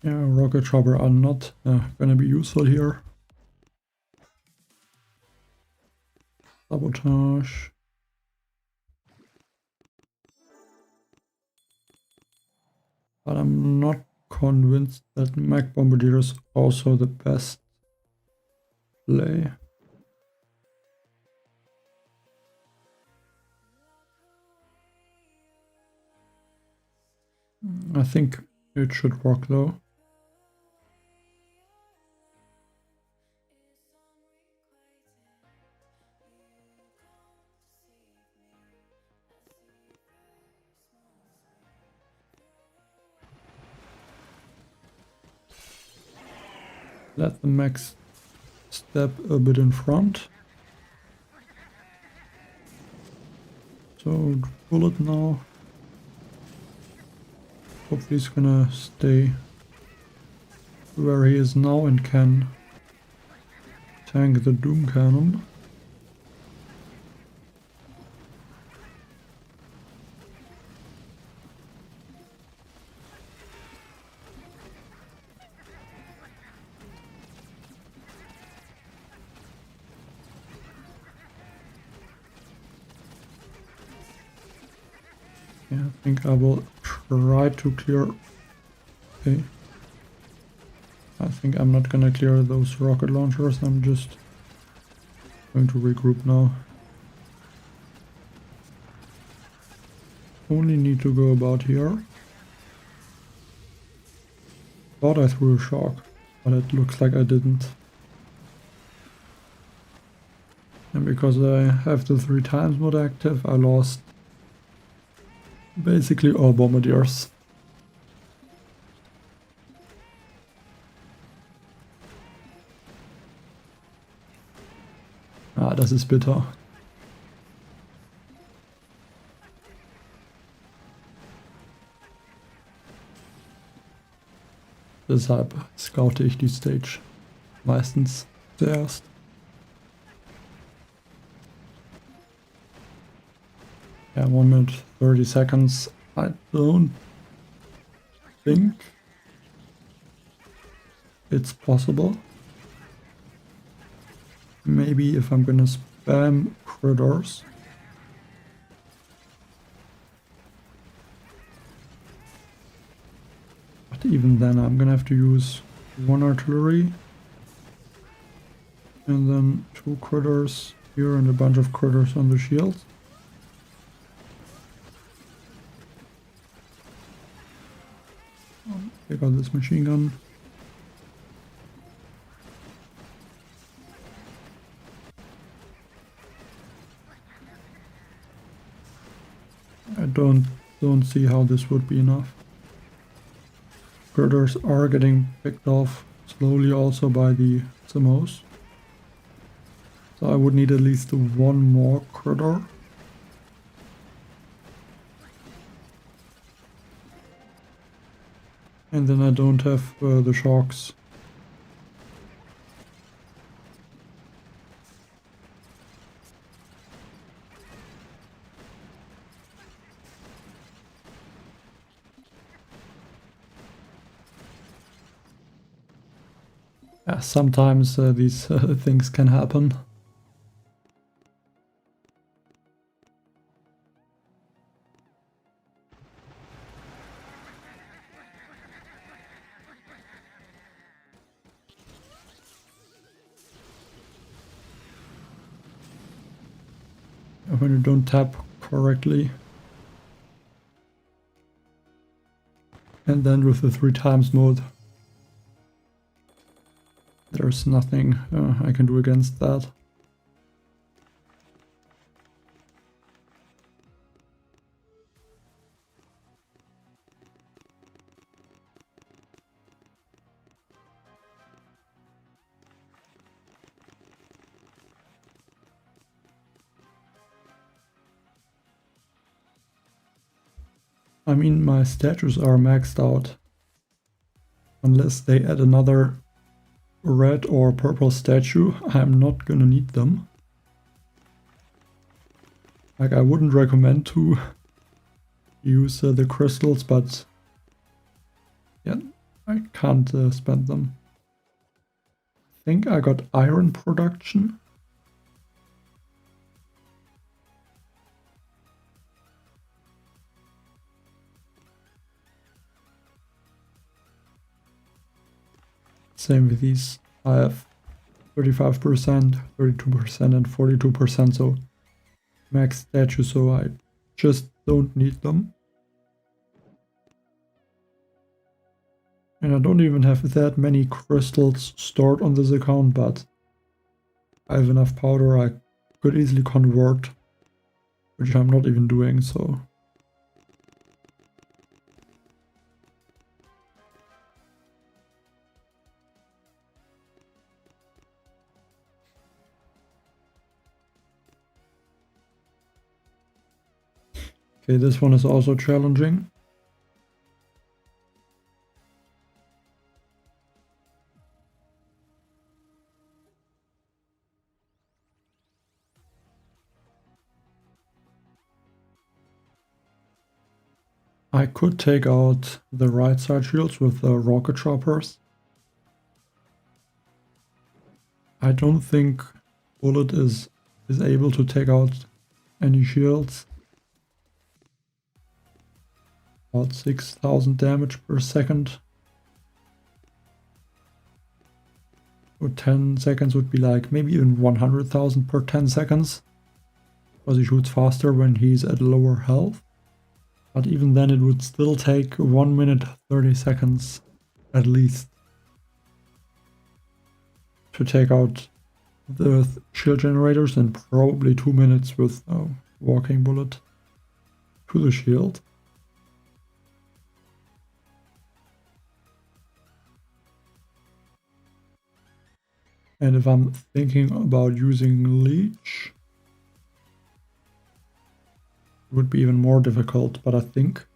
Yeah, rocket chopper are not gonna be useful here. Sabotage. But I'm not convinced that Mech Bombardier is also the best play. I think it should work though. Let the mechs step a bit in front. So bullet now. Hopefully he's gonna stay where he is now and can tank the Doom Cannon. Yeah, I think I will try to clear. Okay. I think I'm not gonna clear those rocket launchers, I'm just going to regroup now. Only need to go about here. Thought I threw a shock, but it looks like I didn't. And because I have the 3 times mode active, I lost basically all bombardiers. Ah, das ist bitter. Deshalb scoute ich die Stage meistens zuerst. Yeah, 130 seconds. I don't think it's possible. Maybe if I'm gonna spam critters. even then I'm gonna have to use 1 artillery. And then 2 critters here and a bunch of critters on the shield. Take out this machine gun. I don't see how this would be enough. Critters are getting picked off slowly also by the SMOs. So I would need at least 1 more critter. And then I don't have the sharks. Yeah, sometimes these things can happen. When you don't tap correctly. And then with the 3 times mode, there's nothing I can do against that. I mean, my statues are maxed out. Unless they add another red or purple statue, I'm not gonna need them. Like, I wouldn't recommend to use the crystals, but yeah, I can't spend them. I think I got iron production. Same with these. I have 35%, 32% and 42%, so max statue, so I just don't need them. And I don't even have that many crystals stored on this account, but I have enough powder I could easily convert, which I'm not even doing, so. Okay, this one is also challenging. I could take out the right side shields with the rocket choppers. I don't think Bullet is able to take out any shields. About 6,000 damage per second. For 10 seconds would be like maybe even 100,000 per 10 seconds. Because he shoots faster when he's at lower health. But even then it would still take 1 minute 30 seconds at least to take out the shield generators, and probably 2 minutes with a walking bullet to the shield. And if I'm thinking about using leech, it would be even more difficult, but I think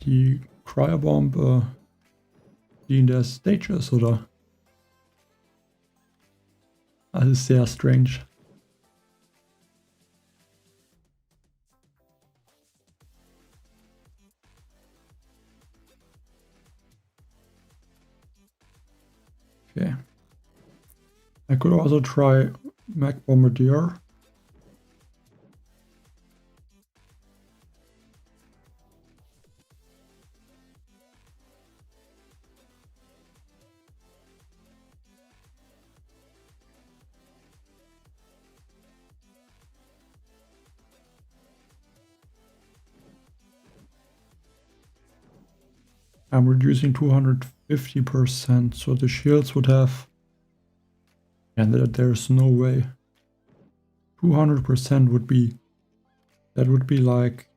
die Cryobomb die in der Stage ist, oder? Alles sehr strange. Okay. I could also try Mech Bombardier. I'm reducing 250%, so the shields would have... And there's no way. 200% would be... That would be like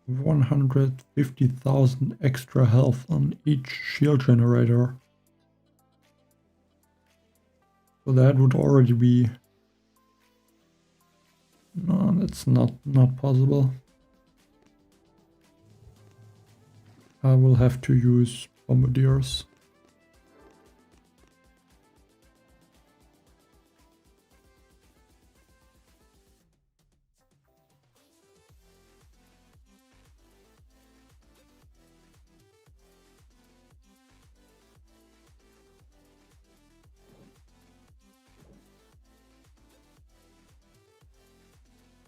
150,000 extra health on each shield generator. So that would already be... No, that's not possible. I will have to use bombardiers.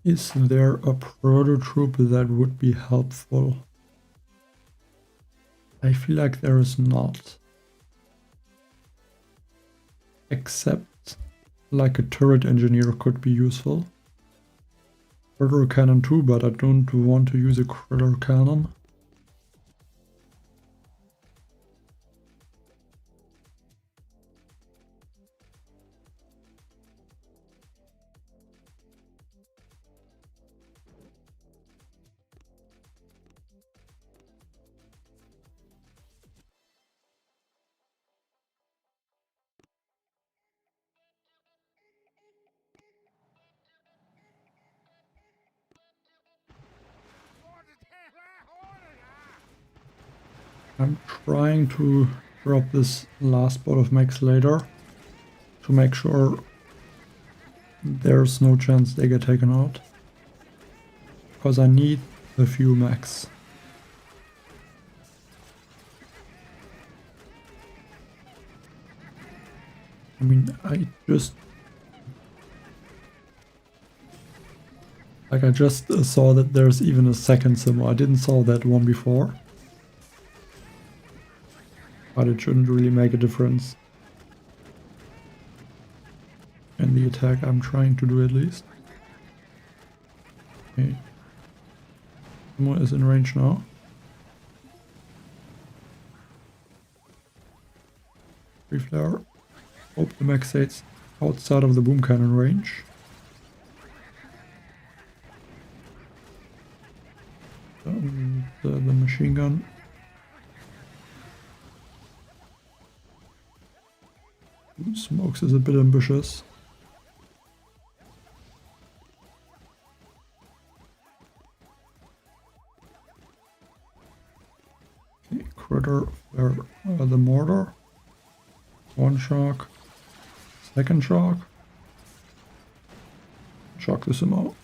Is there a prototroop that would be helpful? I feel like there is not. Except like a turret engineer could be useful. Critter cannon too, but I don't want to use a critter cannon. I'm trying to drop this last bot of mechs later to make sure there's no chance they get taken out. Because I need a few mechs. I mean, I just saw that there's even a second Simo. I didn't saw that one before. But it shouldn't really make a difference in the attack I'm trying to do, at least. Okay. Simo is in range now. Free flare. Hope the mech stays outside of the boom cannon range. The machine gun. Smokes is a bit ambitious. Okay, critter for the mortar. One shock. Second shock. Shock the Simo.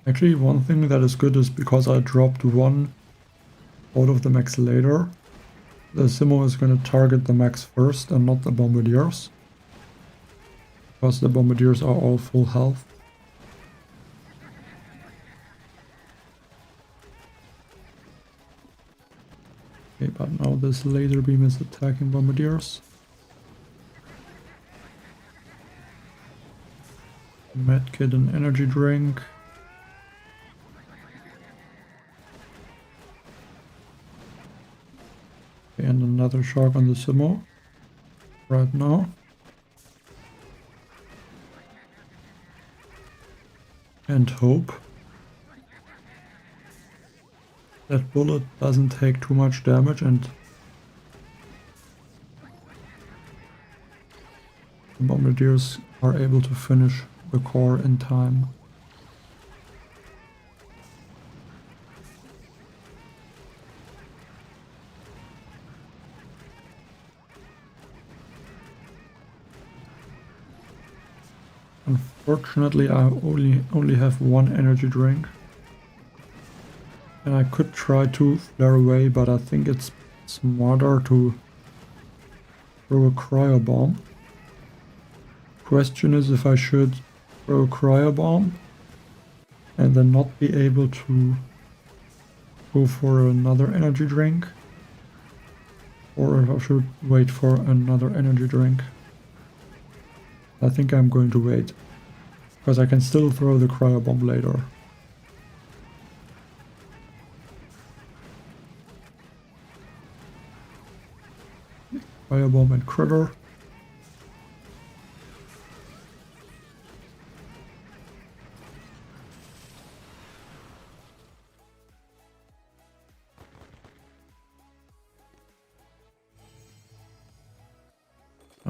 Actually, one thing that is good is because I dropped one out of the mechs later, the Simo is going to target the mechs first and not the bombardiers. Because the bombardiers are all full health. Okay, but now this laser beam is attacking bombardiers. Medkit and energy drink. Okay, and another shock on the Simo right now. And hope that bullet doesn't take too much damage and the bombardiers are able to finish the core in time. Unfortunately, I only have one energy drink. And I could try to flare away, but I think it's smarter to throw a cryo bomb. Question is if I should throw a cryo bomb and then not be able to go for another energy drink, or if I should wait for another energy drink. I think I'm going to wait, because I can still throw the cryo bomb later. Firebomb and Critter.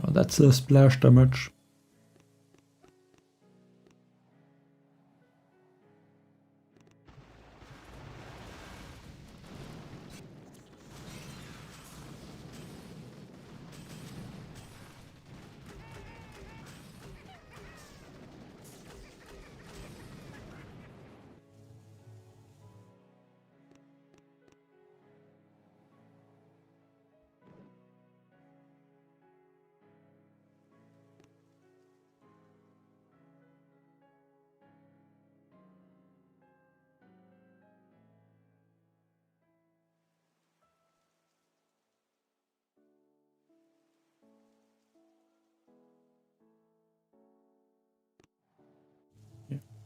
That's the splash damage.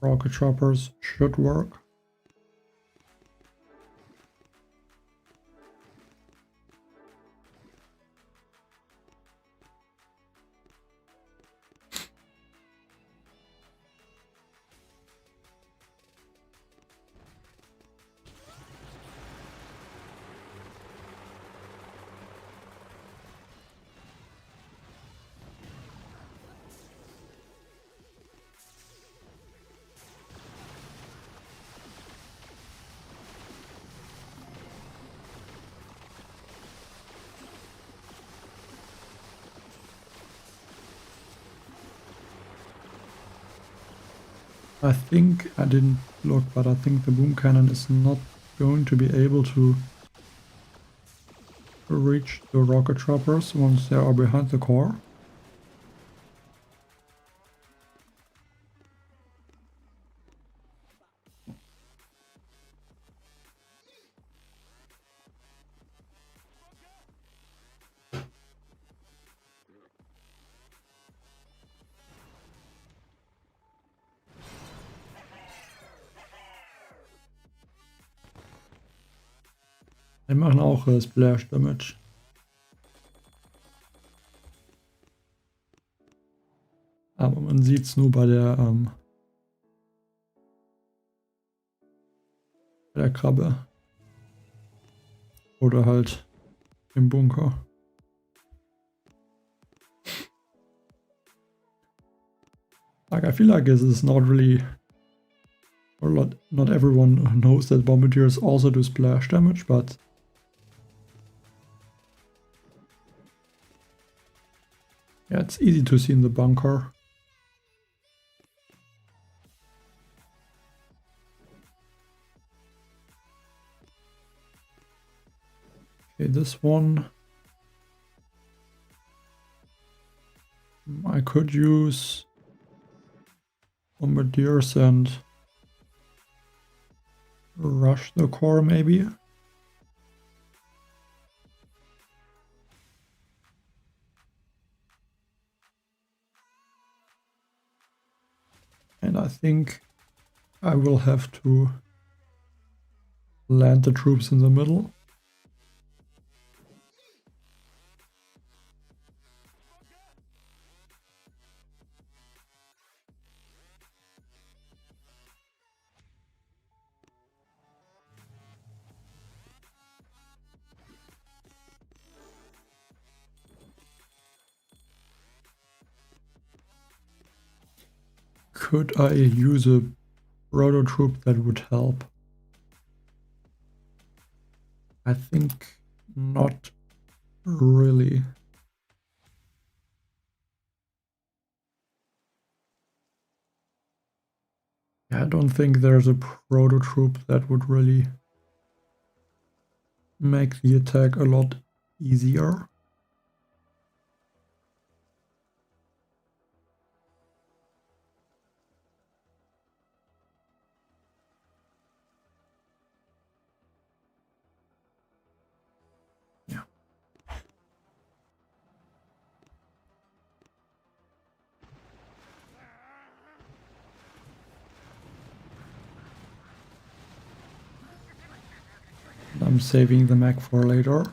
Rocket choppers should work. I think, I didn't look, but I think the boom cannon is not going to be able to reach the rocket choppers once they are behind the core. Die machen auch Splash Damage. Aber man sieht es nur bei der Krabbe. Oder halt im Bunker. Like, I feel like this is not really, or not everyone knows that bombardiers also do splash damage, but yeah, it's easy to see in the bunker. Okay, this one I could use bombardiers and rush the core maybe. And I think I will have to land the troops in the middle. Could I use a proto troop that would help? I think not really. I don't think there's a proto troop that would really make the attack a lot easier. Yeah. I'm saving the mech for later.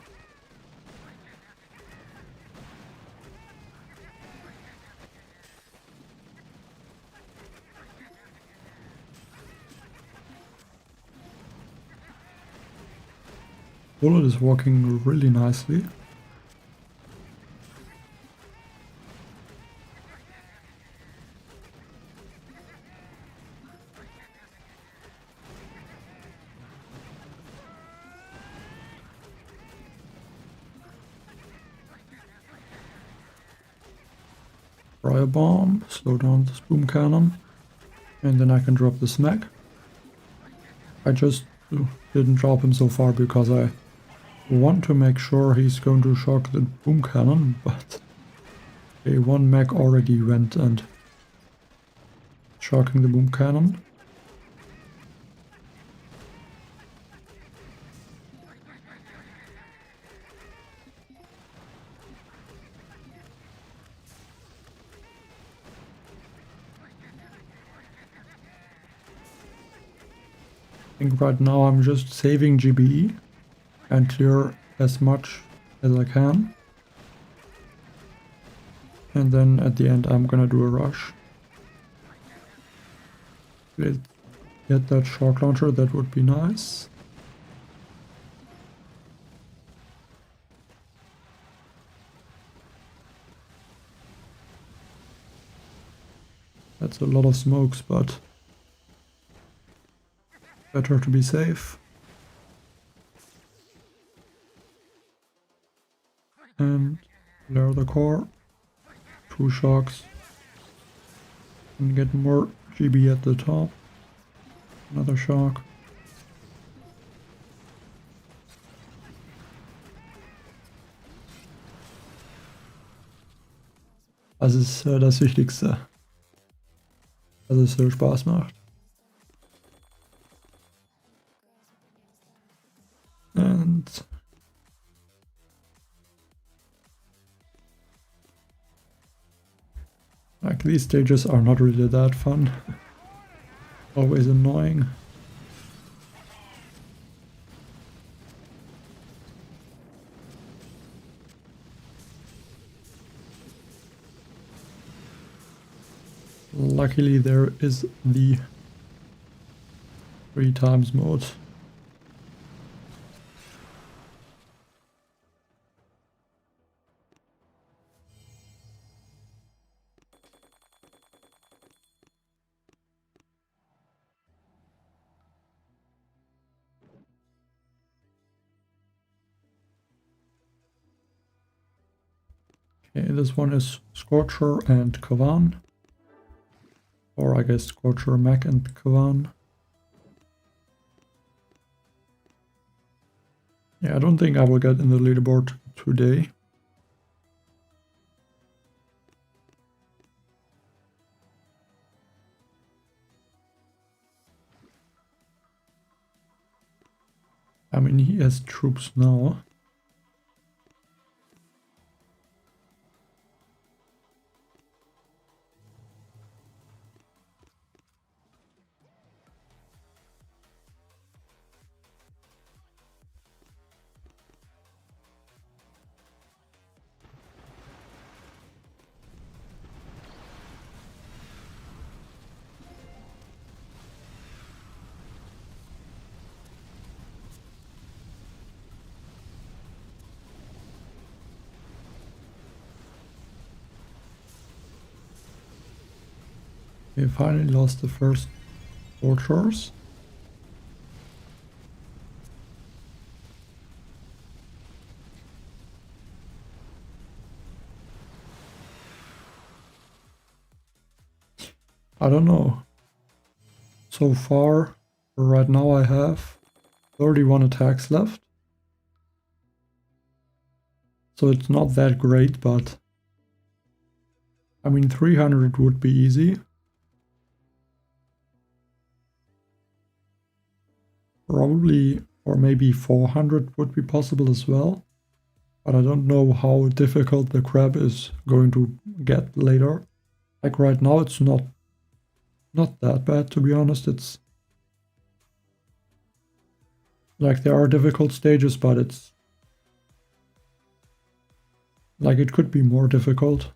Bullet is walking really nicely. Cryo bomb, slow down this boom cannon, and then I can drop the smack. I just didn't drop him so far because I want to make sure he's going to shock the boom cannon, but okay, one mech already went and shocking the boom cannon. I think right now I'm just saving GBE and clear as much as I can. And then at the end I'm gonna do a rush. Let's get that shock launcher, that would be nice. That's a lot of smokes, but better to be safe. And lower the core. 2 shocks. And get more GB at the top. Another shock. Das ist das Wichtigste. Dass es Spaß macht. And like, these stages are not really that fun. Always annoying. Luckily there is the 3 times mode. Okay, this one is Scorcher and Kavan. Or I guess Scorcher, Mech and Kavan. Yeah, I don't think I will get in the leaderboard today. I mean, he has troops now. We finally lost the first tortures. I don't know. So far, right now I have 31 attacks left. So it's not that great, but I mean 300 would be easy. Probably, or maybe 400 would be possible as well. But I don't know how difficult the crab is going to get later. Like right now it's not that bad, to be honest. It's like there are difficult stages, but it's like it could be more difficult.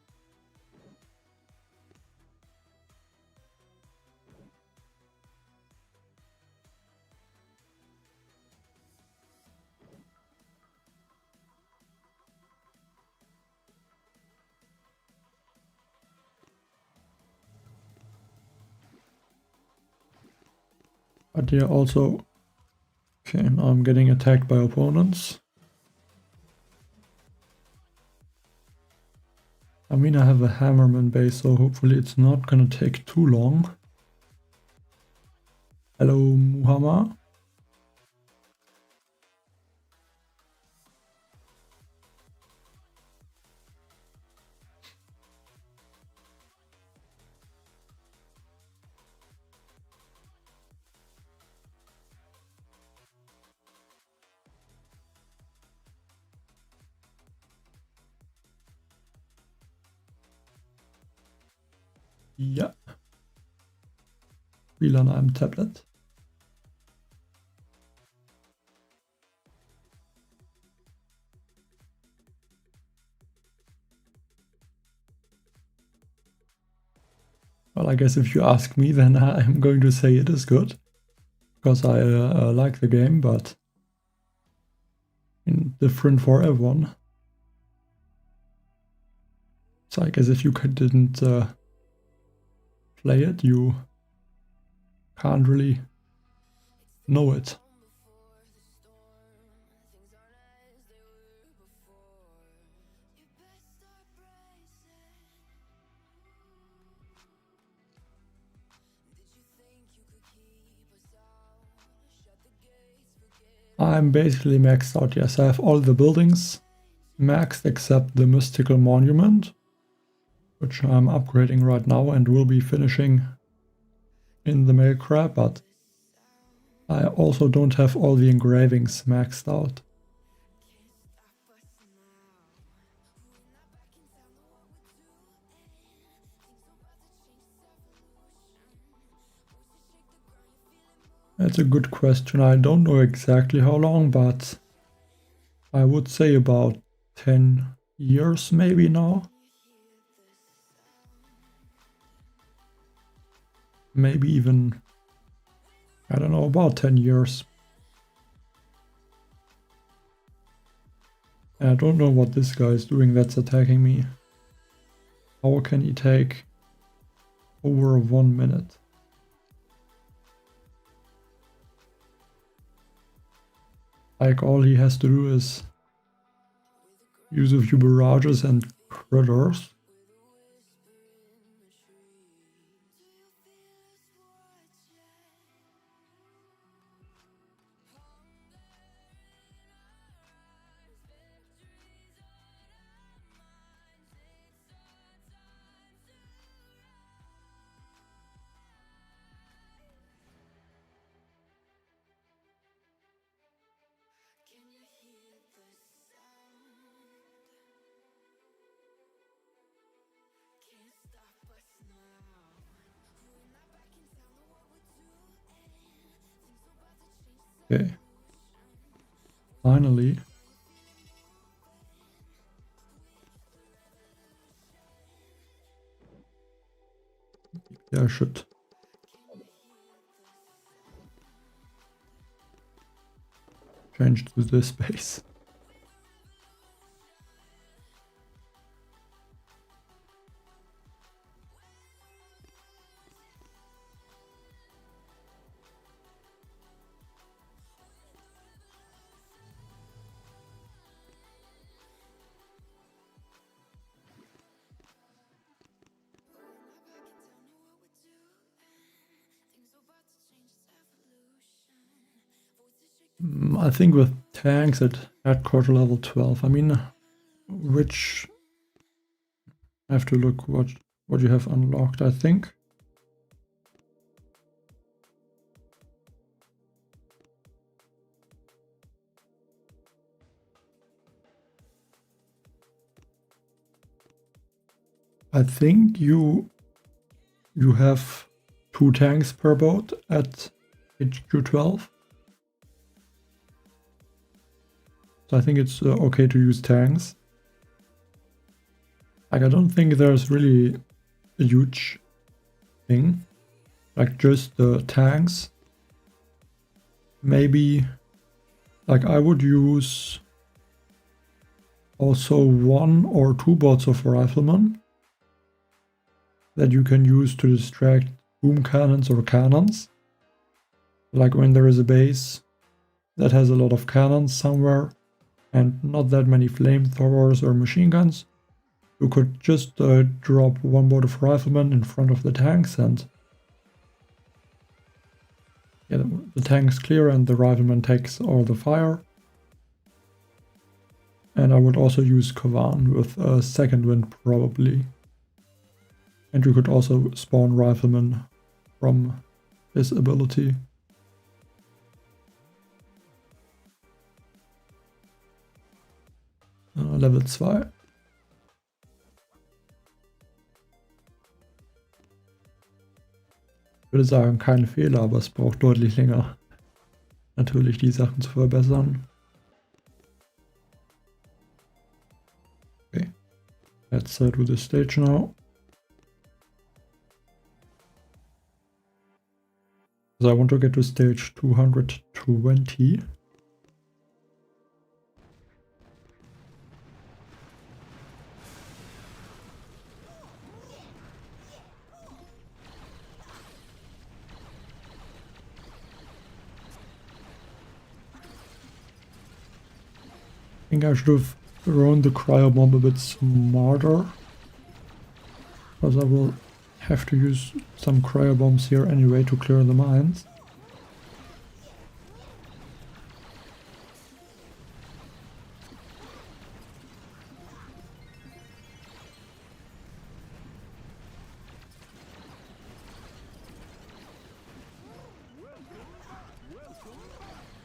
But yeah, also, okay, now I'm getting attacked by opponents. I mean, I have a hammerman base, so hopefully it's not gonna take too long. Hello, Muhammad. Ja. Spiel an einem Tablet. Well, I guess if you ask me, then I'm going to say it is good. Because I like the game, but different for everyone. So I guess if you didn't play it, you can't really know it. I'm basically maxed out, yes. I have all the buildings maxed except the mystical monument, which I'm upgrading right now and will be finishing in the male crab, but I also don't have all the engravings maxed out. That's a good question. I don't know exactly how long, but I would say about 10 years maybe now. Maybe even, I don't know, about 10 years. I don't know what this guy is doing that's attacking me. How can he take over 1 minute? Like all he has to do is use a few barrages and critters. Okay. Finally. Yeah, I should. Change to this base. I think with tanks at headquarter level 12, I mean, which I have to look what you have unlocked, I think. I think you have 2 tanks per boat at HQ 12. So I think it's okay to use tanks. Like, I don't think there's really a huge thing. Like, just the tanks. Maybe, like, I would use also 1 or 2 bots of riflemen that you can use to distract boom cannons or cannons. Like when there is a base that has a lot of cannons somewhere and not that many flamethrowers or machine guns, you could just drop 1 boat of riflemen in front of the tanks, and yeah, the tanks clear and the rifleman takes all the fire. And I would also use Kovan with a second wind probably. And you could also spawn riflemen from his ability. Level 2. Ich würde sagen, kein Fehler, aber es braucht deutlich länger, natürlich die Sachen zu verbessern. Okay, let's do the stage now. So I want to get to stage 220. I think I should have thrown the cryo bomb a bit smarter, because I will have to use some cryo bombs here anyway to clear the mines.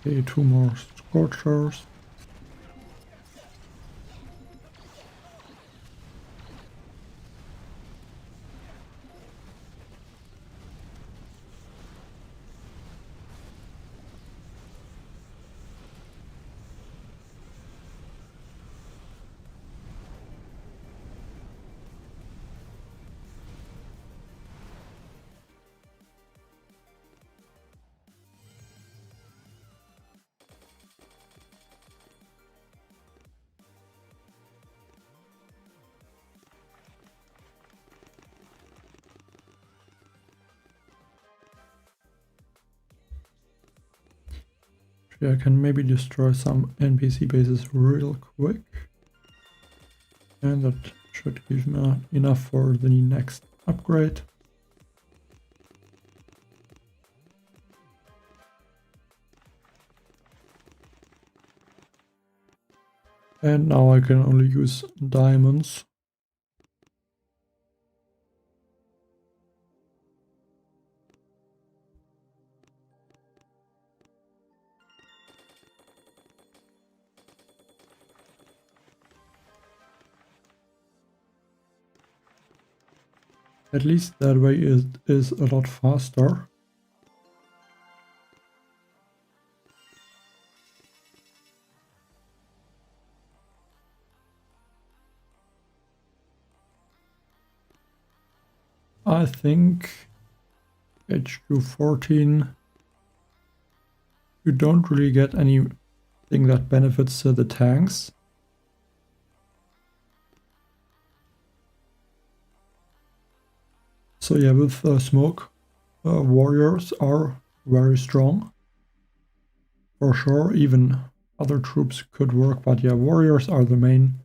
Okay, 2 more scorchers. I can maybe destroy some NPC bases real quick. And that should give me enough for the next upgrade. And now I can only use diamonds. At least that way it is a lot faster. I think HQ 14, you don't really get anything that benefits the tanks. So yeah, with smoke, warriors are very strong. For sure, even other troops could work, but yeah, warriors are the main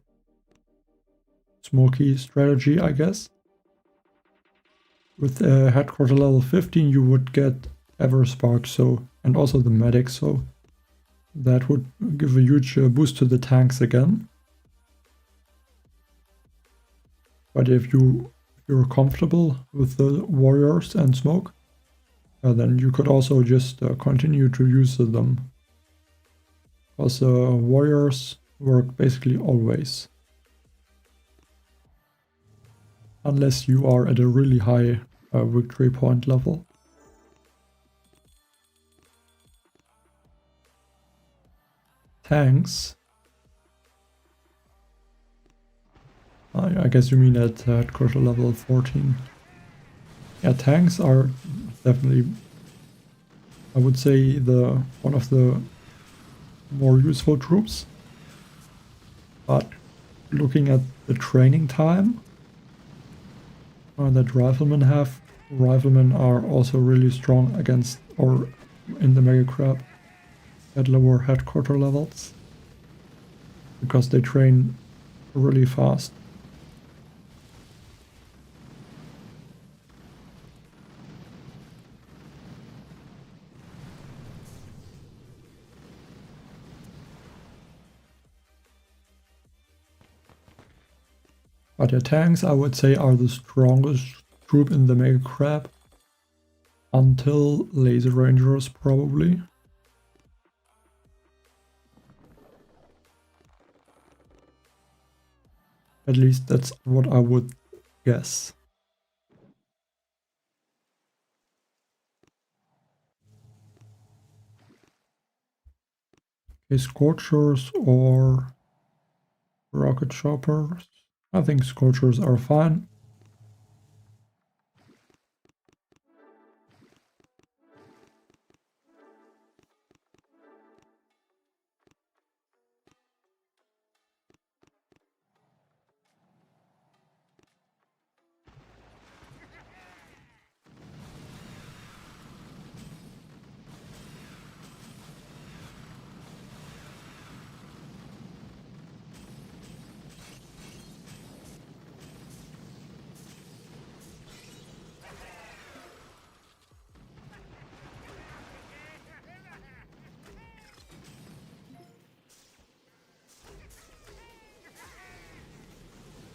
smoky strategy, I guess. With headquarter level 15 you would get Everspark, so, and also the medic, so that would give a huge boost to the tanks again. But if you're comfortable with the warriors and smoke, then you could also just continue to use them. Because warriors work basically always. Unless you are at a really high victory point level. Tanks. I guess you mean at headquarter level 14. Yeah, tanks are definitely, I would say, one of the more useful troops. But looking at the training time that riflemen have, riflemen are also really strong against or in the Mega Crab at lower headquarter levels because they train really fast. But the tanks, I would say, are the strongest troop in the Mega Crab until Laser Rangers, probably. At least that's what I would guess. Okay, Scorchers or Rocket Choppers. I think Scorchers are fine.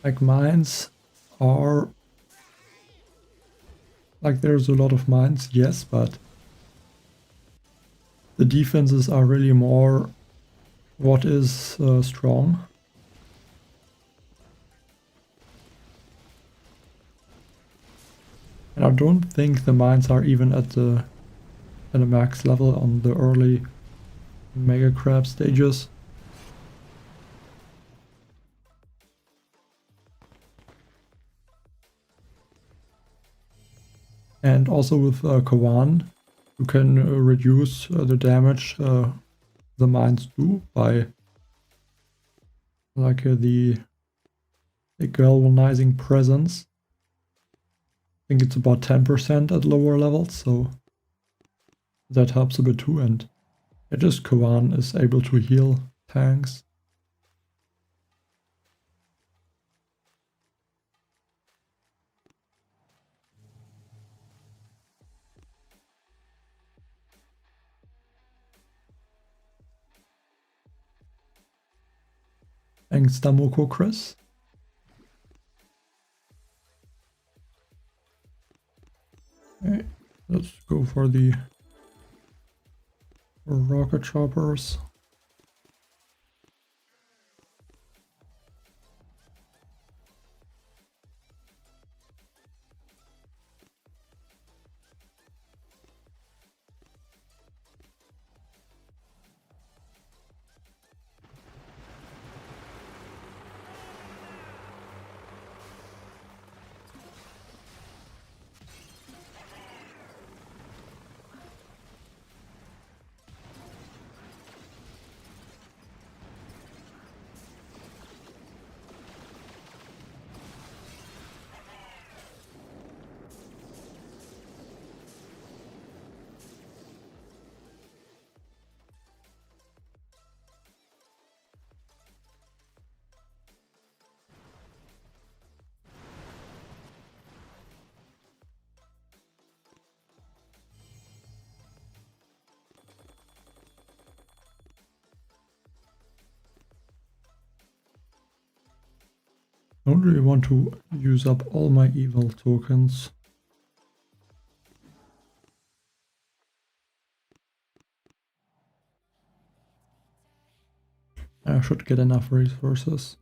Like mines are, like there's a lot of mines, yes, but the defenses are really more what is strong. And I don't think the mines are even at the max level on the early Mega Crab stages. And also with Kawan, you can reduce the damage the mines do by like the galvanizing presence. I think it's about 10% at lower levels, so that helps a bit too. And just Kawan is able to heal tanks. Thanks, Damoko Chris. Okay, let's go for the rocket choppers. don't really want to use up all my evil tokens. I should get enough resources.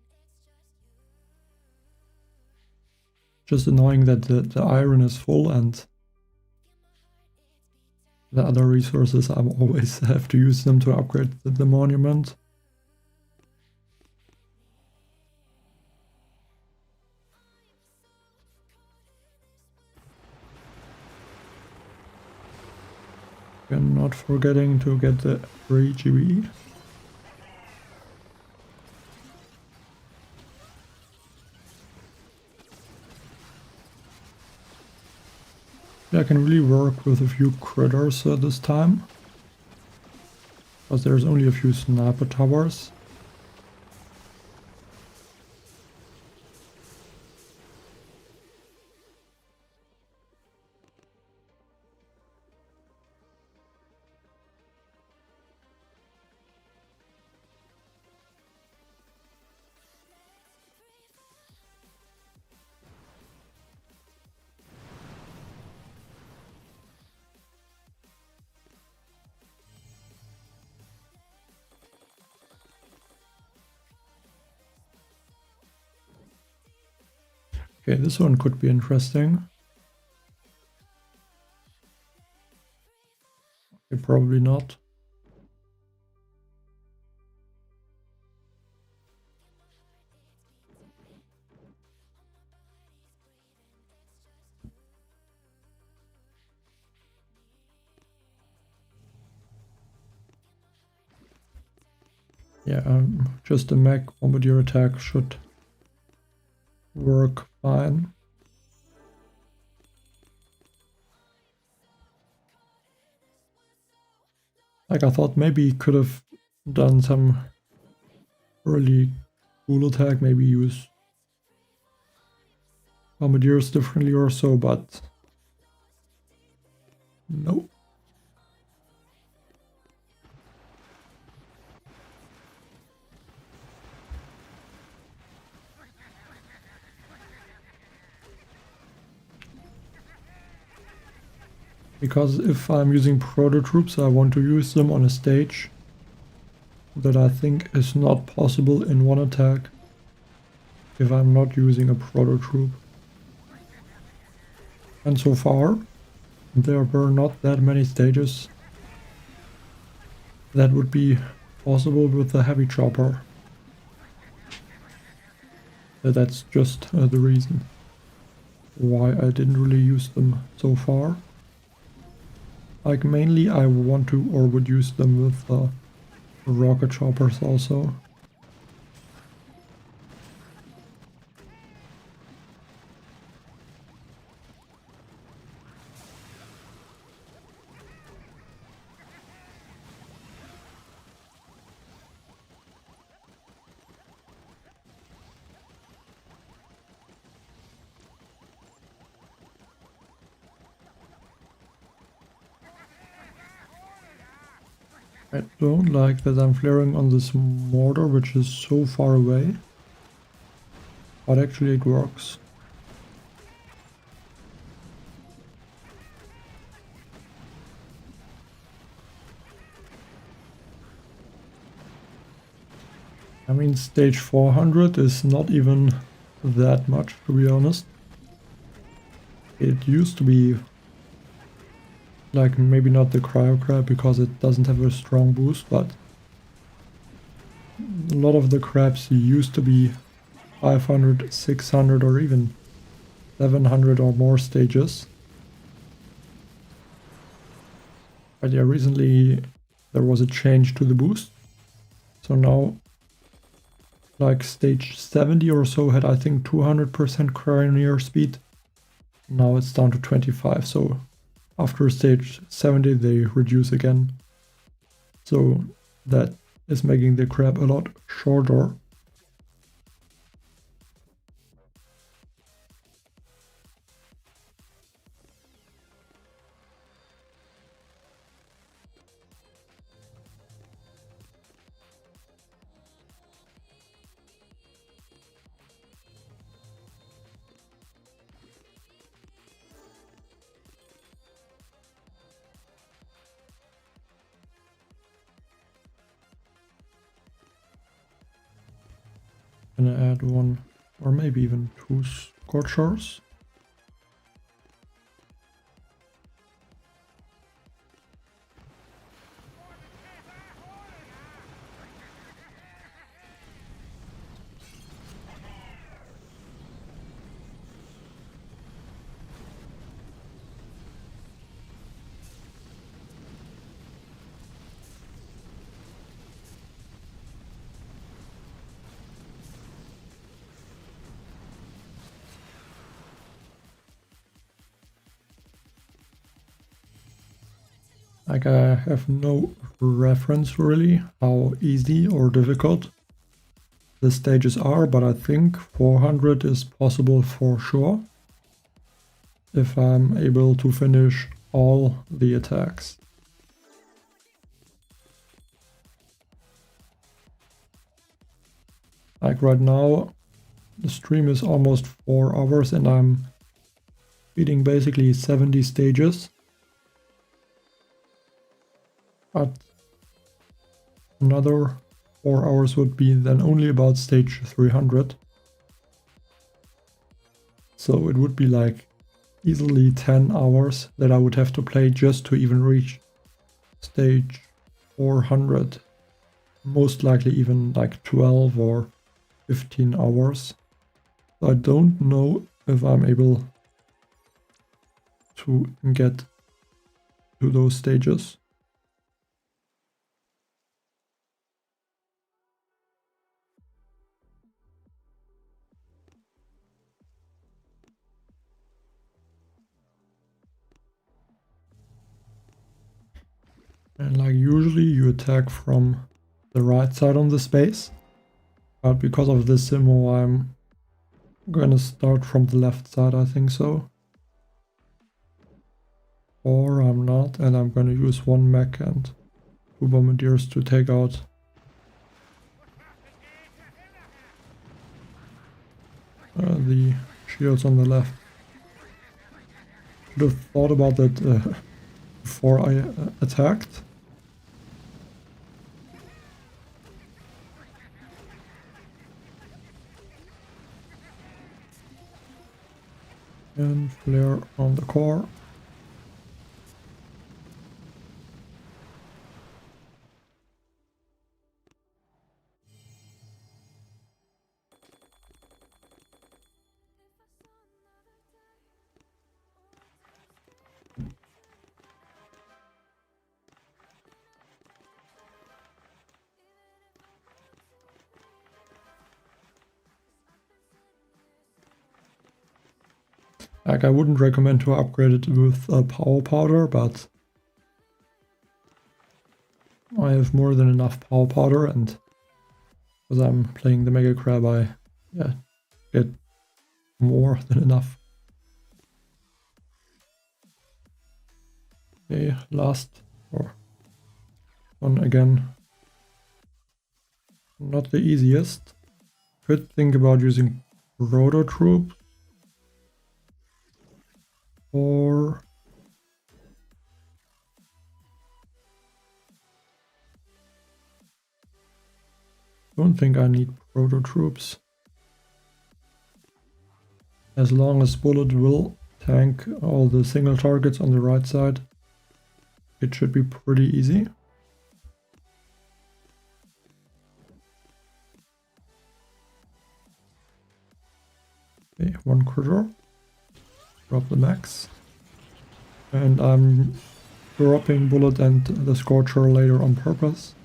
Just annoying that the iron is full and the other resources I always have to use them to upgrade the monument. And not forgetting to get the 3 GB. I can really work with a few critters this time, because there's only a few sniper towers. Okay, this one could be interesting. Okay, probably not. Yeah, just a mech bombardier attack should work fine. Like, I thought maybe he could have done some really cool attack, maybe use bombardiers differently or so, but no. Because if I'm using proto troops, I want to use them on a stage that I think is not possible in one attack if I'm not using a proto troop. And so far, there were not that many stages that would be possible with the heavy chopper. That's just the reason why I didn't really use them so far. Like, mainly I want to or would use them with rocket choppers also. I don't like that I'm flaring on this mortar, which is so far away, but actually it works. I mean, stage 400 is not even that much, to be honest. It used to be like, maybe not the cryo crab because it doesn't have a strong boost, but a lot of the crabs used to be 500, 600 or even 700 or more stages. But yeah, recently there was a change to the boost. So now, like, stage 70 or so had, I think, 200% cryoneer speed. Now it's down to 25, so after stage 70 they reduce again. So that is making the crab a lot shorter. Gonna add one or maybe even two scorchers. Like, I have no reference really how easy or difficult the stages are, but I think 400 is possible for sure if I'm able to finish all the attacks. Like right now, the stream is almost 4 hours and I'm beating basically 70 stages. But another 4 hours would be then only about stage 300. So it would be like easily 10 hours that I would have to play just to even reach stage 400. Most likely even like 12 or 15 hours. So I don't know if I'm able to get to those stages. And like usually you attack from the right side on the space, but because of this Simo I'm gonna start from the left side, I think so. Or I'm not, and I'm gonna use one mech and 2 bombardiers to take out the shields on the left. Should have thought about that before I attacked. And flare on the core. Like, I wouldn't recommend to upgrade it with a power powder, but I have more than enough power powder, and because I'm playing the Mega Crab, I get more than enough. Okay, last one again. Not the easiest. Could think about using Proto Troop. Or don't think I need proto troops. As long as Bullet will tank all the single targets on the right side, it should be pretty easy. Okay, one critter. Drop the max. And I'm dropping Bullet and the Scorcher later on purpose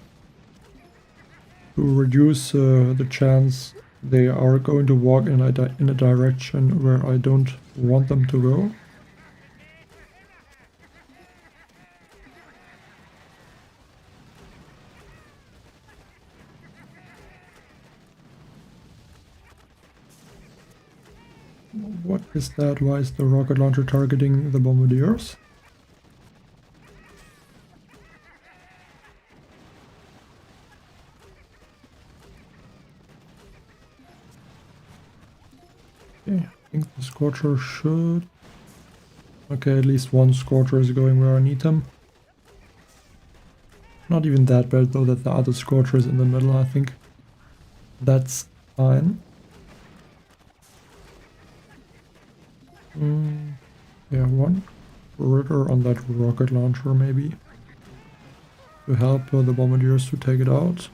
to reduce the chance they are going to walk in a direction where I don't want them to go. What is that? Why is the rocket launcher targeting the bombardiers? Okay, I think the Scorcher should... Okay, at least one Scorcher is going where I need them. Not even that bad though that the other Scorcher is in the middle, I think. That's fine. Yeah, one critter on that rocket launcher maybe. To help the bombardiers to take it out.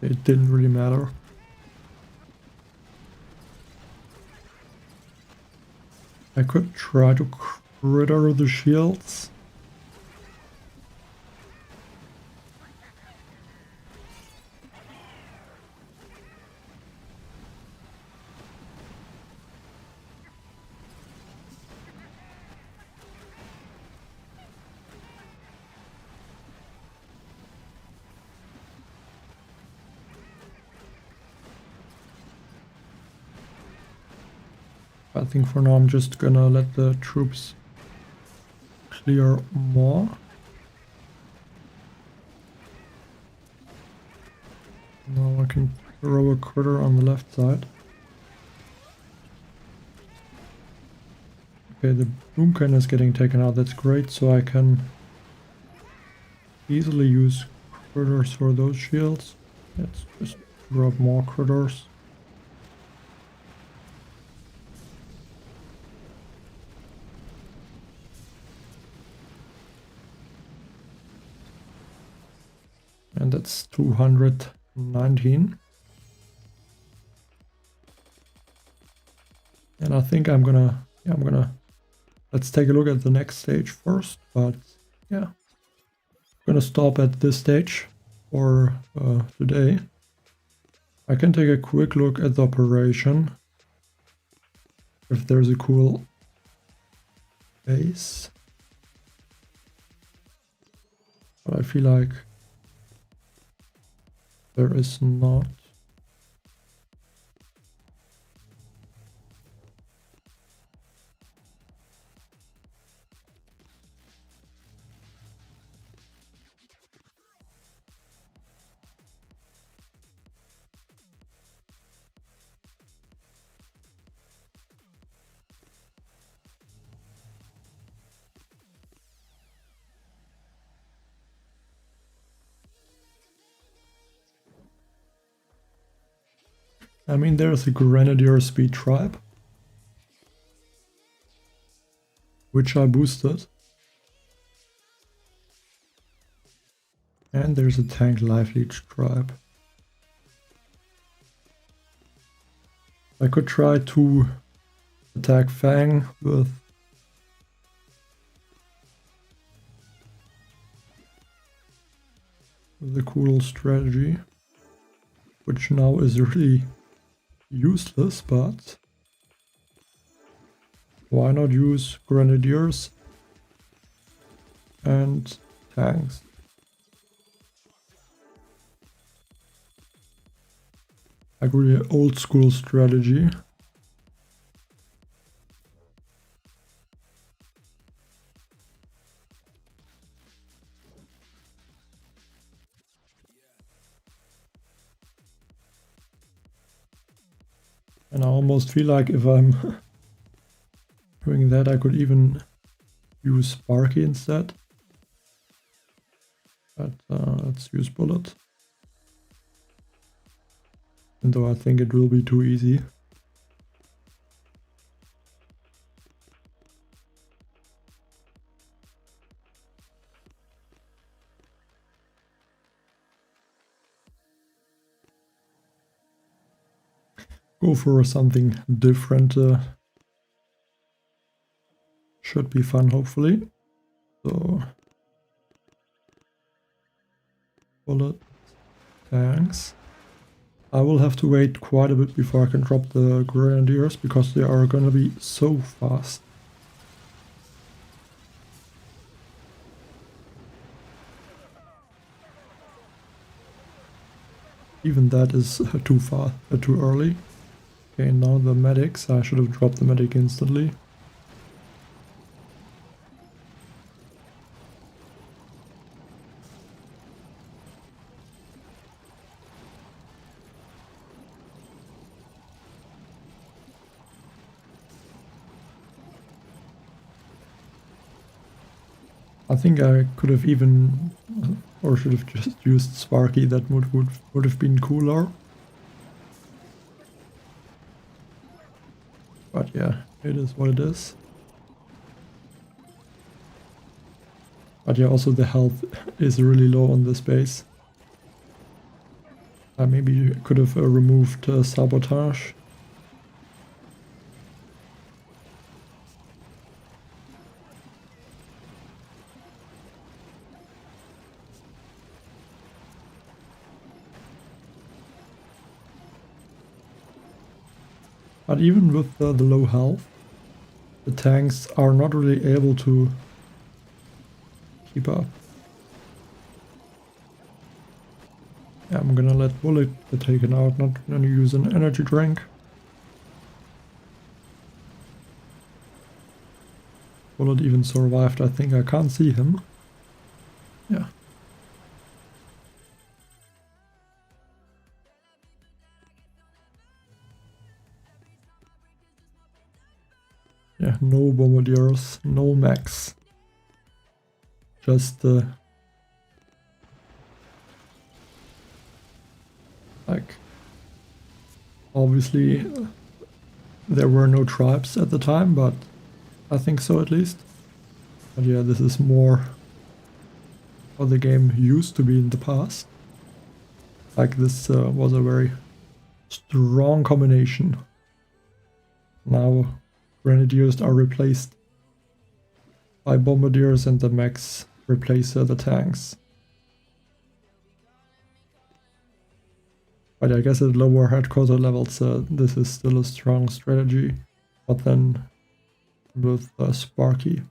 It didn't really matter. I could try to critter the shields. I think for now I'm just gonna let the troops clear more. Now I can throw a critter on the left side. Okay, the boom cannon is getting taken out, that's great, so I can easily use critters for those shields. Let's just drop more critters. And that's 219. And I think I'm gonna, let's take a look at the next stage first, but yeah. I'm gonna stop at this stage for today. I can take a quick look at the operation. If there's a cool base. But I feel like there is not. I mean, there's a Grenadier speed tribe, which I boosted. And there's a tank life leech tribe. I could try to attack Fang with a cool strategy, which now is really useless, but why not use Grenadiers and tanks? Like really old school strategy. And I almost feel like if I'm doing that, I could even use Sparky instead. But let's use Bullet. And though I think it will be too easy. Go for something different. Should be fun, hopefully. So, Bullet, tanks. I will have to wait quite a bit before I can drop the Grenadiers because they are gonna be so fast. Even that is too far, too early. Okay, now the medics. I should have dropped the medic instantly. I think I could have even Or should have just used Sparky, that would have been cooler. But yeah, it is what it is. But yeah, also the health is really low on this base. Maybe you could have removed Sabotage. But even with the low health, the tanks are not really able to keep up. Yeah, I'm gonna let Bullet get taken out, not gonna use an energy drink. Bullet even survived, I think. I can't see him. Yeah. Yeah, no bombardiers, no mechs. Just like, obviously there were no tribes at the time, but I think so at least. But yeah, this is more what the game used to be in the past. Like, this was a very strong combination. Now Grenadiers are replaced by Bombardiers and the mechs replace the tanks. But I guess at lower headquarter levels this is still a strong strategy, but then with Sparky.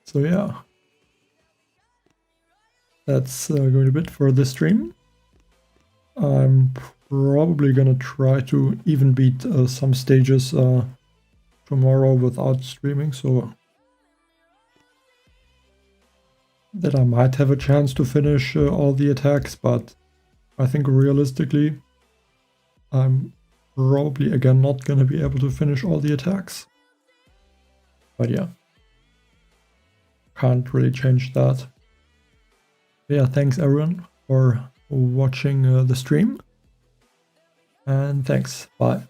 So yeah, that's going to be it for this stream. I'm probably gonna try to even beat some stages tomorrow without streaming, so that I might have a chance to finish all the attacks, but I think realistically I'm probably again not gonna be able to finish all the attacks. But yeah, can't really change that. Yeah, thanks everyone for watching the stream, and thanks, bye.